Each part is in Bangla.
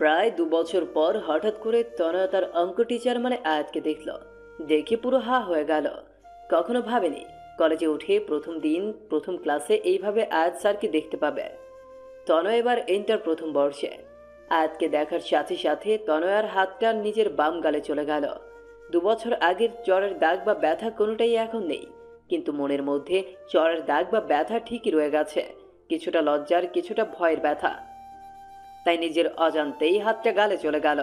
প্রায় ২ বছর পর হঠাৎ করে তনয়া তার অঙ্ক টিচার মানে আয়াতকে দেখল। দেখে পুরো হা হয়ে গেল। কখনো ভাবেনি কলেজে উঠে প্রথম দিন প্রথম ক্লাসে এইভাবে আয়াত স্যারকে দেখতে পাবে। তনয় এবার ইন্টার প্রথম বর্ষে। আয়াতকে দেখার সাথে সাথে তনয়ার হাতটা নিজের বাম গালে চলে গেল। ২ বছর আগের চরের দাগ বা ব্যথা কোনোটাই এখন নেই, কিন্তু মনের মধ্যে চরের দাগ বা ব্যথা ঠিকই রয়ে গেছে। কিছুটা লজ্জার, কিছুটা ভয়ের ব্যথা। তাই নিজের অজান্তেই হাতটা গালে চলে গেল।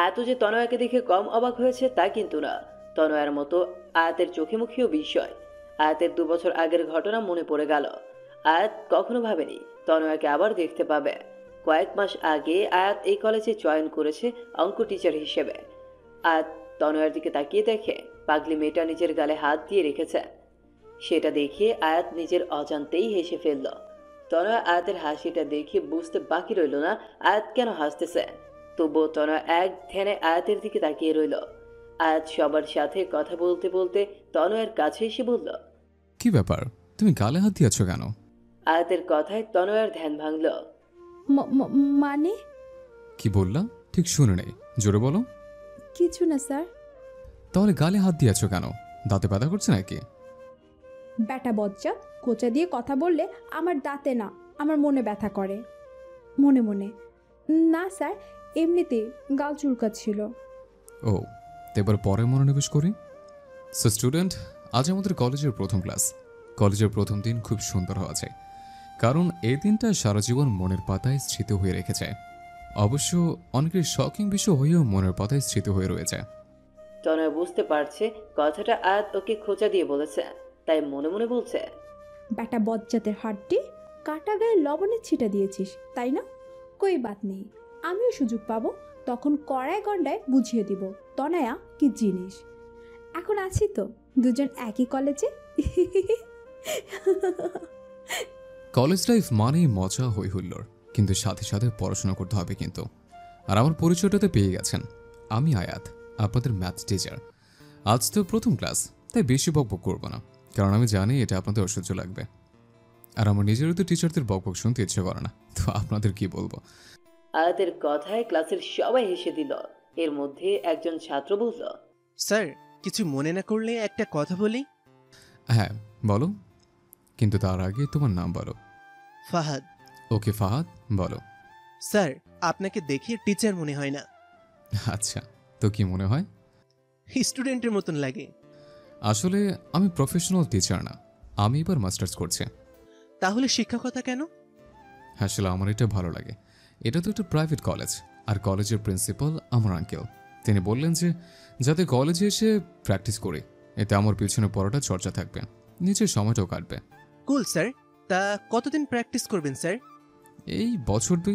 আয়াত যে তনয়াকে দেখে কম অবাক হয়েছে তা কিন্তু না। তনয়ার মতো আয়াতের চোখে মুখেও বিস্ময়। আয়াতের ২ বছর আগের ঘটনা মনে পড়ে গেল। আয়াত কখনো ভাবেনি তনয়াকে আবার দেখতে পাবে। কয়েক মাস আগে আয়াত এই কলেজে জয়েন করেছে অঙ্ক টিচার হিসেবে। আয়াত তনয়ার দিকে তাকিয়ে দেখে পাগলি মেয়েটা নিজের গালে হাত দিয়ে রেখেছে। সেটা দেখে আয়াত নিজের অজান্তেই হেসে ফেলল। তনয়া আয়াতের হাসিটা দেখে বুঝতে বাকি রইল না আয়াত কেন হাসতেছে। তবুও তনয়া এক ধ্যানে আয়াতের দিকে তাকিয়ে রইল। আয়াত সবার সাথে কথা বলতে বলতে তনয়ের কাছে এসে বলল, কি ব্যাপার, তুমি গালে হাত দিয়েছ কেন? আয়াতের কথায় তনয়ার ধ্যান ভাঙল। মানে? কি বললা ঠিক শুনে নেই, জোরে বলো। কিছু না স্যার। তাহলে গালে হাত দিয়েছ কেন? দাঁতে ব্যথা করছে নাকি? ব্যাটা বজ্জাত, কোচা দিয়ে কথা বললে আমার দাঁতে না, আমার মনে ব্যথা করে। মনে মনে না স্যার, এমনিতেই গাল চুলকাচ্ছিল। ও, তো এবার পরে মনোনিবেশ করি। সো স্টুডেন্ট, আজ আমাদের কলেজের প্রথম ক্লাস। কলেজের প্রথম দিন খুব সুন্দর হওয়া যায়, কারণ এই দিনটা সারা জীবন মনের পাতায় স্মৃত হয়ে রেখে যায়। অবশ্য অনেকের শকিং বিষয় হয়েও মনের পাতায় স্মৃত হয়ে রয়েছে। তনয় বুঝতে পারছে কথাটা আয়াত ওকে খোঁচা দিয়ে বলেছে, তাই মনে মনে বলছে, ব্যাটা বজ্জাতের হাড্ডি, কাটা গায়ে লবণের ছিটা দিয়েছিস তাই না? কই বাত নেই, আমিও সুযোগ পাবো, তখন কড়ায় গন্ডায় বুঝিয়ে দিব তনয়া কি জিনিস। এখন আছি তো দুজন একই কলেজে। কলেজ লাইফ মানেই মজা হই হুল্লোড়, কিন্তু সাথে সাথে পড়াশোনা করতে হবে কিন্তু। আর আমার পরিচয়টাতে পেয়ে গেছেন, আমি আয়াত, আপনাদের ম্যাথ টিচার। আজ তো প্রথম ক্লাস, তাই বেশি বকবক করবো না, কারণ আমি জানি এটা আপনাদের অসহ্য লাগবে। আর আমার নিজেরও তো টিচারদের বকবক শুনতে ইচ্ছে করে না, তো আপনাদের কি বলবো। আয়াতের কথায় ক্লাসের সবাই হেসে দিল। এর মধ্যে একজন ছাত্র বলল, স্যার, কিছু মনে না করলে একটা কথা বলি। হ্যাঁ বলো, কিন্তু তার আগে তোমার নাম বলো। ফাহাদ। ওকে ফাহাদ, বলো। স্যার, আপনাকে দেখে টিচার মনে হয় না, আচ্ছা, তো কি মনে হয়? স্টুডেন্টের মতন লাগে। আসলে আমি প্রফেশনাল টিচার না, আমি এবার মাস্টার্স করছি। তাহলে শিক্ষকতা কেন? আসলে আমার এটা ভালো লাগে। এটা তো একটা প্রাইভেট কলেজ, আর কলেজের প্রিন্সিপাল আমার আঙ্কেল। তিনি বললেন যে যাতে কলেজে এসে প্র্যাকটিস করি, এতে আমার পিছনে পড়াটা চর্চা থাকবে, নিজের সময়টাও কাটবে। কুল স্যার। তা কতদিন প্র্যাকটিস করবেন স্যার? এই বছর 2।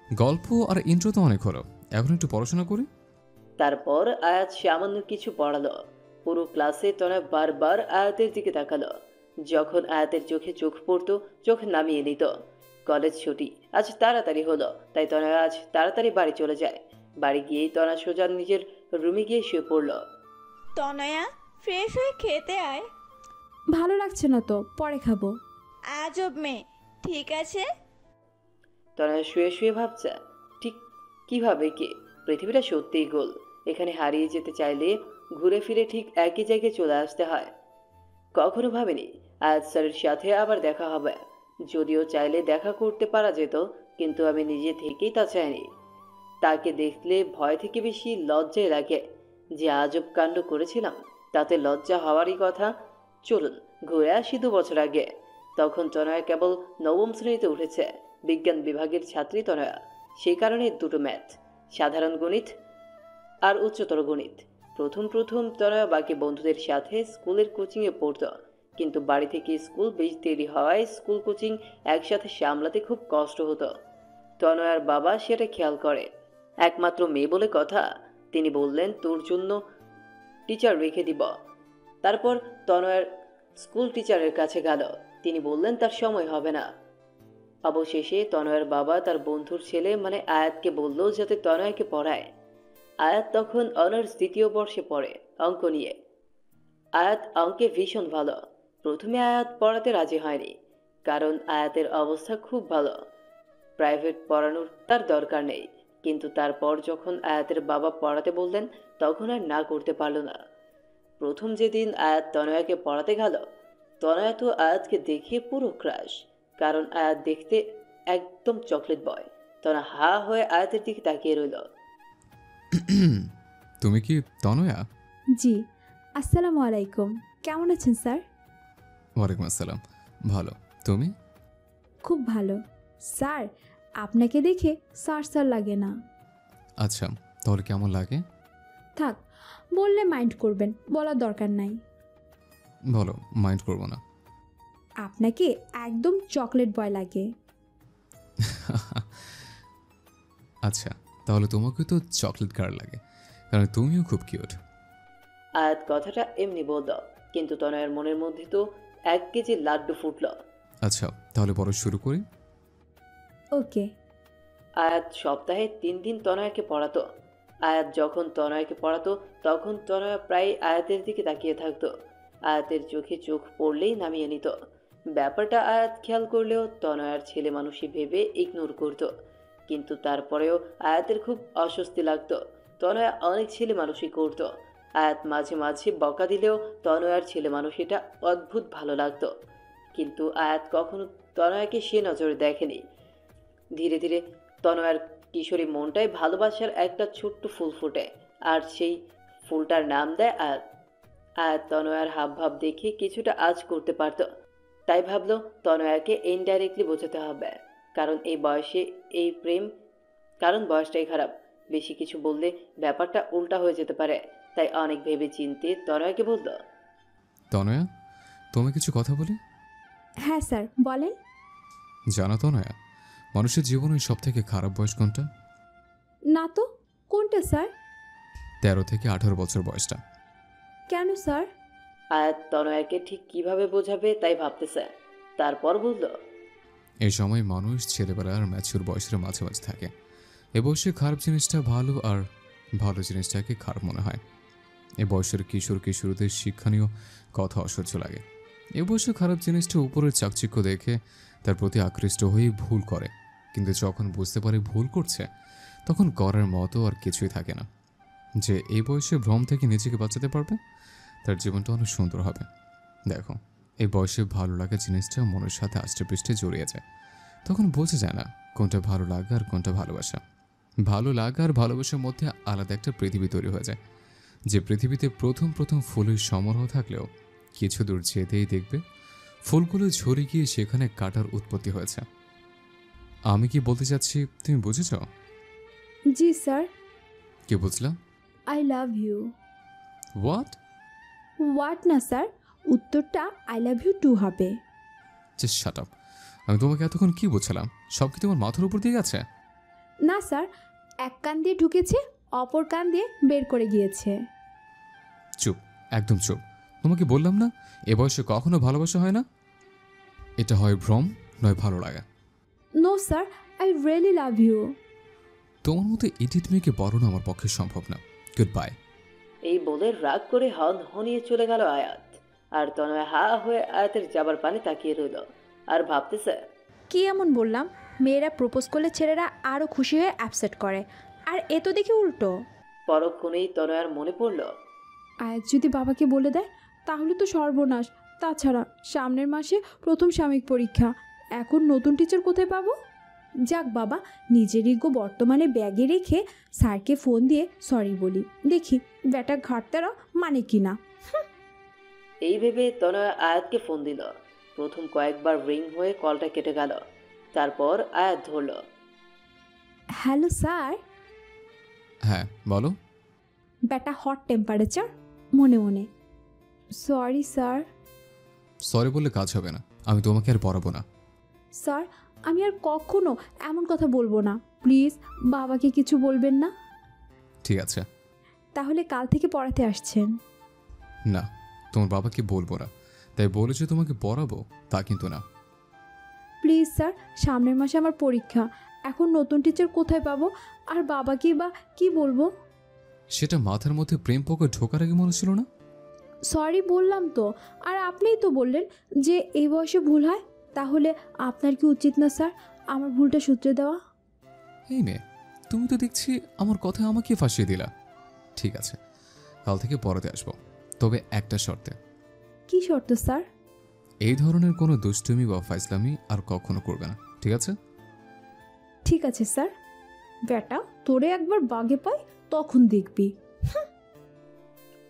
গল্প আর ইন্ট্রো তো অনেক হলো, এখন একটু পড়াশোনা করি। তারপর আয়াত সামান্য কিছু পড়ালো। পুরো ক্লাসে তনয় বারবার আয়াতের দিকে তাকালো। যখন আয়াতের চোখে চোখ পড়তো চোখ নামিয়ে নিত। কলেজ ছুটি আজ তাড়াতাড়ি হলো, তাই তনয় আজ তাড়াতাড়ি বাড়ি চলে যায়। বাড়ি গিয়েই তনয় সোজা নিজের রুমে গিয়ে শুয়ে পড়ল। তনয়া, ফ্রেশ হয়ে খেতে আয়। ভালো লাগছে না তো, পরে খাবো। আজব মেয়ে। ঠিক আছে। তনয় শুয়ে শুয়ে ভাবছে, ঠিক কিভাবে কি পৃথিবীটা সত্যিই গোল। এখানে হারিয়ে যেতে চাইলে ঘুরে ফিরে ঠিক একই জায়গায় চলে আসতে হয়। কখনো ভাবেনি আয়াত স্যারের সাথে আবার দেখা হবে। যদিও চাইলে দেখা করতে পারা যেত, কিন্তু আমি নিজে থেকেই তা চাইনি। তাকে দেখলে ভয় থেকে বেশি লজ্জায় লাগে। যে আজব কাণ্ড করেছিলাম তাতে লজ্জা হওয়ারই কথা। চলুন ঘুরে আসি 2 বছর আগে। তখন তনয়া কেবল নবম শ্রেণীতে উঠেছে। বিজ্ঞান বিভাগের ছাত্রী তনয়া, সেই কারণে দুটো ম্যাথ, সাধারণ গণিত আর উচ্চতর গণিত। প্রথম প্রথম তনয়া বাকি বন্ধুদের সাথে স্কুলের কোচিংয়ে পড়তো, কিন্তু বাড়ি থেকে স্কুল বেশ দেরি হওয়ায় স্কুল কোচিং একসাথে সামলাতে খুব কষ্ট হতো। তনয়ার বাবা সেটা খেয়াল করে। একমাত্র মেয়ে বলে কথা, তিনি বললেন তোর জন্য টিচার রেখে দিব। তারপর তনয়ার স্কুল টিচারের কাছে গেল। তিনি বললেন তার সময় হবে না। অবশেষে তনয়ার বাবা তার বন্ধুর ছেলে মানে আয়াতকে বলল যাতে তনয়াকে পড়ায়। আয়াত তখন অনার্স 2য় বর্ষে পড়ে, অঙ্ক নিয়ে। আয়াত অঙ্কে ভীষণ ভালো। প্রথমে আয়াত পড়াতে রাজি হয়নি, কারণ আয়াতের অবস্থা খুব ভালো। প্রাইভেট পড়ানোর তার দরকার নেই। কিন্তু তারপর যখন আয়াতের বাবা পড়াতে বললেন তখন আর না করতে পারল না। প্রথম যেদিন আয়াত তনয়াকে পড়াতে গেল, তনয়া তো আয়াতকে দেখে পুরো ক্রাশ, কারণ আয়াত দেখতে একদম চকলেট বয়। তনয়া হা হয়ে আয়াতের দিকে তাকিয়ে রইল। তুমি কি তনয়া? জি, আসসালামু আলাইকুম। কেমন আছেন স্যার? ওয়ালাইকুম আসসালাম। ভালো, তুমি? খুব ভালো। স্যার, আপনাকে দেখে স্যার স্যার লাগে না। আচ্ছা, তাহলে কেমন লাগে? থাক, বললে মাইন্ড করবেন, বলার দরকার নাই। বলো, মাইন্ড করবো না। আপনাকে একদম চকলেট বয় লাগে। আচ্ছা, তাহলে তোমাকে তো চকলেট গার্ল লাগে, কারণ তুমিও খুব কিউট। আয়াত কথাটা এমনি বলল, কিন্তু তনয়ের মনের মধ্যে তো 1 কেজি লাড্ডু ফুটল। আচ্ছা, তাহলে বড় শুরু করি। ওকে। আয়াত সপ্তাহে 3 দিন তনয়াকে পড়াতো। আয়াত যখন তনয়াকে পড়াতো তখন তনয়া প্রায় আয়াতের দিকে তাকিয়ে থাকতো। আয়াতের চোখে চোখ পড়লেই নামিয়ে নিত। ব্যাপারটা আয়াত খেয়াল করলেও তনয়ার ছেলে মানুষই ভেবে ইগনোর করত। কিন্তু তারপরেও আয়াতের খুব অস্বস্তি লাগতো। তনয়া অনেক ছেলে মানুষই করত। আয়াত মাঝে মাঝে বকা দিলেও তনয়ার ছেলে মানুষিটা অদ্ভুত ভালো লাগতো। কিন্তু আয়াত কখনো তনয়াকে সে নজরে দেখেনি। ধীরে ধীরে তনয়ার কিশোরী মনটায় ভালোবাসার একটা ছোট্ট ফুল ফোটে, আর সেই ফুলটার নাম দেয় আয়াত। আয়াত তনয়ার হাবভাব দেখে কিছুটা আঁচ করতে পারত, তাই ভাবলো তনয়াকে ইনডাইরেক্টলি বোঝাতে হবে, কারণ এই বয়সে এই প্রেম, কারণ বয়সটাই খারাপ। বেশি কিছু বললে ব্যাপারটা উল্টা হয়ে যেতে পারে। তাই অনেক ভেবে চিন্তে তনয়াকে বলল, তনয়া, তুমি কিছু কথা বলি? হ্যাঁ স্যার, বলেন। জানো তনয়া, মানুষের জীবনের সব থেকে খারাপ বয়স কোনটা? না তো, কোনটা স্যার? 13 থেকে 18 বছর বয়সটা। কেন স্যার? আয়াত তনয়াকে ঠিক কিভাবে বোঝাবে তাই ভাবতেছে। তারপর বলল, এই সময় মানুষ ছেলেবেলা আর ম্যাচিউর বয়সের মাঝামাঝি থাকে। এ বয়সে খারাপ জিনিসটা ভালো আর ভালো জিনিসটাকে খারাপ মনে হয়। এ বয়সের কিশোর কিশোরীদের শিক্ষণীয় কথা অসহ্য লাগে। এ বয়সে খারাপ জিনিসটা উপরের চাকচিক্য দেখে তার প্রতি আকৃষ্ট হয়ে ভুল করে, কিন্তু যখন বুঝতে পারে ভুল করছে তখন করার মতো আর কিছুই থাকে না। যে এই বয়সে ভ্রম থেকে নিজেকে বাঁচাতে পারবে তার জীবনটা অনেক সুন্দর হবে। দেখো, এই বয়সে ভালো লাগা জিনিসটা মনের সাথে আষ্টেপৃষ্ঠে জড়িয়ে যায়। তখন বোঝা যায় না কোনটা ভালো লাগা আর কোনটা ভালোবাসা। ভালো লাগা আর ভালোবাসার মধ্যে আলাদা একটা পৃথিবী তৈরি হয়ে যায়, যে পৃথিবীতে প্রথম প্রথম ফুলের সমারোহ থাকলেও কিছু দূর যেতেই দেখবে ফুলগুলো ঝরে গিয়ে সেখানে কাটার উৎপত্তি হয়েছে। আমি কি বলতে চাচ্ছি তুমি বুঝেছ? জি স্যার। কি বুঝলাম? I love you. What? What না স্যার, উত্তরটা আই লাভ ইউ টু হবে। Just shut up. আমি তোমাকে এতক্ষণ কি বলছিলাম সব কি তোমার মাথার উপর দিয়ে গেছে? না স্যার, এক কান দিয়ে ঢুকেছে, অপর কান দিয়ে বের করে গিয়েছে। চুপ, একদম চুপ। তোমাকে বললাম না এ বয়সে কখনো ভালোবাসা হয় না। এটা হয় ভ্রম, নয় ভালো লাগা। No sir, I really love you. তোমার মতো ইডিট মেয়েকে বরণ আমার পক্ষে সম্ভব না। Good bye. এই বলে রাগ করে হনিয়ে চলে গেল আয়াত। আর তনয় হা হয়ে আয়াতের যাবার পানে তাকিয়ে রইল আর ভাবতেছে, কি এমন বললাম মেয়েরা প্রপোজ করলে ছেলেরা আরও খুশি হয়ে অ্যাপসেট করে, আর এ তো দেখি উল্টো। পরক্ষণেই তনয়ার মনে পড়ল, আয়াত যদি বাবাকে বলে দেয় তাহলে তো সর্বনাশ। তাছাড়া সামনের মাসে প্রথম সাময়িক পরীক্ষা, এখন নতুন টিচার কোথায় পাবো? যাক বাবা, নিজের ইগো বর্তমানে ব্যাগে রেখে স্যারকে ফোন দিয়ে সরি বলি, দেখি ব্যাটা ঘাটতারা মানে কি না। এই ভেবে তনয়া আয়াতকে ফোন দিল। প্রথম কয়েকবার রিং হয়ে কলটা কেটে গেল। তারপর আয়াত ধরল। Hello sir. হ্যাঁ বলো। ব্যাটা হট টেম্পারেচার, মনে মনে। Sorry sir. সরি বললে কাজ হবে না, আমি তোমাকে আর পড়াবো না। স্যার, আমি আর কখনো এমন কথা বলবো না, প্লিজ বাবাকে কিছু বলবেন না। ঠিক আছে। তাহলে কাল থেকে পড়াতে আসছেন? না, তোমার বাবাকে বলবো না, তাই বলেছে তোমাকে পড়াবো তা কিন্তু না। প্লিজ স্যার, সামনের মাসে আমার পরীক্ষা, এখন নতুন টিচার কোথায় পাবো, আর বাবাকে বা কি বলবো? সেটা মাথার মধ্যে প্রেম পোকা ঢোকার আগে মনে ছিল না? সরি বললাম তো, আর আপনিই তো বললেন যে এই বয়সে ভুল হয়, তাহলে আপনার কি উচিত না স্যার আমার ভুলটা শুধরে দেওয়া। এই মেয়ে, তুমি তো দেখছি আমার কথায় আমাকে ফাঁসিয়ে দিলা। ঠিক আছে, কাল থেকে পড়াতে আসবো, তবে একটা শর্তে। কি শর্ত স্যার? এই ধরনের কোনো দুষ্টুমি বা ফাইজলামি আর কখনো করবে না, ঠিক আছে? ঠিক আছে স্যার। বেটা, তোরে একবার বাগে পাই তখন দেখবি।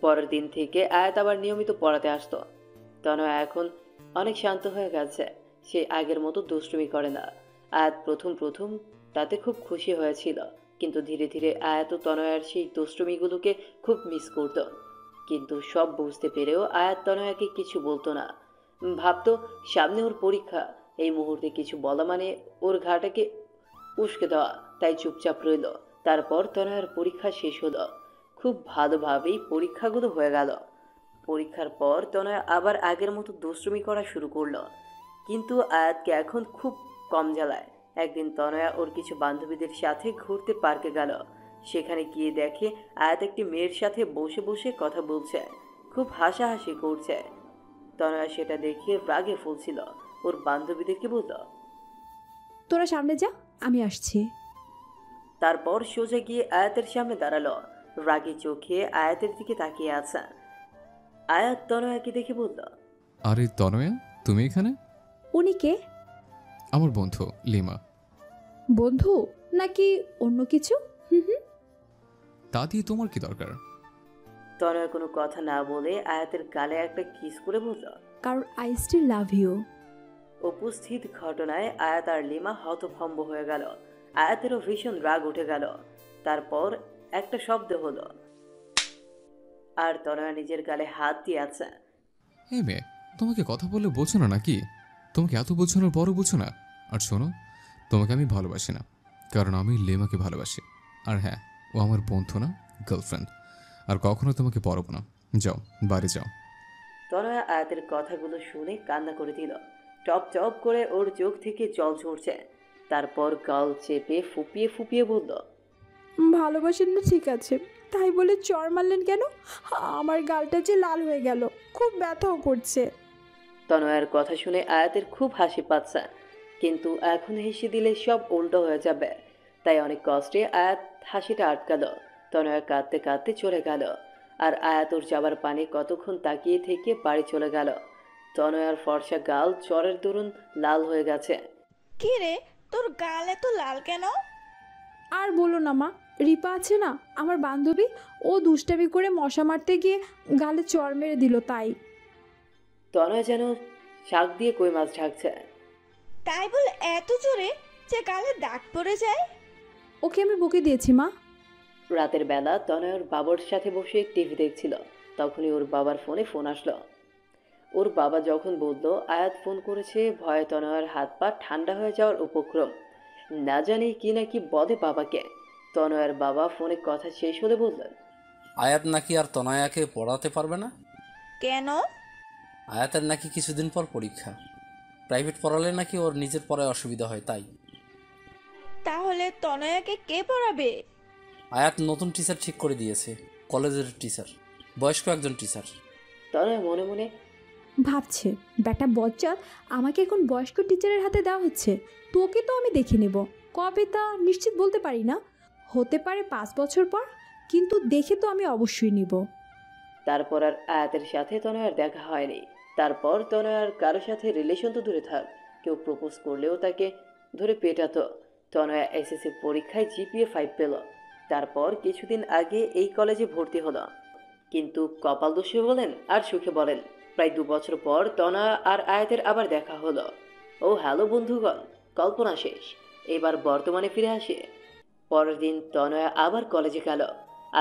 পরের দিন থেকে আয়াত আবার নিয়মিত পড়াতে আসতো। তনয়া এখন অনেক শান্ত হয়ে গেছে, সে আগের মতো দুষ্টুমি করে না। আয়াত প্রথম প্রথম তাতে খুব খুশি হয়েছিল, কিন্তু ধীরে ধীরে আয়াত ও তনয়ার সেই দুষ্টুমিগুলোকে খুব মিস করত। কিন্তু সব বুঝতে পেরেও আয়াত তনয়াকে কিছু বলতো না। ভাবতো সামনে ওর পরীক্ষা, এই মুহূর্তে কিছু বলা মানে ওর ঘাটাকে উস্কে দেওয়া, তাই চুপচাপ রইল। তারপর তনয়ার পরীক্ষা শেষ হলো, খুব ভালোভাবেই পরীক্ষাগুলো হয়ে গেল। পরীক্ষার পর তনয়া আবার আগের মতো দুষ্টুমি করা শুরু করলো, কিন্তু আয়াতকে এখন খুব কম জ্বালায়। একদিন তনয়া ওর কিছু বান্ধবীদের সাথে ঘুরতে পার্কে গেল। সেখানে গিয়ে দেখে আয়াত একটি মেয়ের সাথে বসে বসে কথা বলছে, খুব হাসাহাসি করছে। তনয়া সেটা দেখে রাগে ফুলছিল, ওর বান্ধবীদেরকে বলল। তোরা সামনে যা, আমি আসছি। তারপর সোজা গিয়ে আয়াতের সামনে দাঁড়ালো, রাগী চোখে আয়াতের দিকে তাকিয়ে আছে। আয়াত তনয়াকে দেখে বলল। আরে তনয়া, তুমি এখানে? উনি কে? আমার বন্ধু লিমা। বন্ধু নাকি অন্য কিছু? হুম হুম। তা দিয়ে তোমার কি দরকার? তনয়া কোনো কথা না বলে আয়াতের গালে একটা কিস করে বলল। কারণ আই স্টিল লাভ ইউ। উপস্থিত ঘটনায় আয়াত আর লিমা হতভম্ব হয়ে গেল। আয়াতেরও ভীষণ রাগ উঠে গেল। তারপর একটা শব্দ হলো, আর তনয়া নিজের গালে হাত দিয়ে আছে। এই মেয়ে, তোমাকে কথা বললে বোঝো না নাকি? তোমাকে এত বোঝানোর পরও বুঝো না? আর শোনো, তোমাকে আমি ভালোবাসি না, কারণ আমি লেমাকে ভালোবাসি। আর হ্যাঁ, ও আমার বন্ধু না, গার্লফ্রেন্ড। আর কখনো তোমাকে পরব না। যাও, বাড়ি যাও। তনয়া আয়াতের কথাগুলো শুনে কান্না করে দিল। টপ টপ করে ওর চোখ থেকে জল ঝরছে। তারপর গাল চেপে ফুপিয়ে ফুপিয়ে বলল। ভালোবাসেন না ঠিক আছে, তাই বলে চর মারলেন কেন? আমার গালটা যে লাল হয়ে গেল, খুব ব্যথাও করছে। তনয়ার কথা শুনে আয়াতের খুব হাসি পাচ্ছে, কিন্তু এখন হেসে দিলে সব উল্টো হয়ে যাবে, তাই অনেক কষ্টে আয়াত হাসিটা আটকালো। তনয়া কাঁদতে কাঁদতে চলে গেল, আর আয়াত ওর যাবার পানে কতক্ষণ তাকিয়ে থেকে বাড়ি চলে গেল। তনয়ার ফর্সা গাল জ্বরের দরুন লাল হয়ে গেছে। কি রে, তোর গাল এত লাল কেন? আর বলো না মা, রিপা আছে না আমার বান্ধবী, ও দুষ্টামি করে মশা মারতে গিয়ে গালে চর মেরে দিল তাই। তনয়া যেন শাক দিয়ে কই মাছ ঢাকছে। তাই বল এত জোরে যে গালে দাগ পড়ে যায়? ওকে আমি বকে দিয়েছি মা। রাতের বেলা তনয় ওর বাবার সাথে বসে টিভি দেখছিল, তখনই ওর বাবার ফোন আসলো। ওর বাবা যখন বলল আয়াত ফোন করেছে, ভয়ে তনয়ের হাত পা ঠান্ডা হয়ে যাওয়ার উপক্রম। না জানি কি না কি বলে বাবাকে। তনয়ের বাবা ফোনে কথা শেষ হলে বললেন, আয়াত নাকি আর তনয়াকে পড়াতে পারবে না। কেন? আয়াতের নাকি কিছুদিন পর পরীক্ষা। প্রাইভেট পড়ালে নাকি ওর নিজের পড়ায় অসুবিধা হয়, তাই। তাহলে তনয়াকে কে পড়াবে? আয়াত নতুন টিচার ঠিক করে দিয়েছে, কলেজের টিচার, বয়স্ক একজন টিচার। তনয় মনে মনে ভাবছে বেটা বজ্জাত, আমাকে এখন বয়স্ক টিচারের হাতে দেওয়া হচ্ছে। তোকে তো আমি দেখে নেব, কবে তা নিশ্চিত বলতে পারি না, হতে পারে 5 বছর পর, কিন্তু দেখে তো আমি অবশ্যই নিব। তারপর আর আয়াতের সাথে তনয়ের দেখা হয়নি। তারপর তনয়ার কারোর সাথে রিলেশন তো দূরে থাক, কেউ প্রপোজ করলেও তাকে ধরে পেটাতো। তনয়া এসএসসি পরীক্ষায় জিপিএ 5 পেল। তারপর কিছুদিন আগে এই কলেজে ভর্তি হলো, কিন্তু কপাল দোষে বলেন আর সুখে বলেন, প্রায় 2 বছর পর তনয়া আর আয়াতের আবার দেখা হলো। ও হ্যালো বন্ধুগণ, কল্পনা শেষ, এবার বর্তমানে ফিরে আসে। পরের দিন তনয়া আবার কলেজে গেল।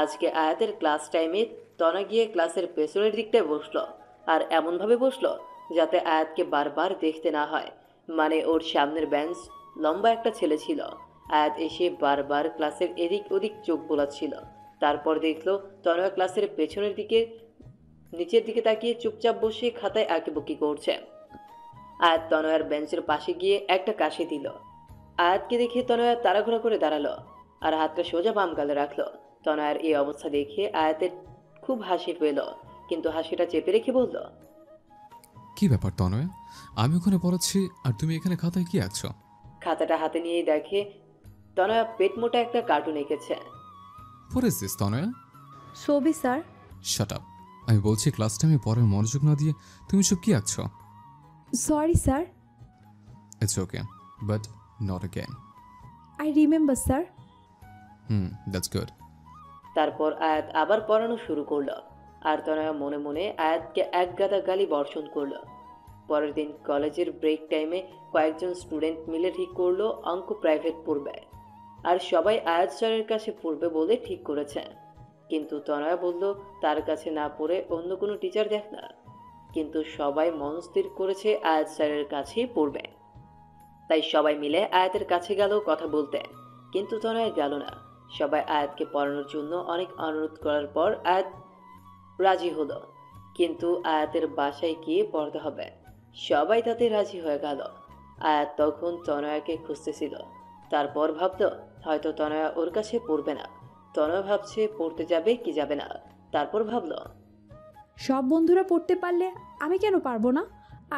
আজকে আয়াতের ক্লাস টাইমে তনয়া গিয়ে ক্লাসের পেছনের দিকটায় বসলো, আর এমনভাবে বসলো যাতে আয়াতকে বারবার দেখতে না হয়। মানে ওর সামনের বেঞ্চ লম্বা একটা ছেলে ছিল। আয়াত এসে বারবার ক্লাসের এদিক ওদিক চোখ বোলাচ্ছিল। তারপর দেখলো তনয়া ক্লাসের পেছনের দিকে নিচের দিকে তাকিয়ে চুপচাপ বসে খাতায় আঁকিবুকি করছে। আয়াত তনয়ার বেঞ্চের পাশে গিয়ে একটা কাশি দিল। আয়াতকে দেখে তনয়া তাড়াহুড়া করে দাঁড়ালো, আর হাতটা সোজা বাম গালে রাখলো। তনয়ার এই অবস্থা দেখে আয়াতের খুব হাসি পেল, কিন্তু হাসিটা চেপে রেখে বলল, কি ব্যাপার তনয়া? আমি ওখানে পড়াচ্ছি আর তুমি এখানে খাতায় কি আঁকছো? খাতাটা হাতে নিয়েই দেখে তনয়া পেট মোটা একটা কার্টুন এঁকেছে। হোয়াট ইজ দিস তনয়া? ছবি স্যার। শাট আপ। আমি বলছি ক্লাসটা আমি পরে মনোযোগ না দিয়ে তুমি সব কি আঁকছো? Sorry sir, it's okay, but not again. I remember sir. That's good. তারপর আয়াত আবার পড়ানো শুরু করলো, আর তনয়া মনে মনে আয়াতকে এক গাদা গালি বর্ষণ করলো। পরের দিন কলেজের ব্রেক টাইমে কয়েকজন স্টুডেন্ট মিলে ঠিক করলো অঙ্ক প্রাইভেট পড়বে, আর সবাই আয়াত স্যারের কাছে পড়বে বলে ঠিক করেছে। কিন্তু তনয়া বলল তার কাছে না পড়ে অন্য কোনো টিচার দেখ না। কিন্তু সবাই মন স্থির করেছে আয়াত স্যারের কাছেই পড়বে। তাই সবাই মিলে আয়াতের কাছে গেল কথা বলতে, কিন্তু তনয়া গেল না। সবাই আয়াতকে পড়ানোর জন্য অনেক অনুরোধ করার পর আয়াত রাজি হলো, কিন্তু আয়াতের বাসায় গিয়ে পড়তে হবে। সবাই তাতে রাজি হয়ে গেল। আয়াত তখন তনয়াকে খুঁজতেছিল। তারপর ভাবলো হয়তো তনয়া ওর কাছে পড়বে না। তনয়া ভাবছে পড়তে যাবে কি যাবে না। তারপর ভাবলো সব বন্ধুরা পড়তে পারলে আমি কেন পারবো না?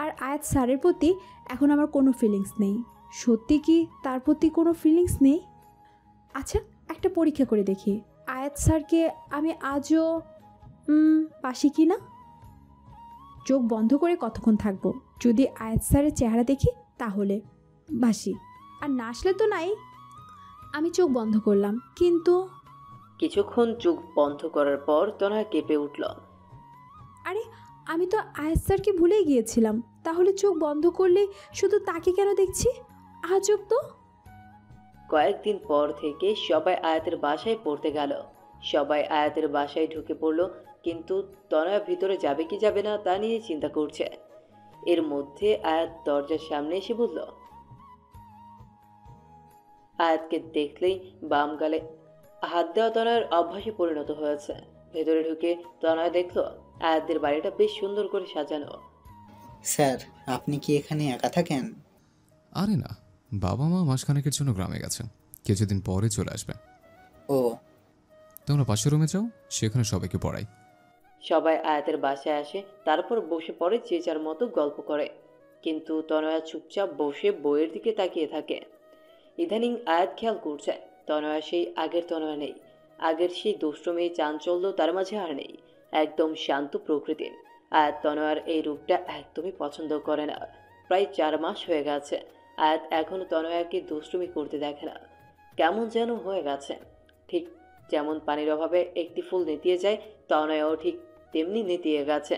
আর আয়াত স্যারের প্রতি এখন আমার কোনো ফিলিংস নেই। সত্যি কি তার প্রতি কোনো ফিলিংস নেই? আচ্ছা, একটা পরীক্ষা করে দেখি আয়াত স্যারকে আমি আজও পাশি কি না। চোখ বন্ধ করে কতক্ষণ থাকবো? যদি আয়াত স্যারের চেহারা দেখি তাহলে বাসি, আর না আসলে তো নাই। আমি চোখ বন্ধ করলাম, কিন্তু কিছুক্ষণ চোখ বন্ধ করার পর তনয়া কেঁপে উঠল। আরে আমি তো আয়াত স্যারকে ভুলেই গিয়েছিলাম। তাহলে চোখ বন্ধ করলে শুধু তাকে কেন দেখছি? আজব তো। কয়েকদিন পর থেকে সবাই আয়াতের বাসায় পড়তে গেল। সবাই আয়াতের বাসায় ঢুকে পড়ল, কিন্তু তনয়া ভিতরে যাবে কি যাবে না তা নিয়ে চিন্তা করছে। এর মধ্যে আয়াত দরজার সামনে এসে বলল। আয়াতকে দেখলেই বাম গালে হাত দেওয়া তনয়ার অভ্যাসে পরিণত হয়েছে। ভেতরে ঢুকে তনয়া দেখল আয়াতদের বাড়িটা বেশ সুন্দর করে সাজানো। স্যার, আপনি কি এখানে একা থাকেন? আরে না, বাবা মা মাসখানেকের জন্য গ্রামে গেছে, কিছুদিন পরে চলে আসবে। ও, তোমরা পাশের রুমে যাও, সেখানে সবাইকে পড়াই। সবাই আয়াতের বাসায় আসে, তারপর বসে পড়ে যে যার মতো গল্প করে। কিন্তু তনয়া চুপচাপ বসে বইয়ের দিকে তাকিয়ে থাকে। ইদানিং আয়াত খেয়াল করছে তনয়া সেই আগের তনয়া নেই। আগের সেই দুষ্টুমি চাঞ্চল্য তার মাঝে আর নেই। একদম শান্ত প্রকৃতির আয়াত তনয়ার এই রূপটা একদমই পছন্দ করে না। প্রায় 4 মাস হয়ে গেছে আয়াত এখনো তনয়াকে দুষ্টুমি করতে দেখে না। কেমন যেন হয়ে গেছে। ঠিক যেমন পানির অভাবে একটি ফুল নেতিয়ে যায়, তনয়াও ঠিক তেমনি নেতিয়ে গেছে।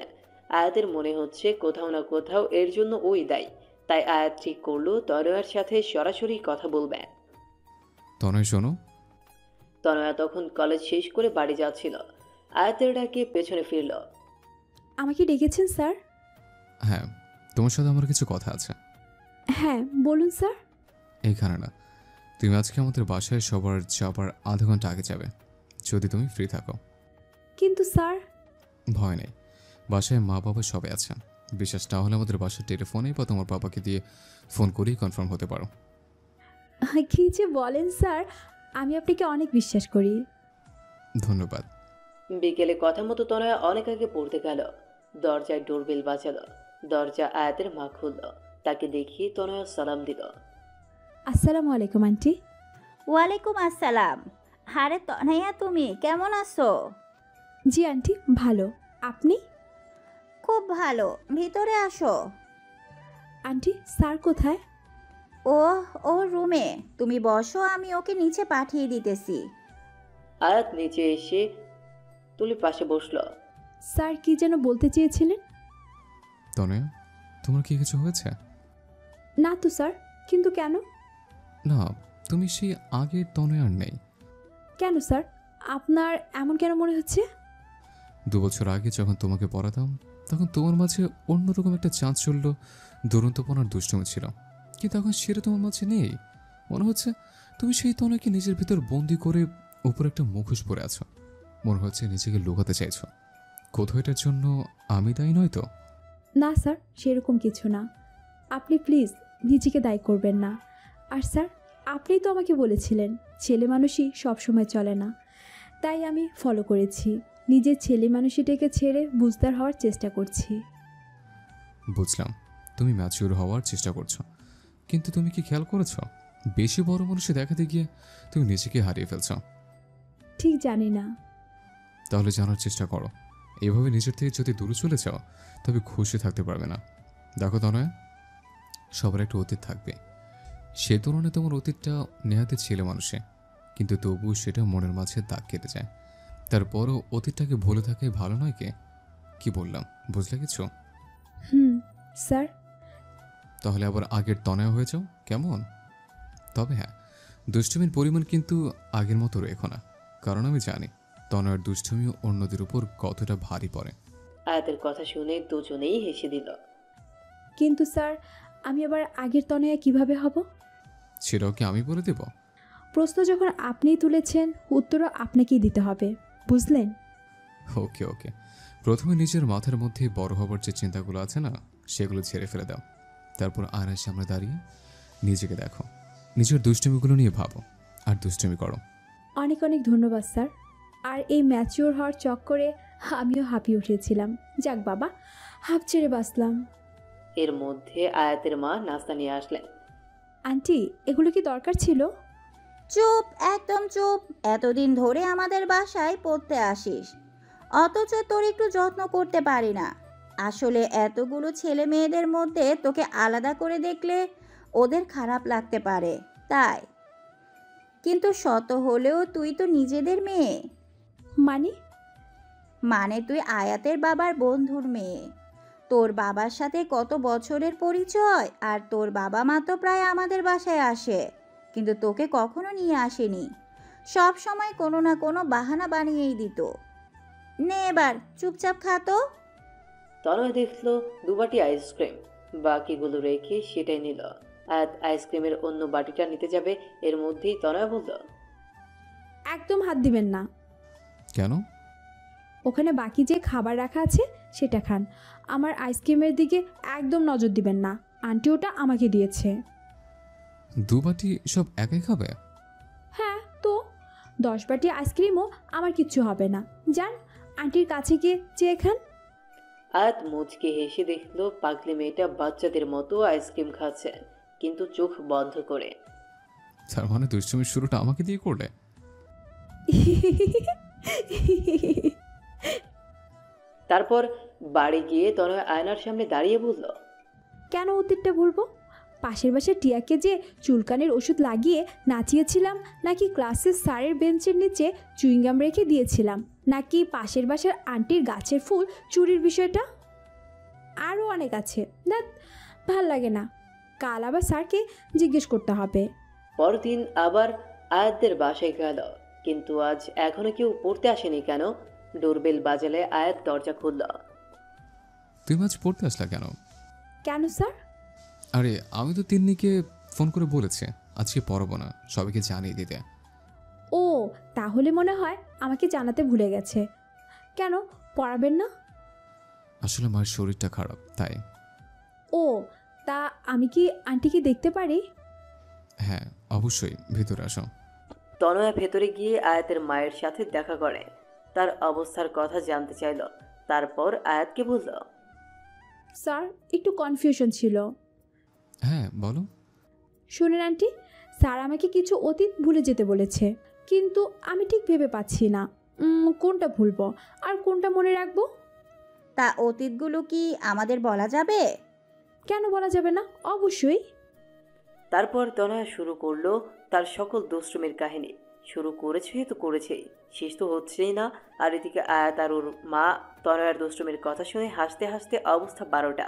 আয়াতের মনে হচ্ছে কোথাও না কোথাও এর জন্য ওই দায়ী। তাই আয়াত ঠিক করলো তনয়ার সাথে সরাসরি কথা বলবে। তনয় শোনো। তনয়া তখন কলেজ শেষ করে বাড়ি যাচ্ছিল। আয়াতের ডাকে পেছনে ফিরল। আমাকে ডেকেছেন স্যার? হ্যাঁ, তোমার সাথে আমার কিছু কথা আছে। হ্যাঁ বলুন স্যার। এইখানে না, তুমি আজকে আমাদের বাসায় সবার যাবার আধা ঘন্টা আগে যাবে, যদি তুমি ফ্রি থাকো। কিন্তু স্যার। ভয় নেই, বাসায় মা বাবা সবাই আছে। বিশ্বাস না হলে আমাদের বাসার টেলিফোনেই বা তোমার বাবাকে দিয়ে ফোন করেই কনফার্ম হতে পারো। কি যে বলেন স্যার, আমি আপনাকে অনেক বিশ্বাস করি। ধন্যবাদ। বিকেলে কথা মতো তনয়া অনেক আগে পড়তে গেল। দরজায় ডোরবেল বাজালো। দরজা আয়াতের মা খুলল। তাকে দেখিয়ে তনয়া সালাম দিল। আসসালামু আলাইকুম আন্টি। ওয়ালাইকুম আসসালাম। হারে তনয়া, তুমি কেমন আছো? জি আন্টি, ভালো। আপনি? খুব ভালো, ভিতরে আসো। আন্টি স্যার কোথায়? ও রুমে। তুমি বসো, আমি ওকে নিচে পাঠিয়ে দিতেছি। আয়াত নিচে এসে তুলির পাশে বসলো। স্যার কি যেন বলতে চেয়েছিলেন? তনয়া, তোমার কি কিছু হয়েছে? না তো স্যার, কিন্তু কেন? না, তুমি সেই আগের তনয়া আর নেই। কেন স্যার, আপনার এমন কেন মনে হচ্ছে? 2 বছর আগে যখন তোমাকে পড়াতাম, তখন তোমার মাঝে অন্যরকম একটা চাঞ্চল্য, দুরন্তপনার দুষ্টুমি ছিল, কিন্তু এখন সেটা তোমার মাঝে নেই। মনে হচ্ছে তুমি সেই তনয়াকে নিজের ভিতর বন্দি করে উপর একটা মুখোশ পরে আছো। মনে হচ্ছে নিজেকে লুকাতে চাইছো। কোথাও এটার জন্য আমি দায়ী নই তো? না স্যার, সেরকম কিছু না। আপনি প্লিজ নিজেকে দায়ী করবেন না। আর স্যার, আপনিই তো আমাকে বলেছিলেন ছেলে মানুষই সবসময় চলে না, তাই আমি ফলো করেছি। নিজের ছেলে মানুষটাকে ছেড়ে বুঝদার হওয়ার চেষ্টা করছি। বুঝলাম, তুমি ম্যাচিউর হওয়ার চেষ্টা করছো, কিন্তু তুমি কি খেয়াল করেছ, বেশি বড় মানুষে দেখাতে গিয়ে তুমি নিজেকে হারিয়ে ফেলছ। ঠিক জানি না। তাহলে জানার চেষ্টা করো। এভাবে নিজের থেকে যদি দূরে চলে যাও তবে খুশি থাকতে পারবে না। দেখো তনয়া, সবার একটা অতীত থাকবে। সে তুলনায় তোমার অতীতটা নেহাতে ছেলে মানুষে, কিন্তু তবুও সেটা মনের মাঝে দাগ কেটে যায়। তারপরও অতীতটাকে ভুলে থাকাই ভালো নয় কে? কি বললাম, বুঝলে কিছু? স্যার। তাহলে আবার আগের তনয়া হয়ে যাও কেমন? তবে হ্যাঁ, দুষ্টুমির পরিমাণ কিন্তু আগের মতো রেখো না, কারণ আমি জানি তনয়ার দুষ্টুমিও অন্যদের উপর কতটা ভারী পড়ে। আয়াতের কথা শুনে দুজনেই হেসে দিল। কিন্তু স্যার, আমি আবার আগের তনয়া কিভাবে হব? সেটাও কি আমি বলে দেব? প্রশ্ন যখন আপনিই তুলেছেন, উত্তরও আপনাকেই দিতে হবে, বুঝলেন? ওকে ওকে, প্রথমে নিজের মাথার মধ্যে বড় হবার যে চিন্তাগুলো আছে না, সেগুলো ছেড়ে ফেলে দাও। তারপর আয়নার সামনে দাঁড়িয়ে নিজেকে দেখো, নিজের দুষ্টুমিগুলো নিয়ে ভাবো আর দুষ্টুমি করো। অনেক অনেক ধন্যবাদ স্যার। আর এই ম্যাচিওর হওয়ার চক্করে আমিও হাঁপিয়ে উঠেছিলাম। যাক বাবা, হাঁপ ছেড়ে বাঁচলাম। এর মধ্যে আয়াতের মা নাস্তা নিয়ে আসলেন। আন্টি, এগুলো কি দরকার ছিল? চুপ, একদম চুপ। এতদিন ধরে আমাদের বাসায় পড়তে আসিস, অথচ তোর একটু যত্ন করতে পারি না। আসলে এতগুলো ছেলে মেয়েদের মধ্যে তোকে আলাদা করে দেখলে ওদের খারাপ লাগতে পারে, তাই। কিন্তু শত হলেও তুই তো নিজেদের মেয়ে। মানে? মানে তুই আয়াতের বাবার বন্ধুর মেয়ে। তোর বাবার সাথে কত বছরের পরিচয়, আর তোর বাবা মা তো প্রায় আমাদের বাসায় আসে, কিন্তু তোকে কখনো নিয়ে আসেনি। সব সময় কোনো না কোনো বাহানা বানিয়েই দিত। নে এবার চুপচাপ খা তো। তনয় দেখলো দুবাটি আইসক্রিম, বাকিগুলো রেখে সেটাই নিল। আয়াত আইসক্রিমের অন্য বাটিটা নিতে যাবে, এর মধ্যেই তনয় বলল, একদম হাত দিবেন না। কেন? ওখানে বাকি যে খাবার রাখা আছে সেটা খান। আমার আইসক্রিমের দিকে একদম নজর দিবেন না। আন্টি ওটা আমাকে দিয়েছে। দুবাটি সব একাই খাবে? হ্যাঁ তো, 10 বাটি আইসক্রিমও আমার কিচ্ছু হবে না। যান, আন্টির কাছে গিয়ে চেয়ে খান। আয়াত মুচকে হেসে দেখলো পাগলি মেয়েটা বাচ্চাদের মতো আইসক্রিম খাচ্ছে, কিন্তু চোখ বন্ধ করে। তার মানে দুষ্টুমির শুরুটা আমাকে দিয়ে করলে? তারপর বাড়ি গিয়ে তনয় আয়নার সামনে দাঁড়িয়ে বলল, কেন অতীতটা ভুলবো? পাশের বাসার টিয়াকে যে চুলকানির ওষুধ লাগিয়ে নাচিয়েছিলাম, নাকি ক্লাসের স্যারের বেঞ্চের নিচে চুইংগাম রেখে দিয়েছিলাম, নাকি পাশের বাসার আন্টির গাছের ফুল চুরির বিষয়টা? আরও অনেক আছে। দেখ, ভাল লাগে না। কাল আবার স্যারকে জিজ্ঞেস করতে হবে। পরদিন আবার আয়াতদের বাসায় গেল, কিন্তু আজ এখনো কেউ পড়তে আসেনি কেন? ডোরবেল বাজালে আয়াত দরজা খুলল। তুমি আজ পড়তে আসলা কেন? কেন স্যার? আরে আমি তো তিন্নিকে ফোন করে বলেছি আজকে পড়াবো না, সবাইকে জানিয়ে দিতে। ও, তাহলে মনে হয় আমাকে জানাতে ভুলে গেছে। কেন পড়াবেন না? আসলে আমার শরীরটা খারাপ, তাই। ও, তা আমি কি আন্টিকে দেখতে পারি? হ্যাঁ অবশ্যই, ভিতরে আসো। তনয়া ভেতরে গিয়ে আয়াতের মায়ের সাথে দেখা করে, তার অবস্থার কথা জানতে চাইল। তারপর আয়াতকে বলল, স্যার, একটু কনফিউশন ছিল। হ্যাঁ বলো। শুনেন আন্টি, স্যার আমাকে কিছু অতীত ভুলে যেতে বলেছে, কিন্তু আমি ঠিক ভেবে পাচ্ছি না কোনটা ভুলবো আর কোনটা মনে রাখবো। তা অতীতগুলো কি আমাদের বলা যাবে? কেন বলা যাবে না? অবশ্যই। তারপর তনয়া শুরু করলো তার সকল দুষ্টুমির কাহিনী। শুরু করেছে তো করেছেই, শেষ তো হচ্ছেই না। আর এদিকে আয়াত আর ওর মা তনয়ার দুষ্টুমির কথা শুনে হাসতে হাসতে অবস্থা 12টা।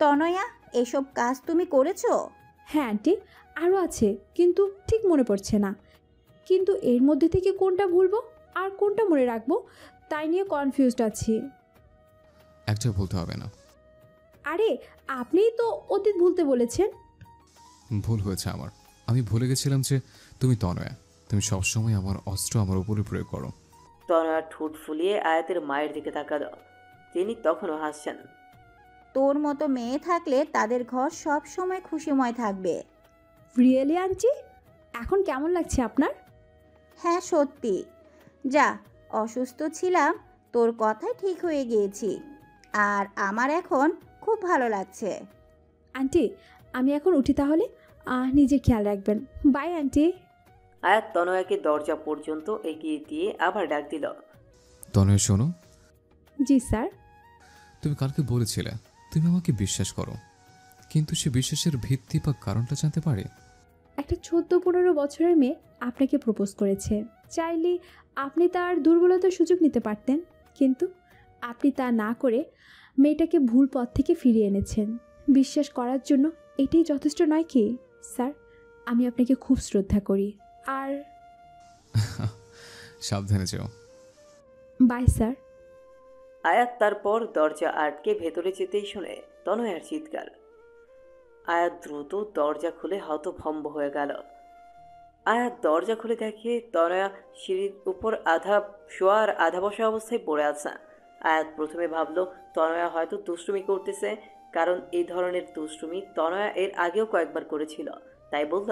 তনয়া, এসব কাজ তুমি করেছো? হ্যাঁ আন্টি, আরও আছে, কিন্তু ঠিক মনে পড়ছে না। কিন্তু এর মধ্যে থেকে কোনটা ভুলবো আর কোনটা মনে রাখবো তাই নিয়ে কনফিউজড আছি। একটা বলতে হবে না। আরে, আপনিই তো অতীত ভুলতে বলেছেন। ভুল হয়েছে আমার। আমি ভুলে গেছিলাম যে তুমি তনয়া, তুমি সবসময় আমার অস্ত্র আমার উপরে প্রয়োগ করো। তনয়া ঠোঁট ফুলিয়ে আয়াতের মায়ের দিকে তাকালো, তিনি তখনও হাসছেন। তোর মতো মেয়ে থাকলে তাদের ঘর সব সময় খুশিময় থাকবে। Really aunty? এখন কেমন লাগছে আপনার? হ্যাঁ সত্যি। যা, অসুস্থ ছিলাম, তোর কথাই ঠিক হয়ে গিয়েছি, আর আমার এখন খুব ভালো লাগছে। আন্টি, আমি এখন উঠি তাহলে। নিজের খেয়াল রাখবেন। By aunty. আয়াত তনয়াকে দরজা পর্যন্ত এগিয়ে দিয়ে আবার ডাক দিল। তনয় শোনো, জি স্যার। তুমি কালকে বলেছিলে তুমি আমাকে বিশ্বাস করো, কিন্তু সে বিশ্বাসের ভিত্তি বা কারণটা জানতে পারে? একটা 14-15 বছরের মেয়ে আপনাকে প্রপোজ করেছে। চাইলে আপনি তার দুর্বলতার সুযোগ নিতে পারতেন, কিন্তু আপনি তা না করে মেয়েটাকে ভুল পথ থেকে ফিরিয়ে এনেছেন। বিশ্বাস করার জন্য এটাই যথেষ্ট নয় কি স্যার? আমি আপনাকে খুব শ্রদ্ধা করি। আর সাবধানে যেও। Bye sir. আয়াত তারপর দরজা আটকে ভেতরে যেতেই শুনে তনয়ার চিৎকার। আয়াত দ্রুত দরজা খুলে হতভম্ব হয়ে গেল। আয়াত দরজা খুলে দেখে তনয়া সিঁড়ির উপর আধা বসা অবস্থায় পড়ে আছে। আয়াত প্রথমে ভাবল তনয়া হয়তো দুষ্টুমি করতেছে, কারণ এই ধরনের দুষ্টুমি তনয়া এর আগেও কয়েকবার করেছিল। তাই বলল,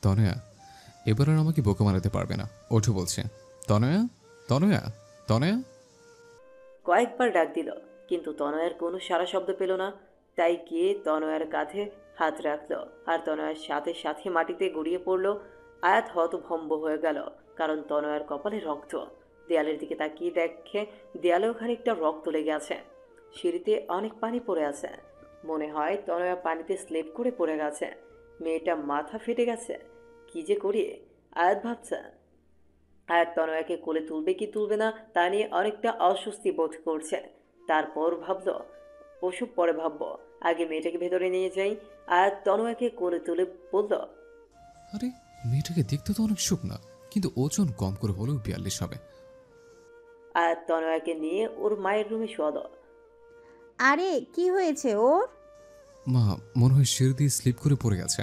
তনয়া, এবার আর আমাকে বোকা মারাতে পারবে না, ওঠো বলছে। তনয়া, তনয়া, তনয়া। কয়েকবার ডাক দিল, কিন্তু তনয়ার কোনো সাড়া শব্দ পেল না। তাই গিয়ে তনয়ার কাঁধে হাত রাখল আর তনয়ার সাথে সাথে মাটিতে গড়িয়ে পড়ল। আয়াত হতভম্ব হয়ে গেল, কারণ তনয়ার কপালে রক্ত। দেয়ালের দিকে তাকিয়ে দেখে দেয়ালেও খানিকটা রক্ত লেগে আছে। সিঁড়িতে অনেক পানি পড়ে আছে। মনে হয় তনয়া পানিতে স্লিপ করে পড়ে গেছে। মেয়েটা মাথা ফেটে গেছে। কি যে করি আয়াত ভাবছে। আয়াত তনয়াকে কোলে তুলবে কি তুলবে না তা নিয়ে অনেকটা অস্বস্তি বোধ করছে। তারপর ভাবল ওসব পরে ভাববো, আগে মেয়েটাকে ভেতরে নিয়ে যাই। আয়াত তনয়াকে কোলে তুলে বলল, আরে, মেয়েটাকে দেখতে তো অনেক শুকনা, কিন্তু ওজন কম করে হলেও 42 হবে। আয়াত তনয়াকে নিয়ে ওর মায়ের রুমে শোয়াল। আরে কি হয়েছে ওর? মা, মনে হয় সিঁড়ি দিয়ে স্লিপ করে পড়ে গেছে।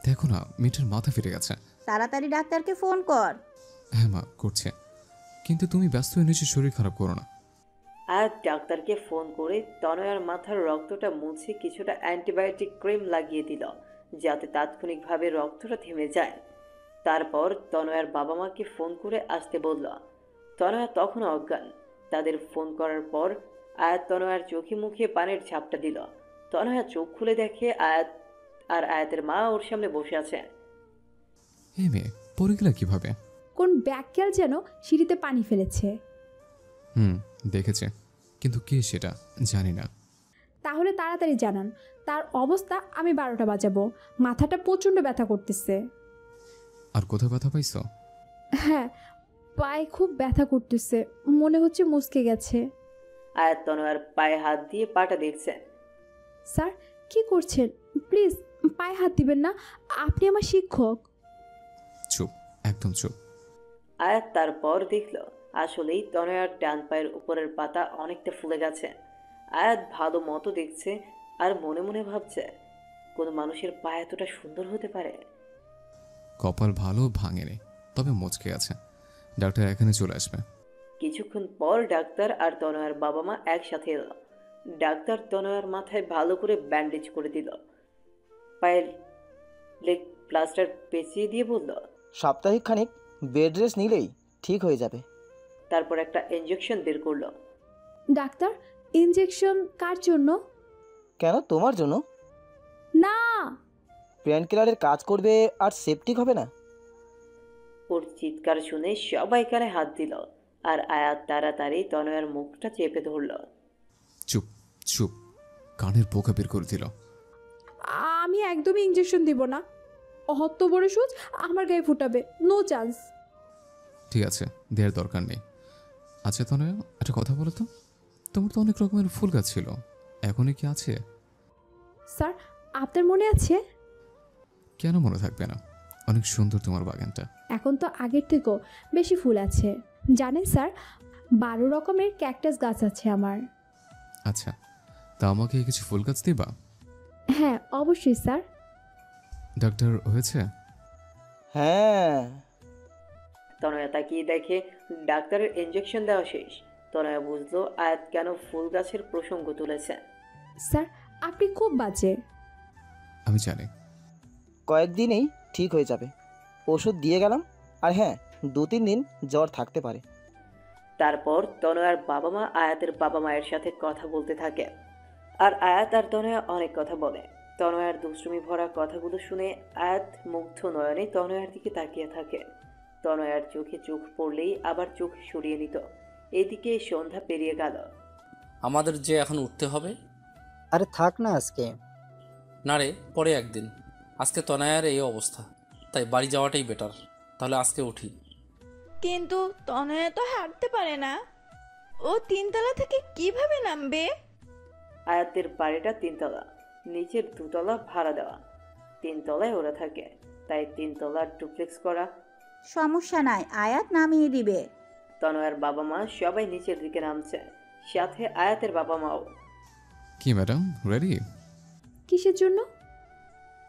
দেখো না, মেয়েটার মাথা ফেটে গেছে। তাড়াতাড়ি ডাক্তারকে ফোন কর। হ্যাঁ মা, করছে, কিন্তু তুমি ব্যস্ত হয়ে নিজের শরীর খারাপ করো না। আয়াত ডাক্তারকে ফোন করে তনয়ার মাথার রক্তটা মুছে কিছুটা অ্যান্টিবায়োটিক ক্রিম লাগিয়ে দিল, যাতে তাৎক্ষণিকভাবে রক্তটা থেমে যায়। তারপর তনয়ার বাবা মাকে ফোন করে আসতে বলল। তনয়া তখনও অজ্ঞান। তাদের ফোন করার পর আয়াত তনয়ার চোখে মুখে পানির ঝাপটা দিল। তনয়া চোখ খুলে দেখে আয়াত আর আয়াতের মা ওর সামনে বসে আছে। এই মেয়ে পড়ে গেলা কিভাবে? কোন ব্যাককেল যেন সিঁড়িতে পানি ফেলেছে। দেখেছে, কিন্তু কে সেটা জানি না। তাহলে তাড়াতাড়ি জানান। তার অবস্থা আমি 12টা বাজাবো। মাথাটা প্রচণ্ড ব্যথা করতেছে। আর কোথাও ব্যথা পাইছো? হ্যাঁ, পায়ে খুব ব্যথা করতেছে, মনে হচ্ছে মুচকে গেছে। আয়াত তনয়ার পায়ে হাত দিয়ে পাটা দেখছে। স্যার, কি করছেন? প্লিজ পায়ে হাত দিবেন না, আপনি আমার শিক্ষক। চুপ, একদম চুপ। আয়াত তারপর দেখল আসলেই তনয়ার ডান পায়ের উপরের পাতা অনেকটা ফুলে গেছে। আয়াত ভালো মতো দেখছে আর মনে মনে ভাবছে, কোনো মানুষের পা এতটা সুন্দর হতে পারে? কপাল ভালো ভাঙেনি, তবে মচকে আছে। ডাক্তার এখানে চলে আসবে। কিছুক্ষণ পর ডাক্তার আর তনয়ার বাবা মা একসাথে এলো। ডাক্তার তনয়ার মাথায় ভালো করে ব্যান্ডেজ করে দিল, পায়ের লেগ প্লাস্টার পেঁচিয়ে দিয়ে বলল, সাপ্তাহিক খানিক বেড রেস্ট নিলেই ঠিক হয়ে যাবে। তারপর একটা ইঞ্জেকশন বের করলো। ডাক্তার, ইনজেকশন কার জন্য? কেন, তোমার জন্য। না। পেন কিলারের কাজ করবে আর সেপটিক হবে না। ওর চিৎকার শুনে সবাই কানে হাত দিল আর আয়াত তাড়াতাড়ি তনয়ার মুখটা চেপে ধরল। চুপ চুপ, কানের পোকা বের করে দিল। আমি একদমই ইনজেকশন দিব না। অত বড় সুচ আমার গায়ে ফুটাবে, নো চান্স। ঠিক আছে, দেওয়ার দরকার নেই। আচ্ছা তনয়া, একটা কথা বলো তো, তোমার তো অনেক রকমের ফুল গাছ ছিল, এখনই কি আছে? স্যার, আপনার মনে আছে? কেন মনে থাকবে না, অনেক সুন্দর তোমার বাগানটা। এখন তো আগের থেকেও বেশি ফুল আছে। জানেন স্যার, 12 রকমের ক্যাকটাস গাছ আছে আমার। আচ্ছা, তা আমাকে কিছু ফুল গাছ দিবা? হ্যাঁ অবশ্যই স্যার। ডাক্তার হয়েছে? হ্যাঁ। তনয়া তাকিয়ে দেখে ডাক্তারের ইঞ্জেকশন দেওয়া শেষ। তনয়া বুঝলো আয়াত কেন ফুল গাছের প্রসঙ্গ তুলেছে। স্যার, আপনি খুব বাজে। আমি জানি। কয়েকদিনেই ঠিক হয়ে যাবে, ওষুধ দিয়ে গেলাম। আর হ্যাঁ, 2-3 দিন জ্বর থাকতে পারে। তারপর তনয়ার বাবা মা আয়াতের বাবা মায়ের সাথে কথা বলতে থাকে আর আয়াত আর তনয়া অনেক কথা বলে। তনয়ার দুষ্টুমি ভরা কথাগুলো শুনে আয়াত মুগ্ধ নয়নে তনয়ার দিকে তাকিয়ে থাকে। তনয়ার চোখে চোখ পড়লেই আবার চোখ সরিয়ে নিত। এদিকে সন্ধ্যা পেরিয়ে গেল। আমাদের যে এখন উঠতে হবে। আরে থাক না আজকে। না রে, পরে একদিন। আজকে তনয়ার এই অবস্থা, তাই বাড়ি যাওয়াটাই বেটার। তাহলে আজকে উঠি। কিন্তু তনয়া তো হাঁটতে পারে না, ও 3 তলা থেকে কিভাবে নামবে? আয়াতের বাড়িটা 3 তলা, নিচের 2 তলা ভাড়া দেওয়া। 3 তলায় ওরা থাকে, তাই 3 তলার ডুপ্লেক্স করা। সমস্যা নাই, আয়াত নামিয়ে দিবে। তনয়ার বাবা মা সবাই নিচের দিকে নামছে, সাথে আয়াতের বাবা মাও। কি ম্যাডাম, রেডি? কিসের জন্য?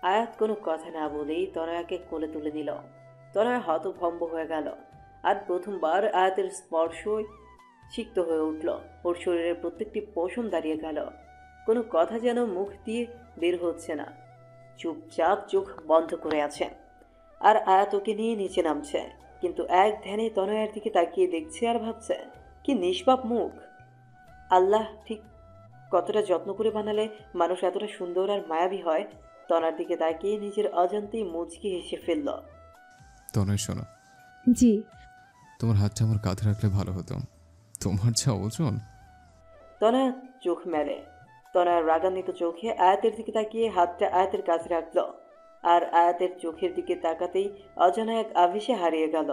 আয়াত কোনো কথা না বলেই তনয়াকে কোলে তুলে নিল। তনয়া হতভম্ব হয়ে গেল। আর প্রথমবার আয়াতের স্পর্শই সিক্ত হয়ে উঠল। ওর শরীরের প্রত্যেকটি পশম দাঁড়িয়ে গেল। কোনো কথা যেন মুখ দিয়ে বের হচ্ছে না, চুপচাপ চোখ বন্ধ করে আছে। আর আয়াত ওকে নিয়ে নিচে নামছে, কিন্তু এক ধ্যানে তনয়ার দিকে তাকিয়ে দেখছে আর ভাবছে, কি নিষ্পাপ মুখ। আল্লাহ ঠিক কতটা যত্ন করে বানালে মানুষ এতটা সুন্দর আর মায়াবী হয়। তনার দিকে তাকিয়ে নিজের অজান্তেই মুচকি হেসে ফেলল। তনয় শোনো, জি। তোমার হাতটা আমার কাঁধে রাখলে ভালো হতো। তোমার যা ওজন। তনয়া চোখ মেলে। তনয়ার রাগান্বিত চোখে আয়াতের দিকে তাকিয়ে হাতটা আয়াতের কাছে রাখল। আর আয়াতের চোখের দিকে তাকাতেই অজানা এক আবেশে হারিয়ে গেল।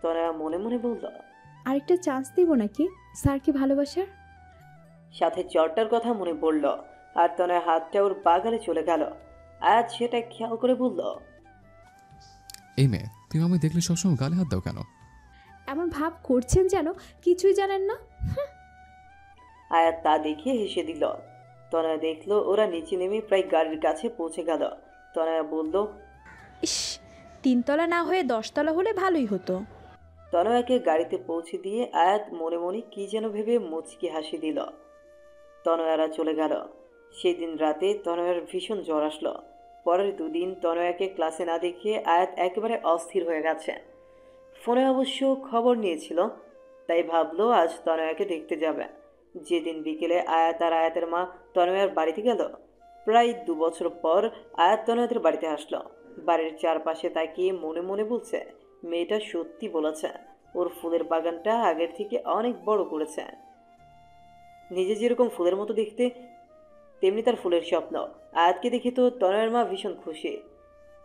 তনয়া মনে মনে বলল, আরেকটা চান্স দিব নাকি স্যারকে ভালোবাসার? সাথে চরটার কথা মনে পড়ল। আর তনয়া হাতটা ওর বাগালে চলে গেল। আয়াত সেটা খেয়াল করে বলল, এই মেয়ে, তুমি আমায় দেখলে সবসময় গালে হাত দাও কেন? এমন ভাব করছেন যেন কিছুই জানেন না। আয়াত তা দেখে হেসে দিল। তনয়া দেখলো ওরা নিচে নেমে প্রায় গাড়ির কাছে পৌঁছে গেল। তনয়া বলল, ইস, 3 তলা না হয়ে 10 তলা হলে ভালোই হতো। তনয়াকে গাড়িতে পৌঁছে দিয়ে আয়াত মনে মনে কি যেন ভেবে মুচকি হাসি দিল। তনয়ারা চলে গেল। সেদিন রাতে তনয়ার ভীষণ জ্বর আসলো। পরের 2 দিন তনয়াকে ক্লাসে না দেখে আয়াত একেবারে অস্থির হয়ে গেছে। ফোনে অবশ্য খবর নিয়েছিল, তাই ভাবলো আজ তনয়াকে দেখতে যাবে। যেদিন বিকেলে আয়াত আর আয়াতের মা তনয়ার বাড়িতে গেল, প্রায় 2 বছর পর আয়াত তনয়াদের বাড়িতে আসলো। বাড়ির চারপাশে তাকিয়ে মনে মনে বলছে, মেয়েটা সত্যি বলেছে, ওর ফুলের বাগানটা আগের থেকে অনেক বড় করেছে। নিজে যেরকম ফুলের মতো দেখতে, তেমনি তার ফুলের স্বপ্ন। আয়াতকে দেখে তো তনয়ের মা ভীষণ খুশি।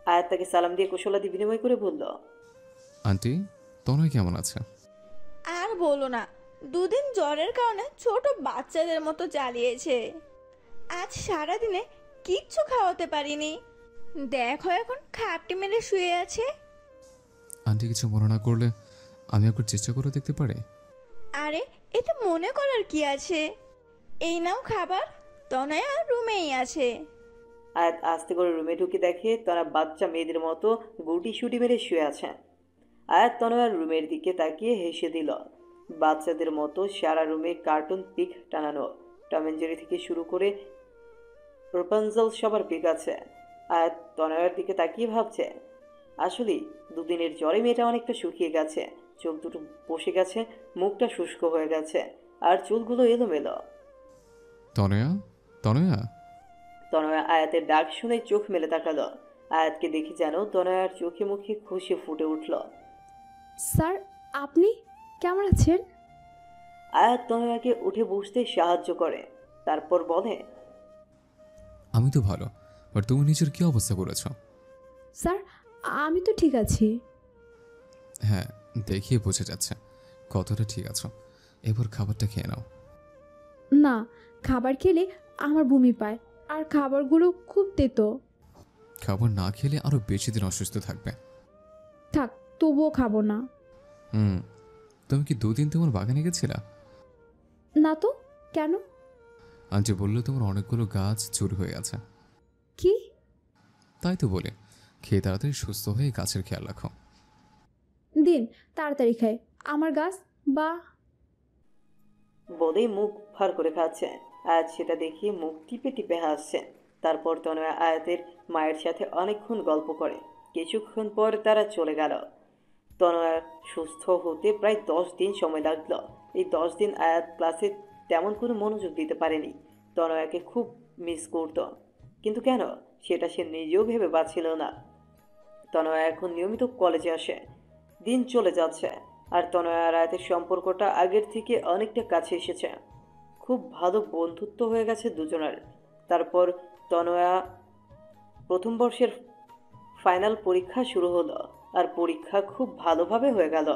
আয়াত তাকে সালাম দিয়ে কুশলাদি বিনিময় করে বলল, আন্টি, তনয় কেমন আছে? আর বলো না, 2 দিন জ্বরের কারণে ছোট বাচ্চাদের মতো জ্বালিয়েছে। আজ সারাদিনে কিচ্ছু খাওয়াতে পারিনি। দেখো এখন খাপটি মেরে শুয়ে আছে। আন্টি কিছু মনে না করলে আমি একবার চেষ্টা করে দেখতে পারি? আরে এতে মনে করার কি আছে, এই নাও খাবার। তনয়া রুমেই আছে। আয়াত আস্তে করে রুমে ঢুকে দেখে তারা বাচ্চা মেয়েদের মতো গুটি শুটি মেরে শুয়ে আছে। আয়াত তনয়ার রুমের দিকে তাকিয়ে হেসে দিল। বাচ্চাদের মতো সারা রুমে কার্টুন পিক টানানো, টম এন্ড জেরি থেকে শুরু করে রোপাঞ্জল সবার পিক আছে। আয়াত তনয়ার দিকে তাকিয়ে ভাবছে, আসলে 2 দিনের জ্বরে মেয়েটা অনেকটা শুকিয়ে গেছে। চোখ দুটো বসে গেছে, মুখটা শুষ্ক হয়ে গেছে, আর চুলগুলো এলোমেলো। তনয়া, তনয়া। তনয়া আয়াতের ডাক শুনে চোখ মেলে তাকালো। আয়াতকে দেখে যেন তনয়ার চোখে মুখে খুশি ফুটে উঠল। স্যার, আপনি কেমন আছেন? আয়াত তনয়াকে উঠে বসতে সাহায্য করে, তারপর বলে, আমি তো ভালো, আর তুমি নিজের কি অবস্থা করেছ? স্যার, আমি তো ঠিক আছি। হ্যাঁ, দেখিয়ে বোঝা যাচ্ছে কতটা ঠিক আছো। এবার খাবারটা খেয়ে নাও। না, খাবার খেলে আমার বমি পায়, আর খাবারগুলো খুব তেতো। খাবার না খেলে আরো বেশি দিন অসুস্থ থাকবে। থাক, তবুও খাবো না। তুমি কি 2 দিন তোমার বাগানে গেছিলা? না তো, কেন? আন্টি বললো তোমার অনেকগুলো গাছ চুরি হয়ে আছে। কি? তাই তো বলে, খেয়ে তাড়াতাড়ি সুস্থ হয়ে গাছের খেয়াল রাখো। দিন তাড়াতাড়ি খাই, আমার গাছ বা বলেই মুখ ভার করে খাচ্ছে। আয়াত সেটা দেখিয়ে মুখ টিপে টিপে হাসছে। তারপর তনয়া আয়াতের মায়ের সাথে অনেকক্ষণ গল্প করে। কিছুক্ষণ পর তারা চলে গেল। তনয়া সুস্থ হতে প্রায় 10 দিন সময় লাগলো। এই 10 দিন আয়াত ক্লাসে তেমন কোনো মনোযোগ দিতে পারেনি। তনয়াকে খুব মিস করত। কিন্তু কেন সেটা সে নিজেও ভেবে পাচ্ছিল না। তনয়া এখন নিয়মিত কলেজে আসে, দিন চলে যাচ্ছে, আর তনয়া আর আয়াতের সম্পর্কটা আগের থেকে অনেকটা কাছে এসেছে। খুব ভালো বন্ধুত্ব হয়ে গেছে দুজনের। তারপর তনয়া প্রথম বর্ষের ফাইনাল পরীক্ষা শুরু হলো, আর পরীক্ষা খুব ভালোভাবে হয়ে গেল।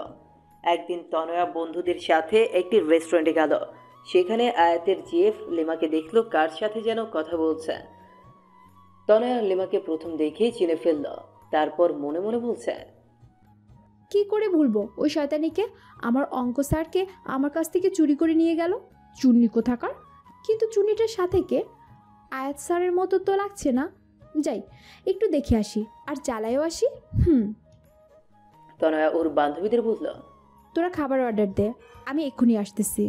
একদিন তনয়া বন্ধুদের সাথে একটি রেস্টুরেন্টে গেল। সেখানে আয়াতের জিএফ লিমাকে দেখলো কার সাথে যেন কথা বলছে। তনয়া লিমাকে প্রথম দেখেই চিনে ফেলল। তারপর মনে মনে বলছে, কি করে ভুলবো ওই শয়তানিকে? আমার অঙ্ক স্যারকে আমার কাছ থেকে চুরি করে নিয়ে গেল, চুন্নি কোথাকার। কিন্তু চুন্নিটার সাথে কে? আয়াত স্যারের মতো তো লাগছে না। যাই একটু দেখে আসি আর চালাইও আসি। তনয়া ওর বান্ধবীদের বলল, তোরা খাবার অর্ডার দে, আমি এক্ষুনি আসতেছি।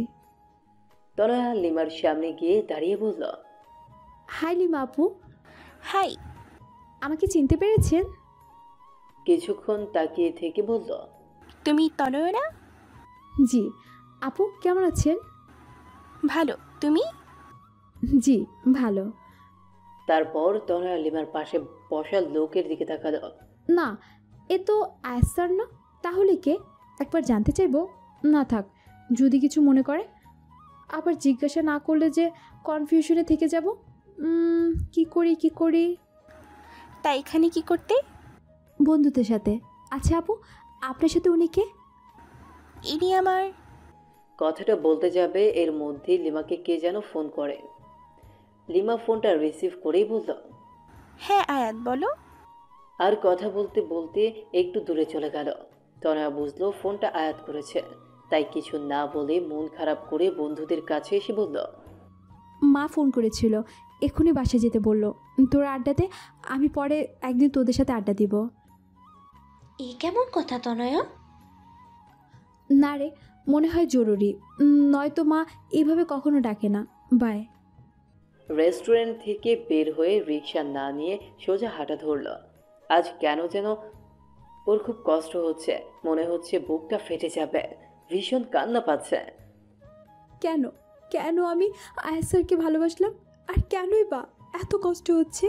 তনয়া লিমার সামনে গিয়ে দাঁড়িয়ে বলল, হাই লিমা আপু। হাই। আমাকে চিনতে পেরেছেন? কিছুক্ষণ তাকিয়ে থেকে বলল, তুমি তনয়া না? জি। আপু কেমন আছেন? ভালো, তুমি? জি ভালো। তারপর তনয়া লিমার পাশে বসা লোকের দিকে তাকালো। না, এ তো আয়াত স্যার না। তাহলে কে? একবার জানতে চাইবো। না থাক, যদি কিছু মনে করে। আবার জিজ্ঞাসা না করলে যে কনফিউশনে থেকে যাব। কি করি? তা এখানে কি করতে? বন্ধুদের সাথে। আচ্ছা আপু, আপনার সাথে উনি কে? ইনি আমার। কথাটা বলতে যাবে এর মধ্যেই লিমাকে কে যেন ফোন করে। লিমা ফোনটা রিসিভ করেই বলল, হ্যাঁ আয়াত বলো। আর কথা বলতে বলতে একটু দূরে চলে গেল। তনয়া বুঝলো ফোনটা আয়াত করেছে, তাই কিছু না বলে মন খারাপ করে বন্ধুদের কাছে এসে বলল, মা ফোন করেছিল, এক্ষুনি বাসায় যেতে বললো। তোরা আড্ডাতে, আমি পরে একদিন তোদের সাথে আড্ডা দিব। এই কেমন কথা তনয়া? না রে, মনে হয় জরুরি, নয়তো মা এভাবে কখনো ডাকে না। বাই। রেস্টুরেন্ট থেকে বের হয়ে রিক্সা না নিয়ে সোজা হাঁটা ধরল। আজ কেন যেন ওর খুব কষ্ট হচ্ছে, মনে হচ্ছে বুকটা ফেটে যাবে, ভীষণ কান্না পাচ্ছে। কেন কেন আমি আয়াত স্যারকে ভালোবাসলাম, আর কেনই বা এত কষ্ট হচ্ছে?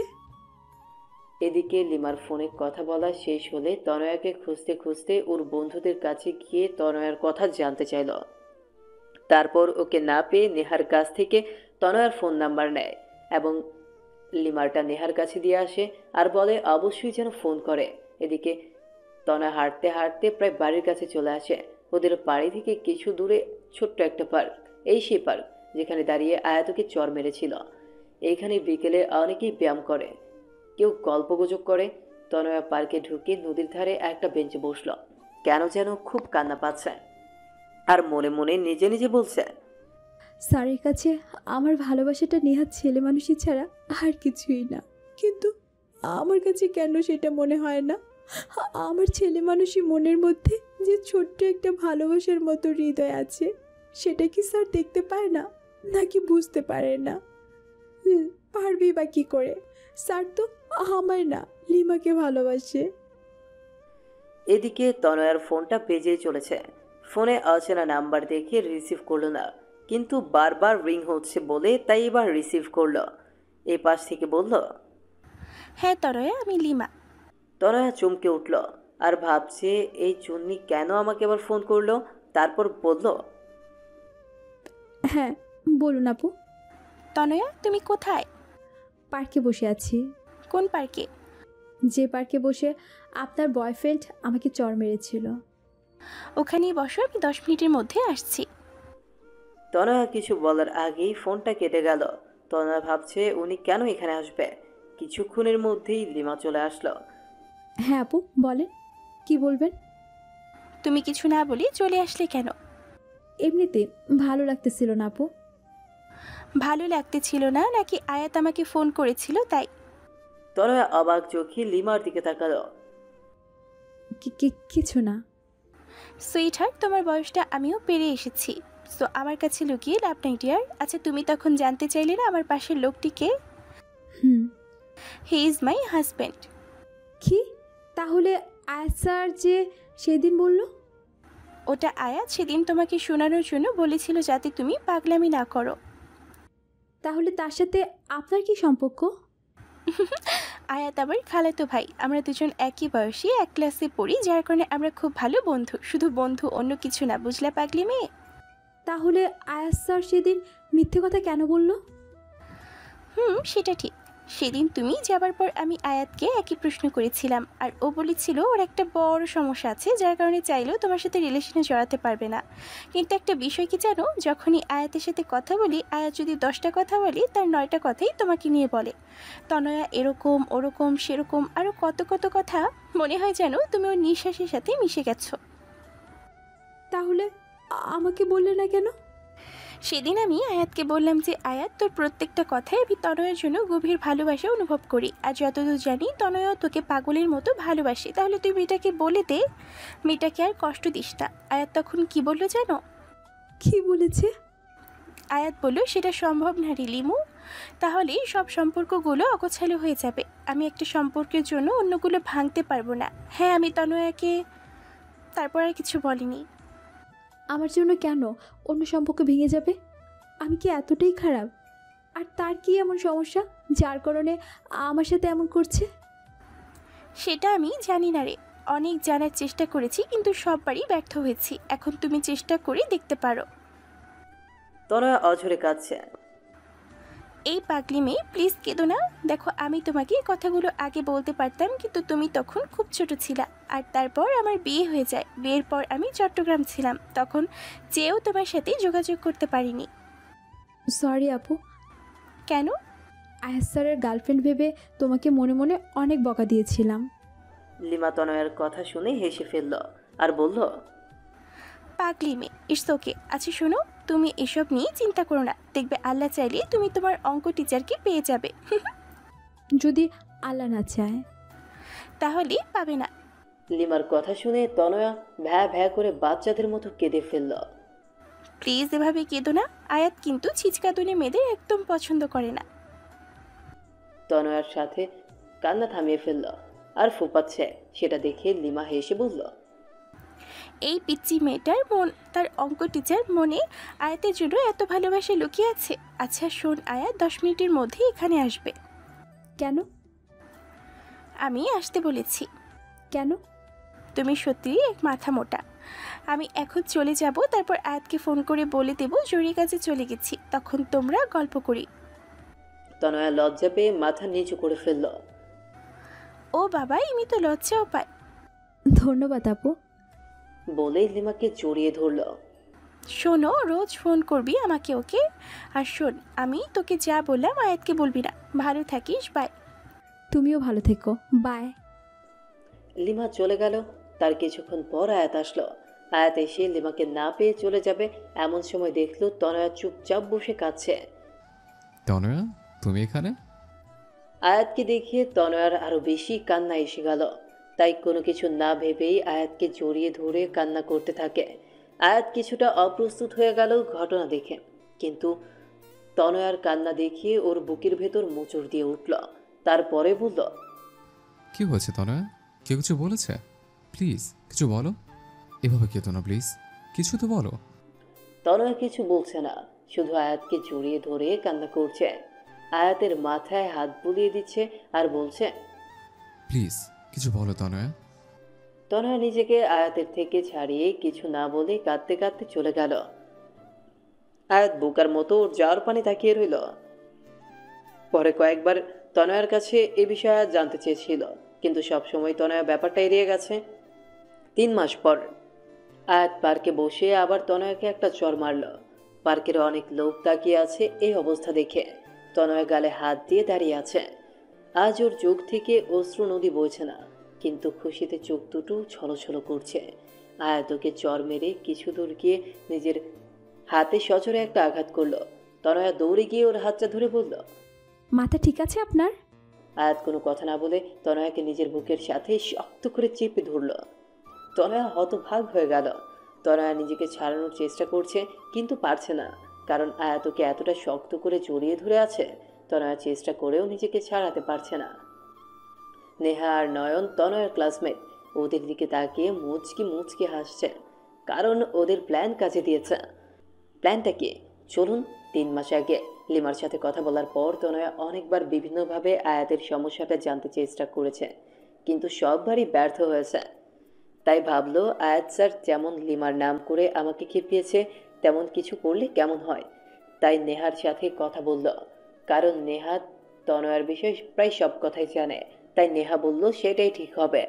এদিকে লিমার ফোনে কথা বলা শেষ হলে তনয়াকে খুঁজতে খুঁজতে ওর বন্ধুদের কাছে গিয়ে তনয়ার কথা জানতে চাইল। তারপর ওকে না পেয়ে নেহার কাছ থেকে তনয়ার ফোন নাম্বার নেয় এবং লিমারটা নেহার কাছে দিয়ে আসে আর বলে অবশ্যই যেন ফোন করে। এদিকে তনয়া হাঁটতে হাঁটতে প্রায় বাড়ির কাছে চলে আসে। ওদের বাড়ি থেকে কিছু দূরে ছোট্ট একটা পার্ক। এই সেই পার্ক যেখানে দাঁড়িয়ে আয়াতকে চর মেরেছিল। এইখানে বিকেলে অনেকেই ব্যায়াম করে, কেউ গল্পগুজব করে। তনয়া পার্কে ঢুকে নদীর ধারে একটা বেঞ্চে বসল। কেন যেন খুব কান্না পাচ্ছে আর মনে মনে নিজে নিজে বলছে, স্যারের কাছে আমার ভালোবাসাটা নেহাত ছেলে মানুষই ছাড়া আর কিছুই না। কিন্তু আমার কাছে কেন সেটা মনে হয় না? আমার ছেলে মানুষই মনের মধ্যে যে ছোট্ট একটা ভালোবাসার মতো হৃদয় আছে, সেটা কি স্যার দেখতে পায় না, নাকি বুঝতে পারে না? পারবি বা কি করে? স্যার তো আমায় না, লিমাকে ভালোবাসে। এদিকে তনয়ার ফোনটা বেজেই চলেছে। ফোনে অচেনা নাম্বার দেখে রিসিভ করলো না, কিন্তু বারবার রিং হচ্ছে বলে তাই এবার রিসিভ করলো। এই পাশ থেকে বলল, হ্যাঁ তনয়া, আমি লিমা। তনয়া চমকে উঠল আর ভাবছে এই চুন্নি কেন আমাকে আবার ফোন করলো। তারপর বলল, হ্যাঁ বলুন আপু। তনয়া তুমি কোথায়? পার্কে বসে আছি। কোন পার্কে? যে পার্কে বসে আপনার বয়ফ্রেন্ড আমাকে চর মেরেছিল। ওখানেই বসো, আমি 10 মিনিটের মধ্যে আসছি। তনয়া কিছু বলার আগেই ফোনটা কেটে গেল। তনয়া ভাবছে উনি কেন এখানে আসবে। কিছুক্ষণের মধ্যেই লিমা চলে আসলো। হ্যাঁ আপু বলেন, কি বলবেন? তুমি কিছু না বলি চলে আসলে কেন? এমনিতে ভালো লাগতেছিল না আপু। ভালো লাগতেছিল না নাকি আয়াত আমাকে ফোন করেছিল তাই? তনয়া অবাক চোখে লিমার দিকে তাকালো। কিছু না। সুইট হার্ট, তোমার বয়সটা আমিও পেরিয়ে এসেছি, সো আমার কাছে লুকিয়ে লাভ নাই ডিয়ার। আচ্ছা তুমি তখন জানতে চাইলে না আমার পাশের লোকটিকে? He is my husband. কি? তাহলে আয়াত স্যার যে সেদিন বলল? ওটা আয়াত সেদিন তোমাকে শোনানোর জন্য বলেছিল যাতে তুমি পাগলামি না করো। তাহলে তার সাথে আপনার কি সম্পর্ক? আয়াত আমার খালাতো ভাই, আমরা দুজন একই বয়সী, এক ক্লাসে পড়ি, যার কারণে আমরা খুব ভালো বন্ধু। শুধু বন্ধু, অন্য কিছু না, বুঝলা পাগলি মেয়ে? তাহলে আয়াস স্যার সেদিন মিথ্যে কথা কেন বলল? সেটা ঠিক। সেদিন তুমি যাবার পর আমি আয়াতকে একই প্রশ্ন করেছিলাম, আর ও বলেছিল ওর একটা বড় সমস্যা আছে, যার কারণে চাইলেও তোমার সাথে রিলেশনে জড়াতে পারবে না। কিন্তু একটা বিষয় কি জানো, যখনই আয়াতের সাথে কথা বলি, আয়াত যদি 10টা কথা বলি, তার 9টা কথাই তোমাকে নিয়ে বলে। তনয়া এরকম ওরকম সেরকম আরও কত কত কথা, মনে হয় যেন তুমি ওর নিঃশ্বাসের সাথে মিশে গেছো। তাহলে আমাকে বললে না কেন? সেদিন আমি আয়াতকে বললাম যে আয়াত, তোর প্রত্যেকটা কথায় আমি তনয়ের জন্য গভীর ভালোবাসা অনুভব করি, আর যতদূর জানি তনয়ও তোকে পাগলের মতো ভালোবাসে। তাহলে তুই মেয়েটাকে বলে দে, মেয়েটাকে আর কষ্ট দিস না। আয়াত তখন কি বললো জানো? কি বলেছে? আয়াত বলল, সেটা সম্ভব না রে লিমু, তাহলে সব সম্পর্কগুলো অগোছালো হয়ে যাবে। আমি একটা সম্পর্কের জন্য অন্যগুলো ভাঙতে পারবো না। হ্যাঁ, আমি তনয়াকে। তারপর আর কিছু বলিনি। আমার জন্য কেন অন্য সম্পর্ক ভেঙে যাবে? আমি কি এতটাই খারাপ? আর তার কি এমন সমস্যা যার কারণে আমার সাথে এমন করছে? সেটা আমি জানি না রে, অনেক জানার চেষ্টা করেছি, কিন্তু সববারই ব্যর্থ হয়েছি। এখন তুমি চেষ্টা করে দেখতে পারো। তনয়া অঝরে কাঁদছে। এই পাগলি মেয়ে, প্লিজ কেঁদো না। দেখো, আমি তোমাকে কথাগুলো আগে বলতে পারতাম, কিন্তু তুমি তখন খুব ছোট ছিলা। আর তারপর আমার বিয়ে হয়ে যায়। বিয়ের পর আমি চট্টগ্রাম ছিলাম, তখন চেয়েও তোমার সাথে যোগাযোগ করতে পারিনি। সরি আপু। কেন? আয়াস স্যারের গার্লফ্রেন্ড ভেবে তোমাকে মনে মনে অনেক বকা দিয়েছিলাম। লিমা তনয়ার কথা শুনে হেসে ফেলল আর বলল, পাগলি মেয়ে, ইটস ওকে। আচ্ছা শোনো, তুমি এসব নিয়ে চিন্তা করো না। দেখবে আল্লাহ চাইলে তুমি তোমার অঙ্ক টিচারকে পেয়ে যাবে। যদি আল্লাহ না চায় তাহলে পাবে না। লিমার কথা শুনে তনয়া ভ্যা ভ্যা করে বাচ্চাদের মতো কেঁদে ফেলল। প্লিজ এভাবে কেঁদো না। আয়াত কিন্তু ছিচকাতুনি মেয়েদের একদম পছন্দ করে না। তনয়ার সাথে কান্না থামিয়ে ফেলল আর ফোপাচ্ছে। সেটা দেখে লিমা হেসে বলল, এই পিচ্চি মেয়েটার মন, তার অঙ্ক টিচার মনে আয়াতের জন্য এত ভালোবাসা লুকিয়ে আছে। আচ্ছা শোন আয়াত, 10 মিনিটের মধ্যে এখানে আসবে। কেন? আমি আসতে বলেছি। কেন? তুমি সত্যিই এক মাথা মোটা। আমি এখন চলে যাব, তারপর আয়াতকে ফোন করে বলে দেব জরুরি কাজে চলে গেছি, তখন তোমরা গল্প করি। তনয়া লজ্জা পেয়ে মাথা নিচু করে ফেলল। ও বাবা, আমি তো লজ্জাও পাই। ধন্যবাদ আপু। বলেই লিমাকে জড়িয়ে ধরল। শোনো, রোজ ফোন করবি আমাকে, ওকে? আর শোন, আমি তোকে যা বললাম আয়াতকে বলবি না। ভালো থাকিস, বাই। তুমিও ভালো থেকো, বাই। লিমা চলে গেল। তার কিছুক্ষণ পর আয়াত আসলো। আয়াত এসে লিমাকে না পেয়ে চলে যাবে এমন সময় দেখলো তনয়া চুপচাপ বসে কাঁদছে। তনয়া, তুমি এখানে? আয়াতকে দেখিয়ে তনয়ার আরো বেশি কান্না এসে গেল। তাই কোনো কিছু না ভেবেই আয়াতকে জড়িয়ে ধরে কান্না করতে থাকে। আয়াত কিছুটা অপ্রস্তুত হয়ে গেল ঘটনা দেখে, কিন্তু তনয়ার কান্না দেখিয়ে ওর বুকের ভেতর মোচড় দিয়ে উঠল। তারপরে বলল, কি হয়েছে তনয়া? কেউ কিছু বলেছে? প্লিজ কিছু বলো। এভাবে কেতো না প্লিজ, কিছু তো বলো। তনয়া কিছু বলছে না, শুধু আয়াতকে জড়িয়ে ধরে কান্না করছে। আয়াতের মাথায় হাত বুলিয়ে দিচ্ছে আর বলছে, প্লিজ কিছু বলো তনয়া। তনয়া নিজেকে আয়াতের থেকে ছাড়িয়ে কিছু না বলে কাঁদতে কাঁদতে চলে গেল। আয়াত বোকার মতো ওর যাওয়ার পানি তাকিয়ে রইল। পরে কয়েকবার তনয়ার কাছে এ বিষয়ে জানতে চেয়েছিল, কিন্তু সবসময় তনয়া ব্যাপারটা এড়িয়ে গেছে। 3 মাস পর আয়াত পার্কে বসে আবার তনয়াকে একটা চর মারল। পার্কের অনেক লোক তাকিয়ে আছে এই অবস্থা দেখে। তনয়া গালে হাত দিয়ে দাঁড়িয়ে আছে। আজ ওর চোখ থেকে অশ্রু নদী বইছে না, কিন্তু খুশিতে চোখ দুটো ছলছল করছে। আয়াত ওকে চর মেরে কিছু দূর গিয়ে নিজের হাতে সচরে একটা আঘাত করলো। তনয়া দৌড়ে গিয়ে ওর হাতটা ধরে বলল, মাথা ঠিক আছে আপনার? আয়াত কোনো কথা না বলে তনয়াকে নিজের বুকের সাথে শক্ত করে চেপে ধরল। তনয়া হতভাগ হয়ে গেল। তনয়া নিজেকে ছাড়ানোর চেষ্টা করছে, কিন্তু পারছে না, কারণ আয়াত ওকে এতটা শক্ত করে জড়িয়ে ধরে আছে। তনয়া চেষ্টা করেও নিজেকে ছাড়াতে পারছে না। নেহা আর নয়ন তনয়ার ক্লাসমেট, ওদের দিকে তাকিয়ে মুচকি মুচকি হাসছে, কারণ ওদের প্ল্যান কাজে দিয়েছে। প্ল্যানটা কি? চলুন 3 মাস আগে লিমার সাথে কথা বলার পর তনয়া অনেকবার বিভিন্নভাবে আয়াতের সমস্যাটা জানতে চেষ্টা করেছে, কিন্তু সববারই ব্যর্থ হয়েছে। তাই ভাবলো আয়াত স্যার যেমন লিমার নাম করে আমাকে খেপিয়েছে, তেমন কিছু করলে কেমন হয়। তাই নেহার সাথে কথা বলল, কারণ নেহা তনয়ার বিষয়ে প্রায় সব কথাই জানে। তাই নেহা বলল সেটাই ঠিক হবে,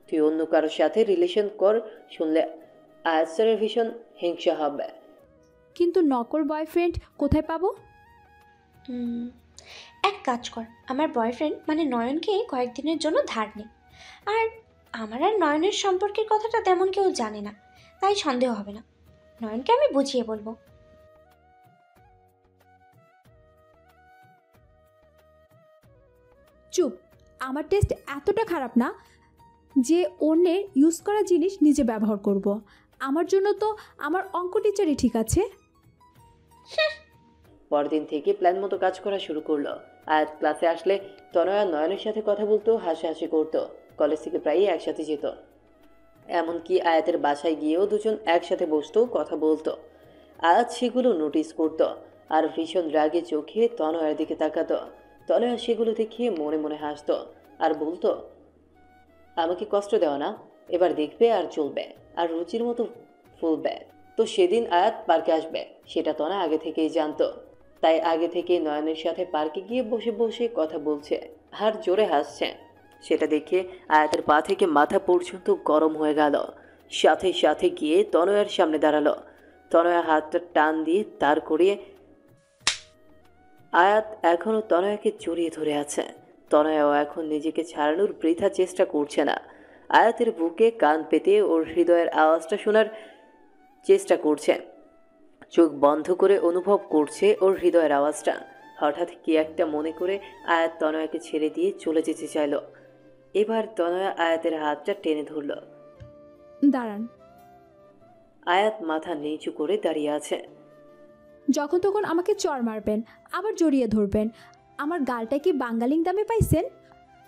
তুই অন্য কারোর সাথে রিলেশন কর, শুনলে আয়াত স্যারের ভীষণ হিংসা হবে। কিন্তু নকল বয়ফ্রেন্ড কোথায় পাবো? এক কাজ কর, আমার বয়ফ্রেন্ড মানে নয়নকে কয়েকদিনের জন্য ধার নে। আর আমার আর নয়নের সম্পর্কের কথাটা তেমন কেউ জানে না, তাই সন্দেহ হবে না। নয়নকে আমি বুঝিয়ে বলবো। চুপ, আমার টেস্ট এতটা খারাপ না যে অন্যের ইউজ করা জিনিস নিজে ব্যবহার করব। আমার জন্য তো আমার অঙ্ক টিচারই ঠিক আছে। পরদিন থেকে প্ল্যান মতো কাজ করা শুরু করলো। আয়াত ক্লাসে আসলে তনয়া নয়নের সাথে কথা বলতো, হাসাহাসি করতো। কলেজ থেকে প্রায়ই একসাথে যেত, এমনকি আয়াতের বাসায় গিয়েও দুজন একসাথে বসতো, কথা বলতো। আয়াত সেগুলো নোটিস করত আর ভীষণ রাগে চোখে তনয়ার দিকে তাকাতো। তনয়া সেগুলো দেখে মনে মনে হাসতো আর বলতো, আমাকে কষ্ট দেওয়া না, এবার দেখবে আর চলবে, আর রুচির মতো ফুলবে। তো সেদিন আয়াত পার্কে আসবে সেটা তনয়া আগে থেকেই জানতো। তাই আগে থেকেই নয়নের সাথে পার্কে গিয়ে বসে বসে কথা বলছে আর জোরে হাসছে। সেটা দেখে আয়াতের পা থেকে মাথা পর্যন্ত গরম হয়ে গেল। সাথে সাথে গিয়ে তনয়ার সামনে দাঁড়ালো। তনয়া হাতটা টান দিয়ে তার করিয়ে আয়াত এখনও তনয়াকে জড়িয়ে ধরে আছে। তনয়াও এখন নিজেকে ছাড়ানোর বৃথা চেষ্টা করছে না। আয়াতের বুকে কান পেতে ওর হৃদয়ের আওয়াজটা শোনার চেষ্টা করছে, চোখ বন্ধ করে অনুভব করছে ওর হৃদয়ের আওয়াজটা। হঠাৎ কি একটা মনে করে আয়াত তনয়াকে ছেড়ে দিয়ে চলে যেতে চাইল। এবার তনয়া আয়াতের হাতটা টেনে ধরল। দাঁড়ান। আয়াত মাথা নিচু করে দাঁড়িয়ে আছে। যখন তখন আমাকে চর মারবেন, আবার জড়িয়ে ধরবেন। আমার গালটা কি বাঙ্গালিং দামে পাইছেন?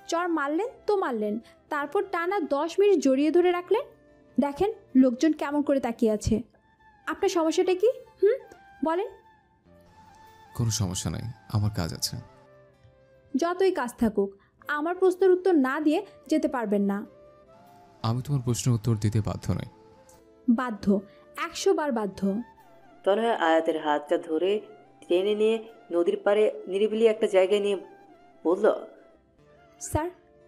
চর মারলেন তো মারলেন, তারপর টানা 10 মিনিট জড়িয়ে ধরে রাখলেন। দেখেন লোকজন কেমন করে তাকিয়ে আছে। আপনার সমস্যাটা কি? বলেন। কোনো সমস্যা নাই, আমার কাজ আছে। যতই কাজ থাকুক, আমার প্রশ্নের উত্তর না দিয়ে যেতে পারবেন না। আমি তোমার প্রশ্নের উত্তর দিতে বাধ্য নই। বাধ্য, 100 বার বাধ্য। তনয়া আয়াতের হাতটা ধরে টেনে নিয়ে নদীর পাড়ে নিরিবিলি একটা জায়গায় নিয়ে বলল, স্যার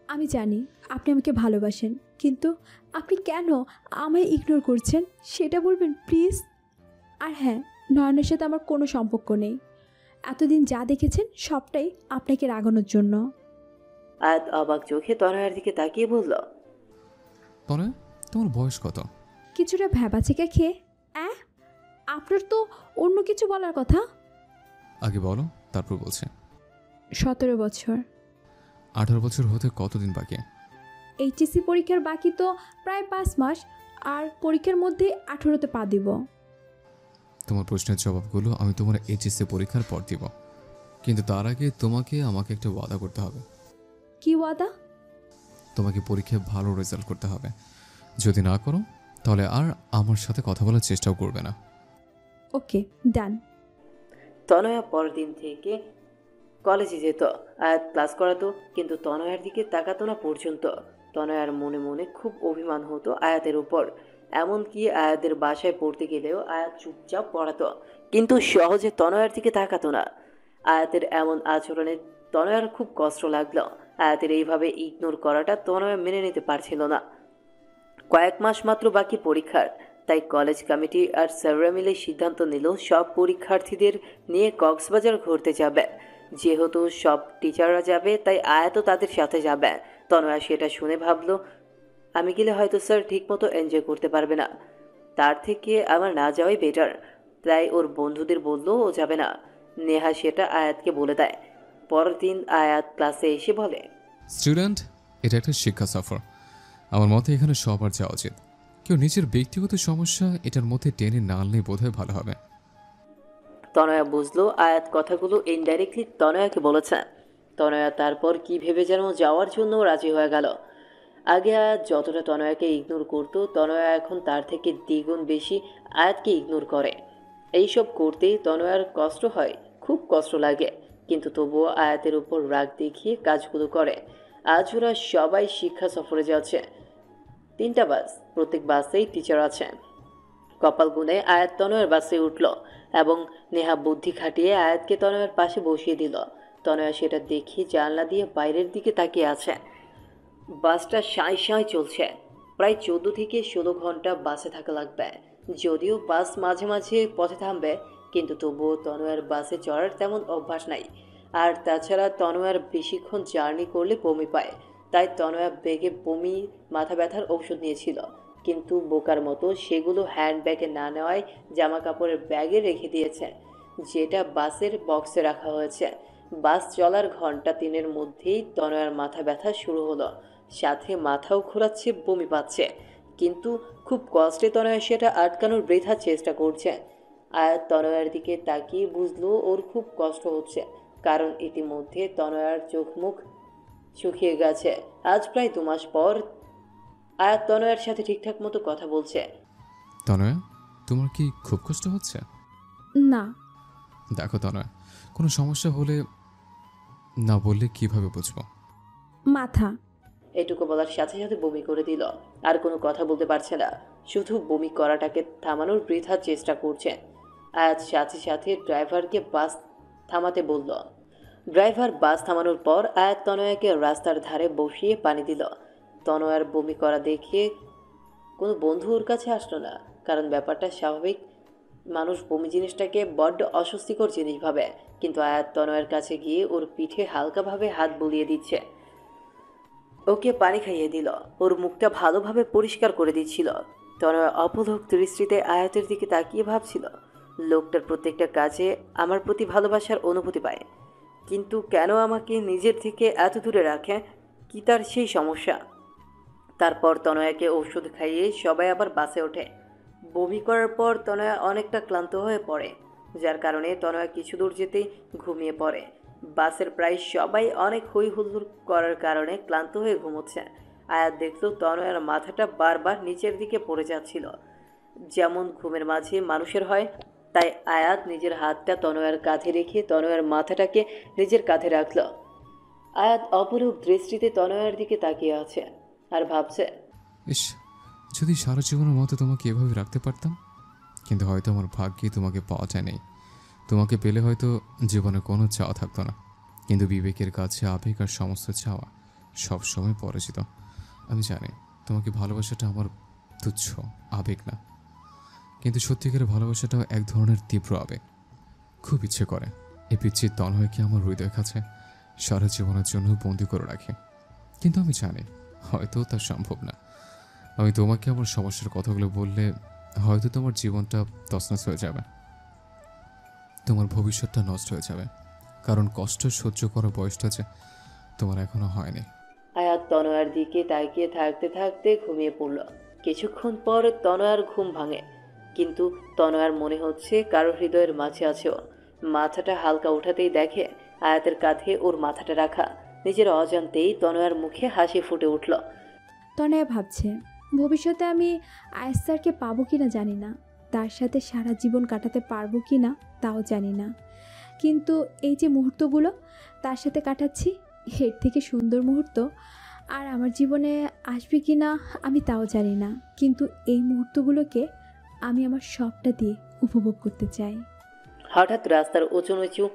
আমি জানি আপনি আমাকে ভালোবাসেন, কিন্তু আপনি কেন আমায় ইগনোর করছেন সেটা বলবেন প্লিজ। আর হ্যাঁ, নয়নের সাথে আমার কোনো সম্পর্ক নেই। এতদিন যা দেখেছেন সবটাই আপনাকে রাগানোর জন্য। আয়াত অবাক চোখে তনয়ার দিকে তাকিয়ে বলল, তনয়া তোমার বয়স কত? কিছুটা ভ্যাবাচিকা খেয়ে আপনার তো অন্য কিছু বলার কথা। আগে বলো, তারপর বলছে। 17 বছর। 18 বছর হতে কতদিন বাকি? এইচএসসি পরীক্ষার বাকি তো প্রায় 5 মাস, আর পরীক্ষার মধ্যে 18তে পা দিব। তোমার প্রশ্নের জবাবগুলো আমি তোমার এইচএসসি পরীক্ষার পর দিব, কিন্তু তার আগে তোমাকে আমাকে একটা ওয়াদা করতে হবে। কি ওয়াদা? তোমাকে পরীক্ষায় ভালো রেজাল্ট করতে হবে। যদি না করো তাহলে আর আমার সাথে কথা বলার চেষ্টাও করবে না। ওকে, ডান। তনয়া পরের দিন থেকে কলেজে যেত। আয়াত ক্লাস করাতো, কিন্তু তনয়ার দিকে তাকাতো না পর্যন্ত। তনয়ার মনে মনে খুব অভিমান হতো আয়াতের উপর। এমনকি আয়াতের বাসায় পড়তে গেলেও আয়াত চুপচাপ পড়াতো, কিন্তু সহজে তনয়ার দিকে তাকাতো না। আয়াতের এমন আচরণে তনয়ার খুব কষ্ট লাগলো। আয়াতের এইভাবে ইগনোর করাটা তনয়া মেনে নিতে পারছিল না। কয়েক মাস মাত্র বাকি পরীক্ষার, তাই কলেজ কমিটি আর স্যাররা মিলে সিদ্ধান্ত নিল সব পরীক্ষার্থীদের নিয়ে কক্সবাজার ঘুরতে যাবে। যেহেতু সব টিচাররা যাবে তাই আয়াতও তাদের সাথে যাবে। তনয়া সেটা শুনে ভাবলো, আমি গেলে হয়তো স্যার ঠিকমতো এনজয় করতে পারবে না, তার থেকে আমার না যাওয়াই বেটার। তাই ওর বন্ধুদের বললো ও যাবে না। নেহা সেটা আয়াতকে বলে দেয়। পরের দিন আয়াত ক্লাসে এসে বলে, স্টুডেন্ট, এটা একটা শিক্ষা সফর। আমার মতে এখানে সবার যাওয়া উচিত। কেউ নিজের ব্যক্তিগত সমস্যা এটার মধ্যে টেনে না আনলেই বোধহয় ভালো হবে। তনয়া বুঝলো আয়াত কথাগুলো ইনডাইরেক্টলি তনয়াকে বলেছে। তনয়া তারপর কি ভেবে যেন যাওয়ার জন্য রাজি হয়ে গেল। আগে আয়াত যতটা তনয়াকে ইগনোর করত, তনয়া এখন তার থেকে দ্বিগুণ বেশি আয়াতকে ইগনোর করে। এইসব করতেই তনয়ার কষ্ট হয়, খুব কষ্ট লাগে, কিন্তু তবুও আয়াতের উপর রাগ দেখিয়ে কাজগুলো করে। আজ ওরা সবাই শিক্ষা সফরে যাচ্ছে। 3টা বাস, প্রত্যেক বাসেই টিচার আছে। কপাল গুনে আয়াত তনয়ের বাসে উঠল এবং নেহা বুদ্ধি খাটিয়ে আয়াতকে তনয়ের পাশে বসিয়ে দিল। তনয়া সেটা দেখে জানলা দিয়ে বাইরের দিকে তাকিয়ে আছে। বাসটা সাঁই সাঁই চলছে। প্রায় 14 থেকে 16 ঘন্টা বাসে থাকা লাগবে। যদিও বাস মাঝে মাঝে পথে থামবে, কিন্তু তবুও তনয়ার বাসে চড়ার তেমন অভ্যাস নাই। আর তাছাড়া তনয়ার বেশিক্ষণ জার্নি করলে বমি পায়, তাই তনয়া বেগে বমি মাথা ব্যথার ঔষধ নিয়েছিল, কিন্তু বোকার মতো সেগুলো হ্যান্ড ব্যাগে না নেওয়ায় জামা কাপড়ের ব্যাগে রেখে দিয়েছে, যেটা বাসের বক্সে রাখা হয়েছে। বাস চলার ঘন্টা 3-এর মধ্যেই তনয়ার মাথা ব্যথা শুরু হলো, সাথে মাথাও ঘোরাচ্ছে, বমি পাচ্ছে। কিন্তু খুব কষ্টে তনয়া সেটা আটকানোর বৃথা চেষ্টা করছে। আয়াত তনয়ার দিকে তাকিয়ে বুঝলো ওর খুব কষ্ট হচ্ছে, কারণ ইতিমধ্যে তনয়ার চোখ মুখ শুকিয়ে গেছে। আজ প্রায় 2 মাস পর আয়াত তনয়ার সাথে ঠিকঠাক মতো কথা বলছে। তনয়া, তোমার কি খুব কষ্ট হচ্ছে? না। দেখো তনয়া, কোনো সমস্যা হলে না বললে কিভাবে বুঝবো? মাথা। এটুকু বলার সাথে সাথে বমি করে দিল। আর কোনো কথা বলতে পারছে না, শুধু বমি করাটাকে থামানোর বৃথা চেষ্টা করছে। আয়াত সাথে সাথে ড্রাইভারকে বাস থামাতে বলল। ড্রাইভার বাস থামানোর পর আয়াত তনয়াকে রাস্তার ধারে বসিয়ে পানি দিল। তনয়ার বমি করা দেখে কোনো বন্ধু ওর কাছে আসলো না, কারণ ব্যাপারটা স্বাভাবিক। মানুষ বমি জিনিসটাকে বড্ড অস্বস্তিকর জিনিস ভাবে, কিন্তু আয়াত তনয়ার কাছে গিয়ে ওর পিঠে হালকাভাবে হাত বুলিয়ে দিচ্ছে, ওকে পানি খাইয়ে দিল, ওর মুখটা ভালোভাবে পরিষ্কার করে দিচ্ছিল। তনয়া অপলক দৃষ্টিতে আয়াতের দিকে তাকিয়ে ভাবছিল, লোকটার প্রত্যেকটা কাজে আমার প্রতি ভালোবাসার অনুভূতি পায়, কিন্তু কেন আমাকে নিজের থেকে এত দূরে রাখে? কি তার সেই সমস্যা? তারপর তনয়াকে ওষুধ খাইয়ে সবাই আবার বাসে ওঠে। বমি করার পর তনয়া অনেকটা ক্লান্ত হয়ে পড়ে, যার কারণে তনয়া কিছু দূর যেতেই ঘুমিয়ে পড়ে। বাসের প্রায় সবাই অনেক হই হুল্লোড় করার কারণে ক্লান্ত হয়ে ঘুমোচ্ছে। আয়াত দেখল তনয়ার মাথাটা বারবার নিচের দিকে পড়ে যাচ্ছিল, যেমন ঘুমের মাঝে মানুষের হয়। তাই আয়াত নিজের হাতটা তনয়ার কাঁধে রেখে তনয়ার মাথাটাকে নিজের কাঁধে রাখল। আয়াত অপরূপ দৃষ্টিতে তনয়ার দিকে তাকিয়ে আছে আর ভাবছে, ইস, যদি সারা জীবনের মতো তোমাকে এভাবে রাখতে পারতাম। কিন্তু হয়তো আমার ভাগ্যে তোমাকে পাওয়া যায় নেই। তোমাকে পেলে হয়তো জীবনে কোনো চাওয়া থাকতো না, কিন্তু বিবেকের কাছে আবেগ আর সমস্ত চাওয়া সবসময় পরাজিত। আমি জানি তোমাকে ভালোবাসাটা আমার তুচ্ছ আবেগ না, কিন্তু সত্যিকারের ভালোবাসাটাও এক ধরনের তীব্র আবেগ। খুব ইচ্ছে করে এই পিচ্ছির তনয়কে আমার হৃদয়ের কাছে সারা জীবনের জন্য বন্দি করে রাখি, কিন্তু আমি জানি হয়তো তা সম্ভব না। আমি তোমাকে আমার সমস্যার কথাগুলো বললে হয়তো তোমার জীবনটা তছনছ হয়ে যাবে, তোমার ভবিষ্যৎটা নষ্ট হয়ে যাবে, কারণ কষ্ট সহ্য করার বয়সটা যে তোমার এখনো হয়নি। আয়াত তনয়ার দিকে তাকিয়ে থাকতে থাকতে ঘুমিয়ে পড়ল। কিছুক্ষণ পর তনয়ার ঘুম ভাঙে, কিন্তু তনয়ার মনে হচ্ছে কারো হৃদয়ের মাঝে আছে ও। মাথাটা হালকা উঠাতেই দেখে আয়াতের কাঁধে ওর মাথাটা রাখা। নিজের অজান্তেই তনয়ার মুখে হাসি ফুটে উঠল। তনয়া ভাবছে ভবিষ্যতে আমি আয়েস স্যারকে পাবো কি না জানি না, তার সাথে সারা জীবন কাটাতে পারবো কি না তাও জানি না, কিন্তু এই যে মুহূর্তগুলো তার সাথে কাটাচ্ছি, এর থেকে সুন্দর মুহূর্ত আর আমার জীবনে আসবে কি না আমি তাও জানি না, কিন্তু এই মুহূর্তগুলোকে আমি আমার সবটা দিয়ে উপভোগ করতে চাই। হঠাৎ রাস্তার উঁচু নিচু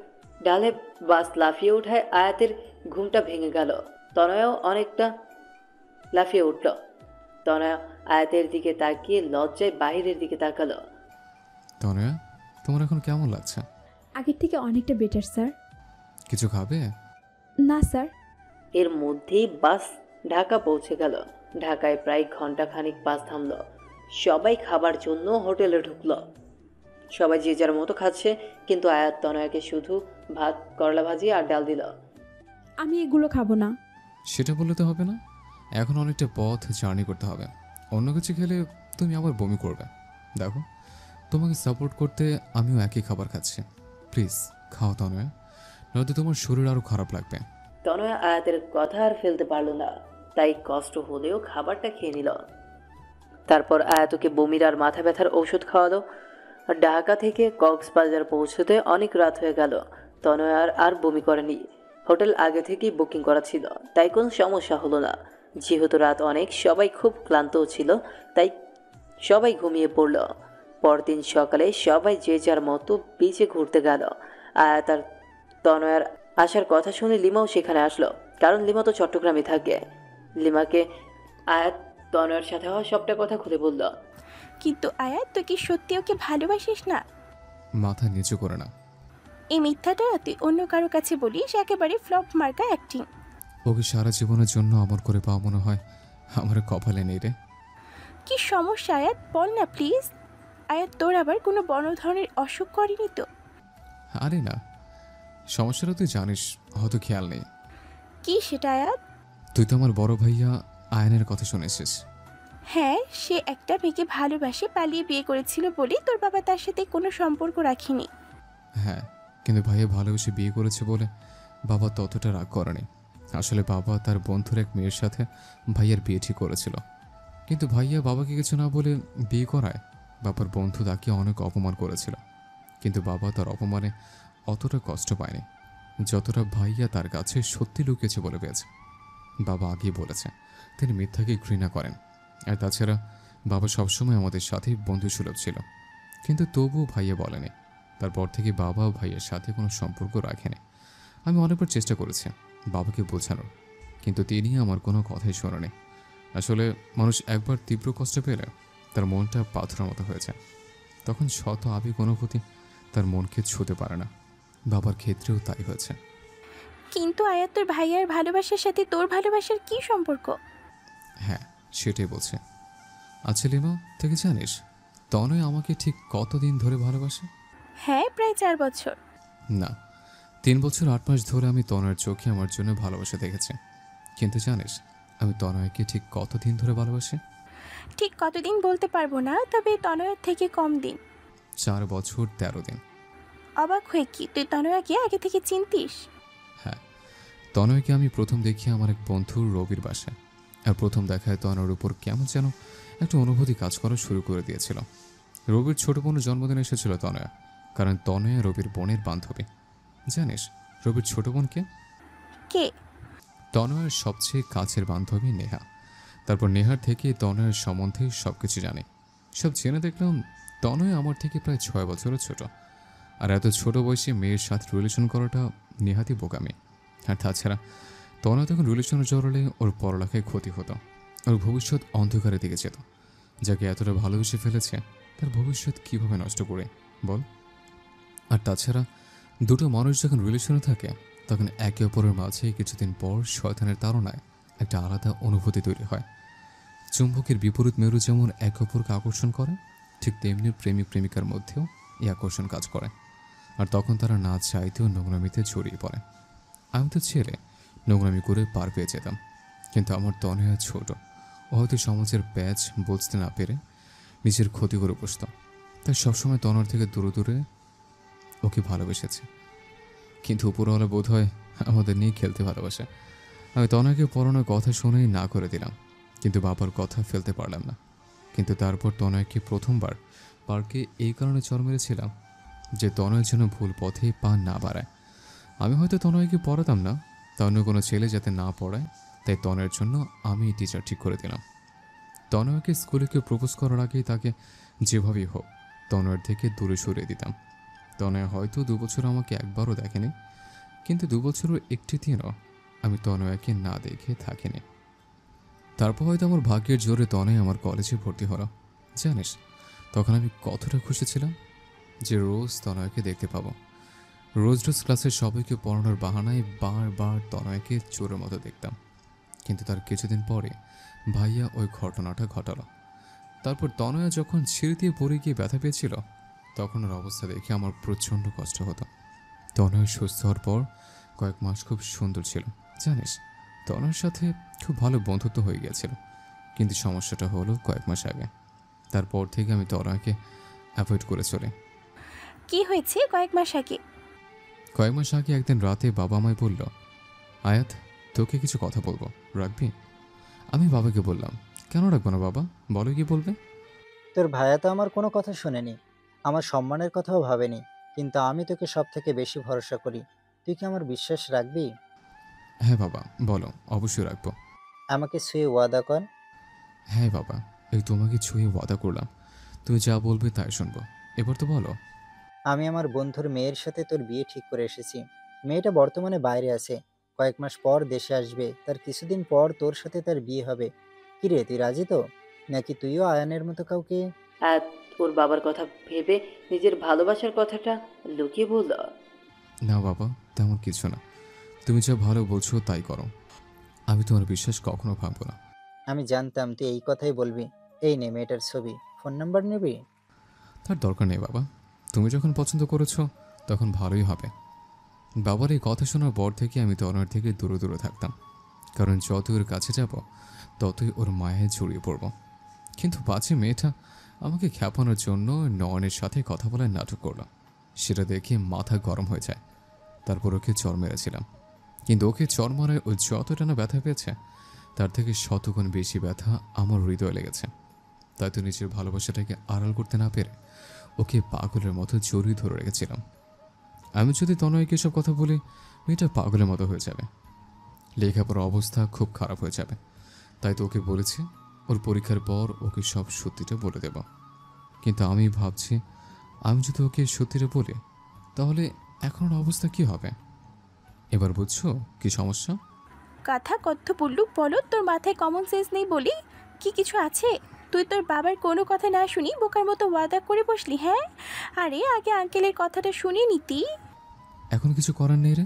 ডালে বাস লাফিয়ে ওঠায় আয়াতের ঘুমটা ভেঙে গেল। তনয়াও অনেকটা লাফিয়ে উঠল। তনয়া আয়াতের দিকে তাকিয়ে লজ্জায় বাহিরের দিকে তাকালো। তনয়া, তোমার এখন কেমন লাগছে? আগের থেকে অনেকটা বেটার স্যার। কিছু খাবে? না স্যার। এর মধ্যেই বাস ঢাকা পৌঁছে গেল। ঢাকায় প্রায় ঘন্টাখানিক বাস থামল। সবাই খাবার জন্য হোটেলে ঢুকলো। সবাই যে যার মতো খাচ্ছে, কিন্তু আয়াত তনয়াকে শুধু ভাত, করলা ভাজি আর ডাল দিল। আমি এগুলো খাবো না। সেটা বললে তো হবে না, এখন অনেকটা পথ জার্নি করতে হবে। অন্য কিছু খেলে তুমি আবার বমি করবে। দেখো, তোমাকে সাপোর্ট করতে আমিও একই খাবার খাচ্ছি। প্লিজ খাও তনয়া, নয়তো তোমার শরীর আরও খারাপ লাগবে। তনয়া আয়াতের কথা আর ফেলতে পারল না, তাই কষ্ট হলেও খাবারটা খেয়ে নিল। তারপর আয়াতকে বমির আর মাথা ব্যথার ঔষধ খাওয়ালো। ঢাকা থেকে কক্সবাজার পৌঁছতে অনেক রাত হয়ে গেল। তনয়ার আর বমি করেনি। হোটেল আগে থেকেই বুকিং করা ছিল, তাই কোনো সমস্যা হলো না। যেহেতু রাত অনেক, সবাই খুব ক্লান্তও ছিল, তাই সবাই ঘুমিয়ে পড়ল। পরদিন সকালে সবাই যে যার মতো বিচে ঘুরতে গেল। আয়াত আর তনয়ার আসার কথা শুনে লিমাও সেখানে আসলো, কারণ লিমা তো চট্টগ্রামে থাকে। লিমাকে আয়াত তনয়ার সাথে হওয়া সবটা কথা খুলে বলল। কিন্তু আয়াত, তুই কি সত্যি ওকে ভালোবাসিস না? মাথা নিচু করে না। এই মিথ্যাটা তুই অন্য কারো কাছে বলিস, একেবারে ফ্লপ মার্কা অ্যাক্টিং। ওকে সারা জীবনের জন্য আমার করে পাওয়া মনে হয় আমার কপালে নেই রে। কি সমস্যা আয়াত, বল না প্লিজ। আয়াত, তোর আবার কোনো বড় ধরনের অসুখ করেনি তো? আরে না, সমস্যাটা তুই জানিস, হয়তো খেয়াল নেই। কি সেটা আয়াত? তুই তো আমার বড় ভাইয়া আয়নের কথা শুনেছিস। হ্যাঁ, সে একটা মেয়েকে ভালোবাসে পালিয়ে বিয়ে করেছিল বলে তোর বাবা তার সাথে কোনো সম্পর্ক রাখেনি। হ্যাঁ, কিন্তু ভাইয়া ভালোবেসে বিয়ে করেছে বলে বাবা ততটা রাগ করেনি। আসলে বাবা তার বন্ধুর এক মেয়ের সাথে ভাইয়ার বিয়ে ঠিক করেছিল, কিন্তু ভাইয়া বাবাকে কিছু না বলে বিয়ে করায় বাবার বন্ধু তাকে অনেক অপমান করেছিল। কিন্তু বাবা তার অপমানে অতটা কষ্ট পায়নি যতটা ভাইয়া তার কাছে সত্যি লুকিয়েছে বলে পেয়েছে। বাবা আগেই বলেছে তিনি মিথ্যাকে ঘৃণা করেন, আর তাছাড়া বাবা সবসময় আমাদের সাথে বন্ধুসুলভ ছিল। কিন্তু তবুও ভাইয়া বলেনি। তারপর থেকে বাবা ও ভাইয়ের সাথে কোনো সম্পর্ক রাখেনি। আমি অনেকবার চেষ্টা করেছি বাবাকে বোঝানোর, কিন্তু তিনি আমার কোনো কথাই শোনেনি। আসলে মানুষ একবার তীব্র কষ্ট পেলে তার মনটা পাথরের মতো হয়ে যায়, তখন শত আবেগ অনুভূতি তার মনকে ছুঁতে পারে না। বাবার ক্ষেত্রেও তাই হয়েছে। কিন্তু আয়াত, তোর ভাইয়ার ভালোবাসার সাথে তোর ভালোবাসার কি সম্পর্ক? হ্যাঁ, সেটাই বলছে। আচ্ছা লিমা, তুই কি জানিস তনয় আমাকে ঠিক কতদিন ধরে ভালোবাসে? হ্যাঁ, প্রায় 4 বছর। না, 3 বছর 8 মাস ধরে আমি তনয়ের চোখে আমার জন্য ভালোবাসা দেখেছি। কিন্তু জানিস আমি তনয়কে ঠিক কতদিন ধরে ভালোবাসি? ঠিক কতদিন বলতে পারবো না, তবে তনয়ের থেকে কম দিন। 4 বছর 13 দিন। অবাক হয়ে কি, তুই তনয়াকে আগে থেকে চিনতিস? হ্যাঁ, তনয়কে আমি প্রথম দেখি আমার এক বন্ধু রবির বাসায়। আর প্রথম দেখায় তনয়ের উপর কেমন যেন একটা অনুভূতি কাজ করা শুরু করে দিয়েছিল। রবির ছোট বোনের জন্মদিনে এসেছিল তনয়া, কারণ তনয়া রবির বোনের বান্ধবী। জানিস রবির ছোট বোনকে? কে? তনয়ের সবচেয়ে কাছের বান্ধবী নেহা। তারপর নেহার থেকে তনয়ের সম্বন্ধে সব কিছু জানি। সব জেনে দেখলাম তনয় আমার থেকে প্রায় 6 বছরের ছোট। আর এত ছোট বয়সে মেয়ের সাথে রিলেশন করাটা নেহাতি বোকামি। আর তাছাড়া তনয় তখন রিলেশনে জড়ালে ওর পড়ালেখায় ক্ষতি হতো, ওর ভবিষ্যৎ অন্ধকারের দিকে যেত। যাকে এতটা ভালোবেসে ফেলেছে তার ভবিষ্যৎ কীভাবে নষ্ট করে বল? আর তাছাড়া দুটো মানুষ যখন রিলেশনে থাকে তখন একে অপরের মাঝে কিছুদিন পর শয়তানের তাড়নায় একটা আলাদা অনুভূতি তৈরি হয়। চুম্বকের বিপরীত মেরু যেমন একে অপরকে আকর্ষণ করে, ঠিক তেমনি প্রেমিক প্রেমিকার মধ্যেও এই আকর্ষণ কাজ করে। আর তখন তারা না চাইতেও নোংরামিতে জড়িয়ে পড়ে। আমি তো ছেলে, নোংরামি করে পার পেয়ে যেতাম, কিন্তু আমার তনয়া ছোট, ও হয়তো সমাজের প্যাচ বুঝতে না পেরে নিজের ক্ষতি করে বসত। তাই সবসময় তনয়ার থেকে দূরে দূরে ওকে ভালোবেসেছে। কিন্তু উপরওয়ালা বোধ হয় আমাদের নিয়ে খেলতে ভালোবাসে। আমি তনয়কে পড়ানোর কথা শুনেই না করে দিলাম, কিন্তু বাবার কথা ফেলতে পারলাম না। কিন্তু তারপর তনয়কে প্রথমবার পার্কে এই কারণে চড় মেরেছিলাম যে তনয়ের জন্য ভুল পথে পা না বাড়ায়। আমি হয়তো তনয়কে পড়াতাম না, তা অন্য কোনো ছেলে যাতে না পড়ায়, তাই তনয়ের জন্য আমি টিচার ঠিক করে দিলাম। তনয়কে স্কুলে কেউ প্রপোজ করার আগেই তাকে যেভাবেই হোক তনয়ের থেকে দূরে সরিয়ে দিতাম। তনয় হয়তো 2 বছর আমাকে একবারও দেখেনি, কিন্তু 2 বছরের একটি দিনও আমি তনয়াকে না দেখে থাকিনি। তারপর হয়তো আমার ভাগ্যের জোরে তনয় আমার কলেজে ভর্তি হলো। জানিস তখন আমি কতটা খুশি ছিলাম যে রোজ তনয়কে দেখতে পাবো। রোজ রোজ ক্লাসের সবাইকে পড়ানোর বাহানায় বারবার তনয়কে চোরের মতো দেখতাম। কিন্তু তার কিছুদিন পরে ভাইয়া ওই ঘটনাটা ঘটালো। তারপর তনয়া যখন ছিঁড়ে দিয়ে পড়ে গিয়ে ব্যথা পেয়েছিল, তখন ওর অবস্থা দেখে আমার প্রচণ্ড কষ্ট হতো। তনয় সুস্থ হওয়ার পর কয়েক মাস খুব সুন্দর ছিল। জানিস তনয়ের সাথে খুব ভালো বন্ধুত্ব হয়ে গিয়েছিল, কিন্তু সমস্যাটা হলো কয়েক মাস আগে। তারপর থেকে আমি তনয়কে অ্যাভয়েড করে চলে। কি হয়েছে কয়েক মাস আগে? কয়েক মাস আগে একদিন রাতে বাবা আমায় বলল, আয়াত তোকে কিছু কথা বলবো, রাখবি? আমি বাবাকে বললাম, কেন রাখবো না বাবা, বলো কি বলবে? তোর ভাইয়া তো আমার কোনো কথা শোনেনি, আমার সম্মানের কথাও ভাবেনি, কিন্তু আমি তোকে সব থেকে বেশি ভরসা করি। তুই কি আমার বিশ্বাস রাখবি? হ্যাঁ বাবা, বলো, অবশ্যই রাখবো। আমাকে ছুঁয়ে ওয়াদা কর। হ্যাঁ বাবা, এই তোমাকে ছুঁয়ে ওয়াদা করলাম, তুমি যা বলবে তাই শুনবো। এবার তো বলো। আমি আমার বন্ধুর মেয়ের সাথে তোর বিয়ে ঠিক করে এসেছি। মেয়েটা বর্তমানে বাইরে আছে, কয়েক মাস পর দেশে আসবে। তার কিছুদিন পর তোর সাথে তার বিয়ে হবে। কিরে, তুই রাজি তো? নাকি তুইও আয়ানের মতো কাউকে? আয়াত ওর বাবার কথা ভেবে নিজের ভালোবাসার কথাটা লুকিয়ে বলল, না বাবা, তেমন কিছু না, তুমি যা ভালো বলছো তাই করো। আমি তোমার বিশ্বাস কখনো ভাঙবো না। আমি জানতাম তুই এই কথাই বলবি। এই নে মেয়েটার ছবি, ফোন নাম্বার নিবি? তার দরকার নেই বাবা, তুমি যখন পছন্দ করেছো তখন ভালোই হবে। বাবার এই কথা শোনার পর থেকে আমি তনয়ের থেকে দূরে দূরে থাকতাম, কারণ যতই ওর কাছে যাব ততই ওর মায়ায় জড়িয়ে পড়ব। কিন্তু বাজে মেয়েটা আমাকে খ্যাপানোর জন্য নয়নের সাথে কথা বলার নাটক করলো। সেটা দেখে মাথা গরম হয়ে যায়। তারপর ওকে চর মেরেছিলাম, কিন্তু ওকে চর মারায় ও যতটা না ব্যথা পেয়েছে তার থেকে শতগুণ বেশি ব্যথা আমার হৃদয়ে লেগেছে। তাই তো নিজের ভালোবাসাটাকে আড়াল করতে না পেরে ওকে পাগলের মতো জড়িয়ে ধরে রেখেছিলাম। আমি যদি তনয়কে সব কথা বলি, মেয়েটা পাগলের মতো হয়ে যাবে, লেখাপড়ার অবস্থা খুব খারাপ হয়ে যাবে। তাই তো ওকে বলেছি ওর পরীক্ষার পর ওকে সব সত্যিটা বলে দেব। কিন্তু আমি ভাবছি, আমি যদি ওকে সত্যিটা বলি তাহলে এখন ওর অবস্থা কি হবে? এবার বুঝছো কি সমস্যা? কথা কথ্য পুল্লুক বলো, তোর মাথায় কমন সেন্স নেই বলি কি কিছু আছে? তুই তোর বাবার কোনো কথা না শুনি বোকার মতো ওয়াদা করে বসলি, হ্যাঁ? আরে আগে আঙ্কেলের কথাটা শুনে নিতি। এখন কিছু করার নেই রে।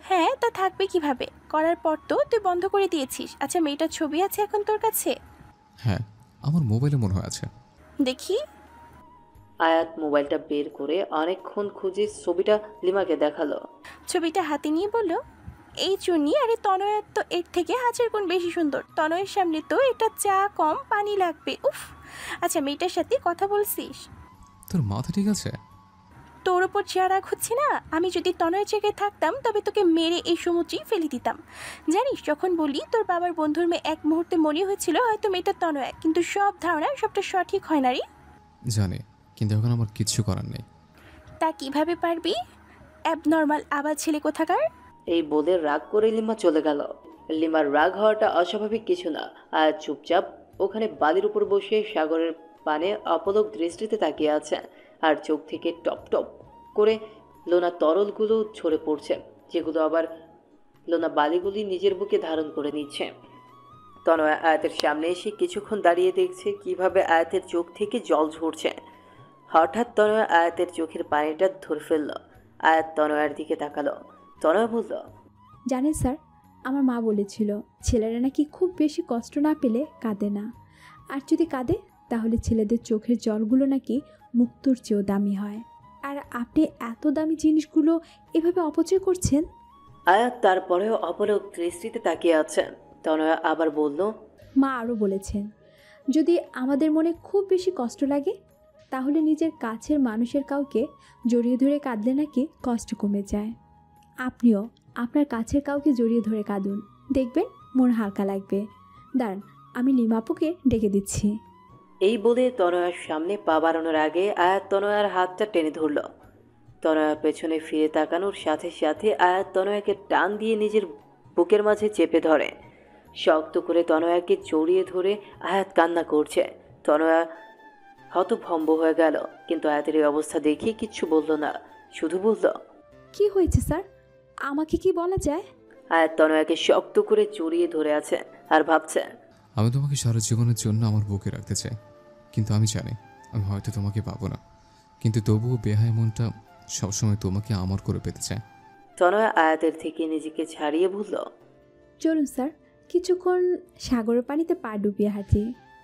হ্যাঁ, তা থাকবে কিভাবে? করার পর তো তুই বন্ধ করে দিয়েছিস। আচ্ছা, মেয়েটার ছবি আছে এখন তোর কাছে? হ্যাঁ, আমার মোবাইলে মনে হয় আছে। দেখি। আয়াত মোবাইলটা বের করে অনেকক্ষণ খুঁজে ছবিটা লিমাকে দেখালো। ছবিটা হাতে নিয়ে বলল, এই চুনি, আরে তনয়ের তো এর থেকে 1000 গুণ বেশি সুন্দর। তনয়ের সামনে তো এটা চা কম পানি লাগবে। উফ। আচ্ছা, মেয়েটার সাথে কথা বলছিস? তোর মাথা ঠিক আছে? তোর ওপর যা রাগ হচ্ছে না, আমি যদি তনয়ের জায়গায় থাকতাম তবে তোকে মেরে এই সমুদ্রেই ফেলে দিতাম। জানিস, যখন বলি তোর বাবার বন্ধুর মেয়ে, এক মুহূর্তে মনে হয়েছিল হয়তো মেয়েটা তনয়, কিন্তু সব ধারণা সবটা সঠিক হয় না রে। জানি, কিন্তু এখন আমার কিচ্ছু করার নেই। তা কিভাবে পারবি? অ্যাবনর্মাল আবার ছেলে কোথাকার। এই বলে রাগ করে লিমা চলে গেল। লিমার রাগ হওয়াটা অস্বাভাবিক কিছু না। আর চুপচাপ ওখানে বালির উপর বসে সাগরের পানে অপলক দৃষ্টিতে তাকিয়ে আছে। আর চোখ থেকে টপ টপ করে লোনা তরলগুলো ঝরে পড়ছে, যেগুলো আবার লোনা বালিগুলি নিজের বুকে ধারণ করে নিচ্ছে। তনয়া আয়াতের সামনে এসে কিছুক্ষণ দাঁড়িয়ে দেখছে কিভাবে আয়াতের চোখ থেকে জল ঝরছে। হঠাৎ তনয়া আয়াতের চোখের পানিটা ধরে ফেলল। আয়াত তনয়ার দিকে তাকালো। তনয়া বলল, জানেন স্যার, আমার মা বলেছিল ছেলেরা নাকি খুব বেশি কষ্ট না পেলে কাঁদে না, আর যদি কাঁদে তাহলে ছেলেদের চোখের জলগুলো নাকি মুক্তোর চেয়েও দামি হয়। আর আপনি এত দামি জিনিসগুলো এভাবে অপচয় করছেন। আয়াত তারপরেও অপলক দৃষ্টিতে তাকিয়ে আছে। তনয়া আবার বলল, মা আরও বলেছেন যদি আমাদের মনে খুব বেশি কষ্ট লাগে তাহলে নিজের কাছের মানুষের কাউকে জড়িয়ে ধরে কাঁদলে নাকি কষ্ট কমে যায়। আপনিও আপনার কাছের কাউকে জড়িয়ে ধরে কাঁদুন, দেখবেন মন হালকা লাগবে। দাঁড়ান, আমি লিমাপুকে ডেকে দিচ্ছি। এই বলে তনয়ার সামনে পা বাড়ানোর আগে আয়াত তনয়ার হাতটা টেনে ধরল। তনয়া পেছনে ফিরে তাকানোর সাথে সাথে আয়াত তনয়াকে টান দিয়ে নিজের বুকের মাঝে চেপে ধরে। শক্ত করে তনয়াকে জড়িয়ে ধরে আয়াত কান্না করছে। তনয়া হতভম্ব হয়ে গেল, কিন্তু আয়াতের এই অবস্থা দেখে কিচ্ছু বলল না, শুধু বলল, কি হয়েছে স্যার, আমাকে কি বলা যায়? আয়াত তনয়াকে শক্ত করে জড়িয়ে ধরে আছে আর ভাবছে, আমি তোমাকে সারা জীবনের জন্য আমার বুকে রাখতে চাই, কিন্তু আমি জানি আমি হয়তো তোমাকে পাবো না, কিন্তু তবুও বেহায় মনটা সবসময় তোমাকে আমার করে পেতে চায়। তনয়া আয়াতের থেকে নিজেকে ছাড়িয়ে বলল, চলুন স্যার, কিছুক্ষণ সাগরের পানিতে পা ডুবিয়ে হাঁটি।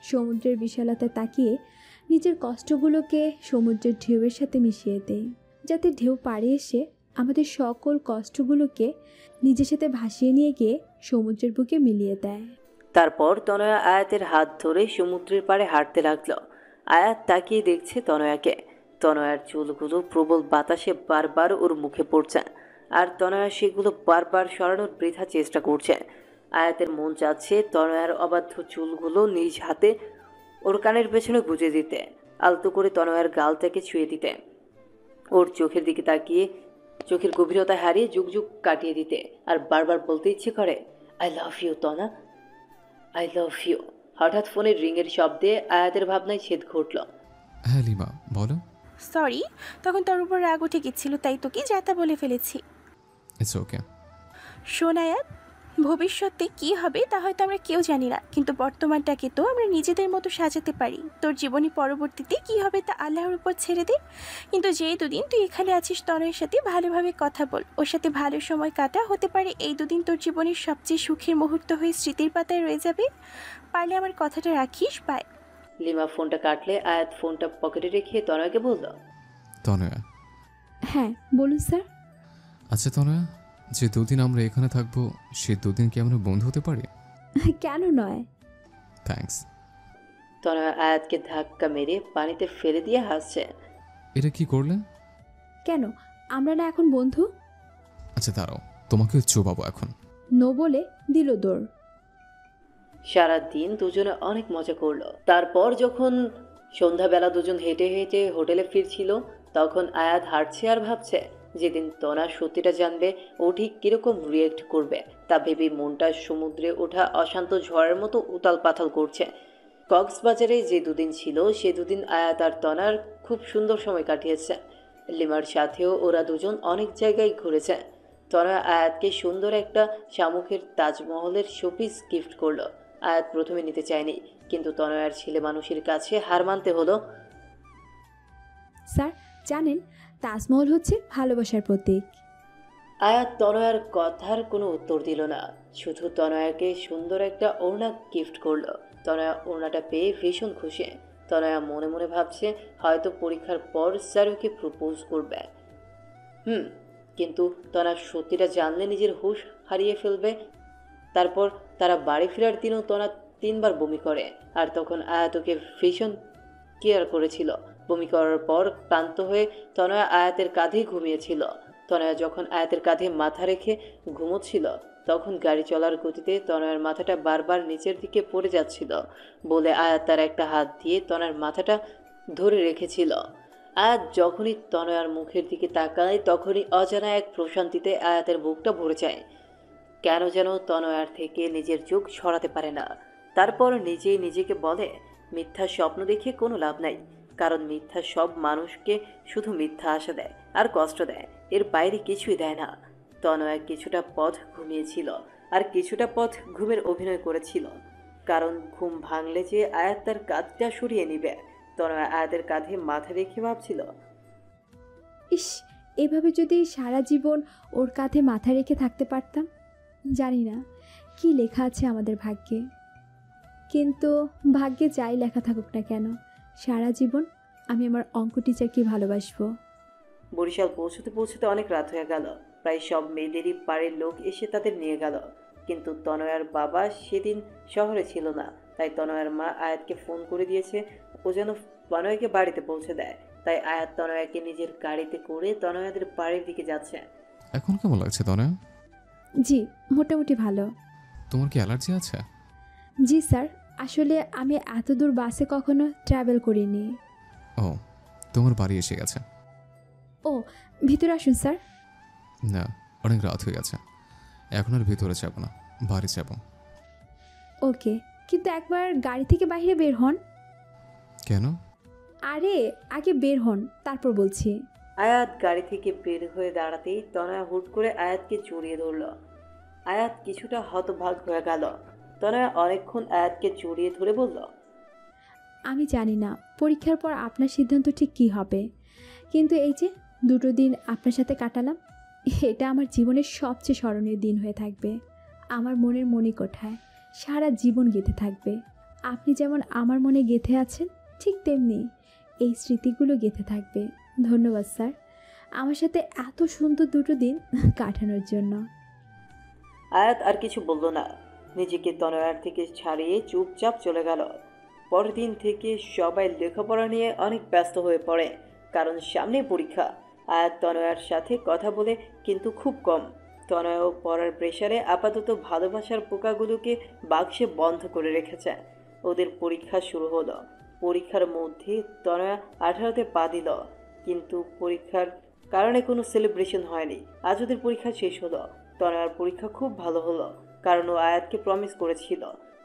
সমুদ্রের বিশালতা তাকিয়ে নিজের কষ্টগুলোকে সমুদ্রের ঢেউয়ের সাথে মিশিয়ে দেই, যাতে ঢেউ পাড়ে এসে আমাদের সকল কষ্টগুলোকে নিজের সাথে ভাসিয়ে নিয়ে গিয়ে সমুদ্রের বুকে মিলিয়ে দেয়। তারপর তনয়া আয়াতের হাত ধরে সমুদ্রের পাড়ে হাঁটতে লাগলো। আয়াত তাকিয়ে দেখছে তনয়াকে। তনয়ার চুলগুলো প্রবল বাতাসে বারবার ওর মুখে পড়ছে, আর তনয়া সেগুলো বারবার সরানোর বৃথা চেষ্টা করছে। আয়াতের মন চাচ্ছে তনয়ার অবাধ্য চুলগুলো নিজ হাতে ওর কানের পেছনে গুঁজে দিতে, আলতো করে তনয়ার গালটাকে ছুঁয়ে দিতে। ওর চোখের দিকে তাকিয়ে চোখের গভীরতা হারিয়ে যুগ যুগ কাটিয়ে দিতে আর বারবার বলতে ইচ্ছে করে, I love you Tona, I love you. হঠাৎ ফোনের রিংয়ের শব্দে আয়াতের ভাবনায় ছেদ ঘটল। হ্যাঁ লিমা, বলো। সরি, তখন তোর উপর রাগ উঠে গেছিল, তাই তোকে যাতা বলে ফেলেছি। It's okay. শোন আয়াত, ভবিষ্যতে কি হবে তা হয়তো আমরা কেউ জানি না, কিন্তু বর্তমানটাকে তো আমরা নিজেদের মতো সাজাতে পারি। তোর জীবনী পরবর্তীতে কি হবে তা আল্লাহর উপর ছেড়ে দে, কিন্তু যেই দুদিন তুই এখানে আছিস তনয়ের সাথে ভালোভাবে কথা বল, ওর সাথে ভালো সময় কাটা। হতে পারে এই দুদিন তোর জীবনের সবচেয়ে সুখের মুহূর্ত হয়ে স্মৃতির পাতায় রয়ে যাবে। পারলে আমার কথাটা রাখিস। বাই। লিমা ফোনটা কাটলে আয়াত ফোনটা পকেটে রেখে তনয়াকে বলল, তনয়া। হ্যাঁ বলুন স্যার। আচ্ছা তনয়া, যে দুদিন আমরা এখানে থাকবো সে দুদিন কি আমরা বন্ধু হতে পারি? কেন নয়। থ্যাঙ্কস। তনয়া আয়াতকে ধাক্কা মেরে পানিতে ফেলে দিয়ে হাসছে। এটা কি করলেন? কেন, আমরা না এখন বন্ধু? আচ্ছা দাঁড়াও, তোমাকে চোবাবো এখন। নো বলে দিল দৌড়। সারা দিন দুজনে অনেক মজা করলো। তারপর যখন সন্ধ্যাবেলা দুজন হেঁটে হেঁটে হোটেলে ফিরছিল, তখন আয়াত হাঁটছে আর ভাবছে যেদিন তনা সত্যিটা জানবে ও ঠিক কিরকম রিয়েক্ট করবে তা ভেবে মনটা সমুদ্রে ওঠা অশান্ত ঝড়ের মতো উতাল পাতাল করছে। কক্সবাজারে যে দুদিন ছিল সে দুদিন আয়াত আর তনার খুব সুন্দর সময় কাটিয়েছে। লিমার সাথেও ওরা দুজন অনেক জায়গায় ঘুরেছে। তনা আয়াতকে সুন্দর একটা শামুকের তাজমহলের শোপিস গিফট করলো। আয়াত প্রথমে নিতে চায়নি, কিন্তু তনয়ার ছেলে মানুষের কাছে হার মানতে হলো। স্যার জানেন, তাজমহল হচ্ছে ভালোবাসার প্রতীক। আয়াত তনয়ার কথার কোনো উত্তর দিল না, শুধু তনয়াকে সুন্দর একটা ওড়না গিফট করলো। তনয়া ওড়নাটা পেয়ে ভীষণ খুশি। তনয়া মনে মনে ভাবছে হয়তো পরীক্ষার পর স্যার ওকে প্রপোজ করবে। কিন্তু তনা সত্যিটা জানলে নিজের হুঁশ হারিয়ে ফেলবে। তারপর তারা বাড়ি ফেরার দিনও তনা 3 বার বমি করে, আর তখন আয়াত ওকে ভীষণ কেয়ার করেছিল। বমি করার পর ক্লান্ত হয়ে তনয়া আয়াতের কাঁধেই ঘুমিয়েছিল। তনয়া যখন আয়াতের কাঁধে মাথা রেখে ঘুমোচ্ছিল, তখন গাড়ি চলার গতিতে তনয়ার মাথাটা বারবার নিচের দিকে পড়ে যাচ্ছিল বলে আয়াত তার একটা হাত দিয়ে তনয়ার মাথাটা ধরে রেখেছিল। আয়াত যখনই তনয়ার মুখের দিকে তাকায়, তখনই অজানা এক প্রশান্তিতে আয়াতের বুকটা ভরে যায়। কেন যেন তনয়ার থেকে নিজের চোখ সরাতে পারে না। তারপর নিজেই নিজেকে বলে, মিথ্যা স্বপ্ন দেখে কোনো লাভ নাই, কারণ মিথ্যা সব মানুষকে শুধু মিথ্যা আশা দেয় আর কষ্ট দেয়, এর বাইরে কিছুই দেয় না। তনয়া কিছুটা পথ ঘুমিয়েছিল আর কিছুটা পথ ঘুমের অভিনয় করেছিল, কারণ ঘুম ভাঙলে যে আয়াত তার কাঁধটা সরিয়ে নিবে। তনয়া আয়াতের কাঁধে মাথা রেখে ভাবছিল, ইস, এভাবে যদি সারা জীবন ওর কাঁধে মাথা রেখে থাকতে পারতাম। জানি না কি লেখা আছে আমাদের ভাগ্যে, কিন্তু ভাগ্যে যাই লেখা থাকুক না কেন, সারা জীবন আমি আমার অঙ্ক টিচারকে ভালোবাসবো। বরিশাল পৌঁছতে পৌঁছতে অনেক রাত হয়ে গেল। প্রায় সব মেয়েদেরই বাড়ির লোক এসে তাদের নিয়ে গেল, কিন্তু তনয়ার বাবা সেদিন শহরে ছিল না। তাই তনয়ার মা আয়াতকে ফোন করে দিয়েছে ও যেন তনয়াকে বাড়িতে পৌঁছে দেয়। তাই আয়াত তনয়াকে নিজের গাড়িতে করে তনয়াদের বাড়ির দিকে যাচ্ছে। এখন কেমন লাগছে তনয়া? জি মোটামুটি ভালো। তোমার কি অ্যালার্জি আছে? জি স্যার, আসলে আমি এত দূর বাসে কখনো ট্রাভেল করিনি। ও, তোমার বাড়ি এসে গেছে। ও, ভিতরে আসুন স্যার। না, অনেক রাত হয়ে গেছে, এখন আর ভিতরে যাব না, বাড়ি যাব। ওকে, কিন্তু একবার গাড়ি থেকে বাইরে বের হন। কেন? আরে আগে বের হন, তারপর বলছি। আয়াত গাড়ি থেকে বের হয়ে দাঁড়াতেই তনয়া হুট করে আয়াতকে জড়িয়ে ধরল। আয়াত কিছুটা হতভাগ হয়ে গেল। তনয়া অনেকক্ষণ আয়াতকে জড়িয়ে ধরে বলল, আমি জানি না পরীক্ষার পর আপনার সিদ্ধান্ত ঠিক কী হবে, কিন্তু এই যে 2 দিন আপনার সাথে কাটালাম, এটা আমার জীবনের সবচেয়ে স্মরণীয় দিন হয়ে থাকবে। আমার মনের মণিকোঠায় সারা জীবন গেঁথে থাকবে। আপনি যেমন আমার মনে গেঁথে আছেন, ঠিক তেমনি এই স্মৃতিগুলো গেঁথে থাকবে। ধন্যবাদ স্যার, আমার সাথে এত সুন্দর 2 দিন কাটানোর জন্য। আয়াত আর কিছু বলল না, নিজেকে তনয়ার থেকে ছাড়িয়ে চুপচাপ চলে গেল। পরদিন থেকে সবাই লেখাপড়া নিয়ে অনেক ব্যস্ত হয়ে পড়ে, কারণ সামনে পরীক্ষা। আয়াত তনয়ার সাথে কথা বলে, কিন্তু খুব কম। তনয়াও পড়ার প্রেশারে আপাতত ভালোবাসার পোকাগুলোকে বাক্সে বন্ধ করে রেখেছে। ওদের পরীক্ষা শুরু হলো। পরীক্ষার মধ্যে তনয়া 18তে পা দিল। কিন্তু পরীক্ষার কারণে কোনো সেলিব্রেশন হয়নি। আজ ওদের পরীক্ষা শেষ হলো। তনয়ার পরীক্ষা খুব ভালো হলো, কারণ ও আয়াতকে প্রমিস করেছিল।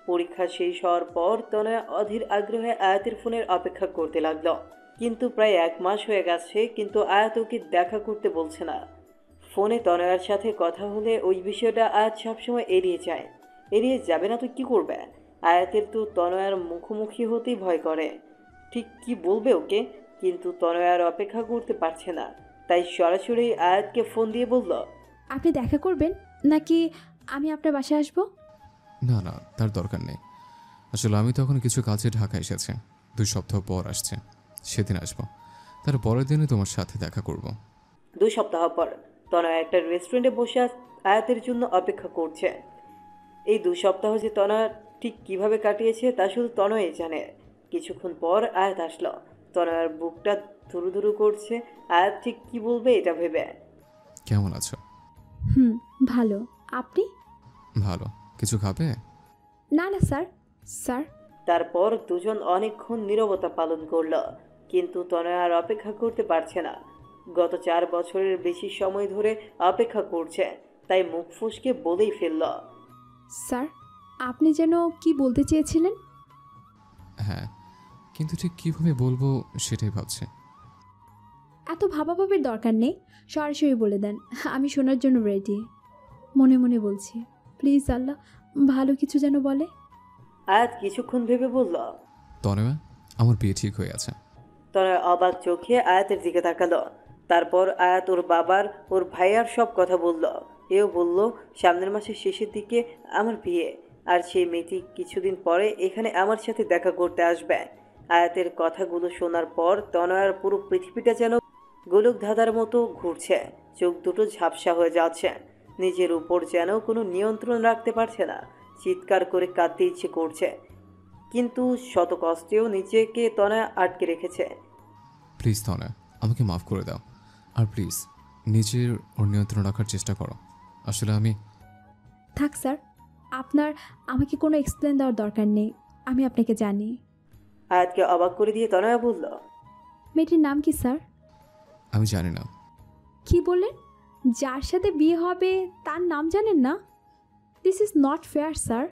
পরীক্ষা শেষ হওয়ার পর তনয়া অধীর আগ্রহে আয়াতের ফোনের অপেক্ষা করতে লাগলো। কিন্তু প্রায় 1 মাস হয়ে গেছে, কিন্তু আয়াত ওকে দেখা করতে বলছে না। ফোনে তনয়ার সাথে কথা হলে ওই বিষয়টা আয়াত সবসময় এড়িয়ে যায়। এড়িয়ে যাবে না তো কি করবে? আয়াতের তো তনয়ার মুখোমুখি হতেই ভয় করে, ঠিক কি বলবে ওকে। কিন্তু তনয়ার অপেক্ষা করতে পারছে না, তাই সরাসরি আয়াতকে ফোন দিয়ে বলল, আপনি দেখা করবেন নাকি আমি আপনার বাসায় আসবো? না না, তার দরকার নেই। আসলে আমি তখন কিছু কাজে ঢাকা এসেছে, 2 সপ্তাহ পর আসছে, সেদিন আসবো। তার পরের দিনে তোমার সাথে দেখা করব। 2 সপ্তাহ পর তনয়া একটা রেস্টুরেন্টে বসে আয়াতের জন্য অপেক্ষা করছে। এই 2 সপ্তাহ যে তনয়া ঠিক কিভাবে কাটিয়েছে তা শুধু তনয়াই জানে। কিছুক্ষণ পর আয়াত আসলো। তনয়ার বুকটা ধুরু ধুরু করছে। আয়াত ঠিক কি বলবে এটা ভেবে। কেমন আছো? ভালো। আপনি? ভালো। কিছু খাবে? না না স্যার। স্যার? তারপর দুজন অনেকক্ষণ নীরবতা পালন করলো, কিন্তু তনয়া আর অপেক্ষা করতে পারছে না। গত 4 বছরের বেশি সময় ধরে অপেক্ষা করছে, তাই মুখ ফুসকে বলেই ফেলল, স্যার, আপনি যেন কি বলতে চেয়েছিলেন? হ্যাঁ, কিন্তু ঠিক কিভাবে বলবো সেটাই ভাবছি। এত ভাবাভাবির দরকার নেই, সরাসরি বলে দেন, আমি শোনার জন্য রেডি। মনে মনে বলছি, প্লিজ আল্লাহ ভালো কিছু যেন বলে। আয়াত কিছুক্ষণ ভেবে বলল, তনয়া, আমার বিয়ে ঠিক হয়ে আছে। তনয়া অবাক চোখে আয়াতের দিকে তাকালো। তারপর আয়াত ওর বাবার, ওর ভাইয়ার সব কথা বলল। এও বলল, সামনের মাসের শেষের দিকে আমার বিয়ে, আর সেই মেয়েটি কিছুদিন পরে এখানে আমার সাথে দেখা করতে আসবে। আয়াতের কথাগুলো শোনার পর তনয়ার পুরো পৃথিবীটা যেন গোলক ধাঁধার মতো ঘুরছে। চোখ দুটো ঝাপসা হয়ে যাচ্ছে। নিজের উপর যেন কোনো নিয়ন্ত্রণ রাখতে পারছে না। চিৎকার করে কাঁদতে ইচ্ছে করছে, কিন্তু শত কষ্টেও নিজেকে তনয়া আটকে রেখেছে। প্লিজ তনয়া, আমাকে মাফ করে দাও। আর প্লিজ নিজের ওর নিয়ন্ত্রণ রাখার চেষ্টা করো। আসলে আমি... থাক স্যার, আপনার আমাকে কোনো এক্সপ্লেন দেওয়ার দরকার নেই, আমি আপনাকে জানি। আয়াতকে অবাক করে দিয়ে তনয়া বলল, মেয়েটির নাম কি স্যার? আমি জানি না। কি বললেন? যার সাথে বিয়ে হবে তার নাম জানেন না? This is not fair sir.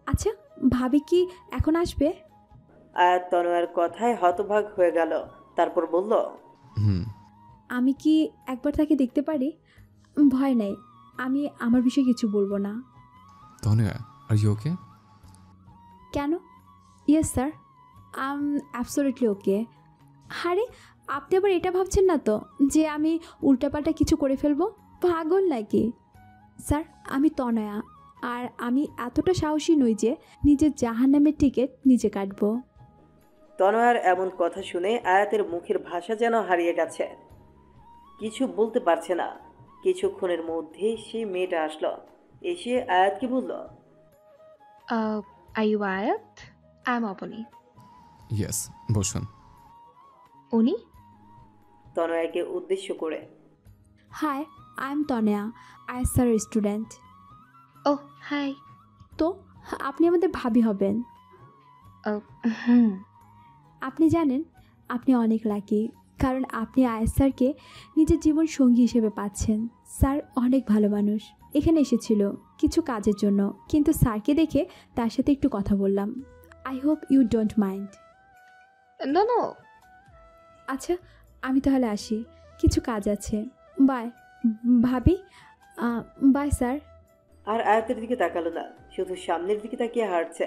আচ্ছা, ভাবি কি এখন আসবে? আয়াত তনয়ার কথায় হতভাগ হয়ে গেল। তারপর বলল, আমি কি একবার তাকে দেখতে পারি? ভয় নেই, আমি আমার বিষয়ে কিছু বলবো না। তনয়া, আর ইউ ওকে? কেন? Yes sir, I am absolutely ওকে। আরে, আপনি আবার এটা ভাবছেন না তো যে আমি উল্টাপাল্টা কিছু করে ফেলবো? পাগল নাকি? স্যার, আমি তনয়া, আর আমি এতটা সাহসী নই যে নিজের জাহান্নামের টিকিট নিজে কাটবো। তনয়ার এমন কথা শুনে আয়াতের মুখের ভাষা যেন হারিয়ে গেছে, কিছু বলতে পারছে না। কিছুক্ষণের মধ্যেই সেই মেয়েটা আসলো। এসে আয়াতকে বলল, are you Ayat? I am Aboni. Yes, বসুন। উনি? তনয়াকে উদ্দেশ্য করে, hi, I am Tanaya, ISR student. Oh hi. তো আপনি আমাদের ভাবি হবেন। আপনি জানেন আপনি অনেক লাকি, কারণ আপনি আইএসআরকে নিজের জীবন সঙ্গী হিসেবে পাচ্ছেন। স্যার অনেক ভালো মানুষ, এখানে এসেছিল কিছু কাজের জন্য, কিন্তু স্যারকে দেখে তার সাথে একটু কথা বললাম। I hope you don't mind. No no. আচ্ছা, আমি তাহলে আসি, কিছু কাজ আছে। বাই ভাবি। By sir. আর আয়াতের দিকে তাকালো না, শুধু সামনের দিকে তাকিয়ে হাঁটছে।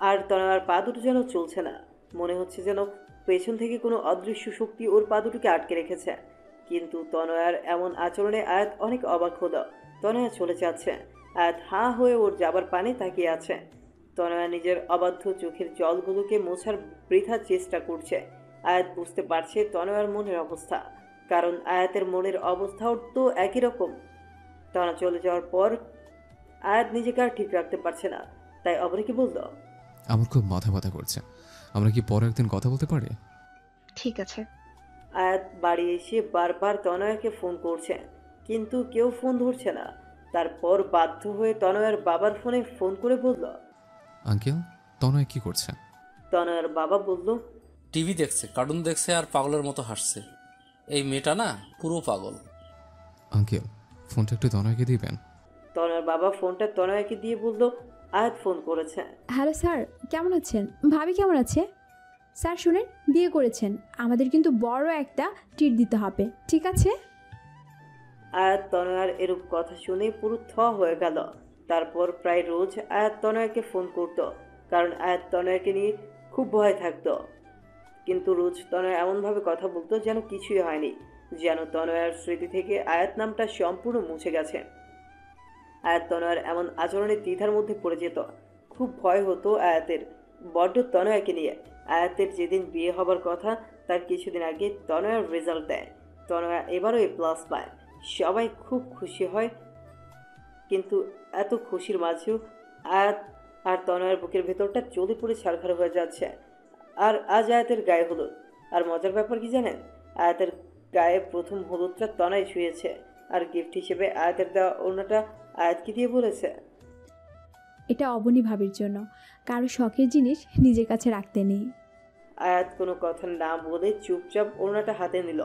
আর তনয়ার পা দুটো যেন চলছে না। মনে হচ্ছে যেন পেছন থেকে কোনো অদৃশ্য শক্তি ওর পা দুটোকে আটকে রেখেছে। কিন্তু তনয়ার এমন আচরণে আয়াত অনেক অবাক হলো। তনয়া চলে যাচ্ছে, আয়াত হাঁ হয়ে ওর যাবার পানে তাকিয়ে আছে। তনয়া নিজের অবাধ্য চোখের জলগুলোকে মোছার বৃথা চেষ্টা করছে। আয়াত বুঝতে পারছে তনয়ার মনের অবস্থা, কারণ আয়াতের মনের অবস্থাও তো একই রকম। তনয়া চলে যাওয়ার পর আয়াত নিজেকে আর ঠিক রাখতে পারছে না, তাই অবনীকে বলল, আমার খুব মাথা ব্যথা করছে, আমরা কি পরে একদিন কথা বলতে পারি? ঠিক আছে। আয়াত বাড়ি এসে বারবার তনয়াকে ফোন করছে, কিন্তু কেউ ফোন ধরছে না। তারপর বাধ্য হয়ে তনয়ার বাবার ফোনে ফোন করে বলল, আঙ্কেল, তনয় কি করছে? তনয়ার বাবা বলল, টিভি দেখছে, কার্টুন দেখছে আর পাগলের মতো হাসছে। এই মেয়েটা না পুরো পাগল। আঙ্কেল, ফোনটা একটু তনয়কে দিবেন? তনয়ের বাবা ফোনটা তনয়াকে দিয়ে বলল, আয়াত ফোন করেছে। হ্যালো স্যার, কেমন আছেন? ভাবি কেমন আছে? স্যার শুনেন, বিয়ে করেছেন, আমাদের কিন্তু বড় একটা ট্রিট দিতে হবে, ঠিক আছে? আয়াত তনয়ার এরূপ কথা শুনে পুরো হয়ে গেল। তারপর প্রায় রোজ আয়াত তনয়াকে ফোন করত, কারণ আয়াত তনয়াকে নিয়ে খুব ভয় থাকতো। কিন্তু রোজ তনয় এমনভাবে কথা বলতো যেন কিছুই হয়নি, যেন তনয়ার স্মৃতি থেকে আয়াত নামটা সম্পূর্ণ মুছে গেছে। আয়াত তনয়ার এমন আচরণে দ্বিধার মধ্যে পড়ে যেত। খুব ভয় হতো আয়াতের, বড্ড তনয়াকে নিয়ে। আয়াতের যেদিন বিয়ে হবার কথা তার কিছুদিন আগে তনয়ার রেজাল্ট দেয়। তনয়া এবারও A+ পায়। সবাই খুব খুশি হয়, কিন্তু এত খুশির মাঝেও আয়াত আর তনয়ার বুকের ভেতরটা জ্বলে পুড়ে ছারখার হয়ে যাচ্ছে। আর আজ আয়াতের গায়ে হলুদ। আর মজার ব্যাপার কি জানেন? আয়াতের গায়ে প্রথম হলুদটা তনয় ছুঁয়েছে, আর গিফট হিসেবে আয়াতের দেওয়া ওড়নাটা আয়াতকে দিয়ে বলেছে, এটা অবনী ভাবির জন্য, কারো শখের জিনিস নিজের কাছে রাখতে নেই। আয়াত কোনো কথা না বলে চুপচাপ ওড়নাটা হাতে নিল।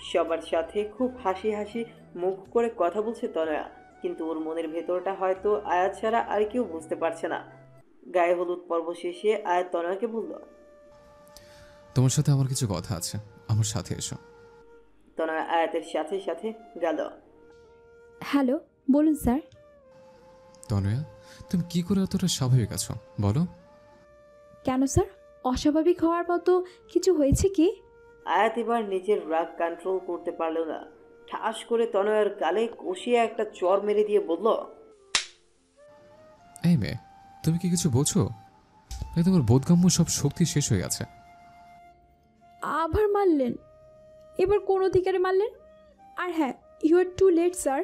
সবার সাথে খুব হাসি হাসি মুখ করে কথা বলছে তনয়া, কিন্তু ওর মনের ভেতরটা হয়তো আয়াত ছাড়া আর কেউ বুঝতে পারছে না। গায়ে হলুদ পর্ব শেষে আয়াত তনয়াকে বলল, তোমার সাথে আমার কিছু কথা আছে, আমার সাথে এসো। তনয়া আয়াতের সাথে সাথে গেল। হ্যালো, বলুন স্যার। তনয়া, তুমি কি করে এতটা স্বাভাবিক আছো বলো? কেন স্যার, অস্বাভাবিক হওয়ার মতো কিছু হয়েছে কি? আয়াত এবার নিজের রাগ কন্ট্রোল করতে পারল না। ঠাস করে তনয়ার গালে কষিয়ে একটা চড় মেরে দিয়ে বলল, এই মেয়ে, তুমি কি কিছু বলছো? এই তোমার বোধগম্য সব শক্তি শেষ হয়ে গেছে। আবার মারলেন? এবার কোন অধিকারে মারলেন? আর হ্যাঁ, you are too late sir.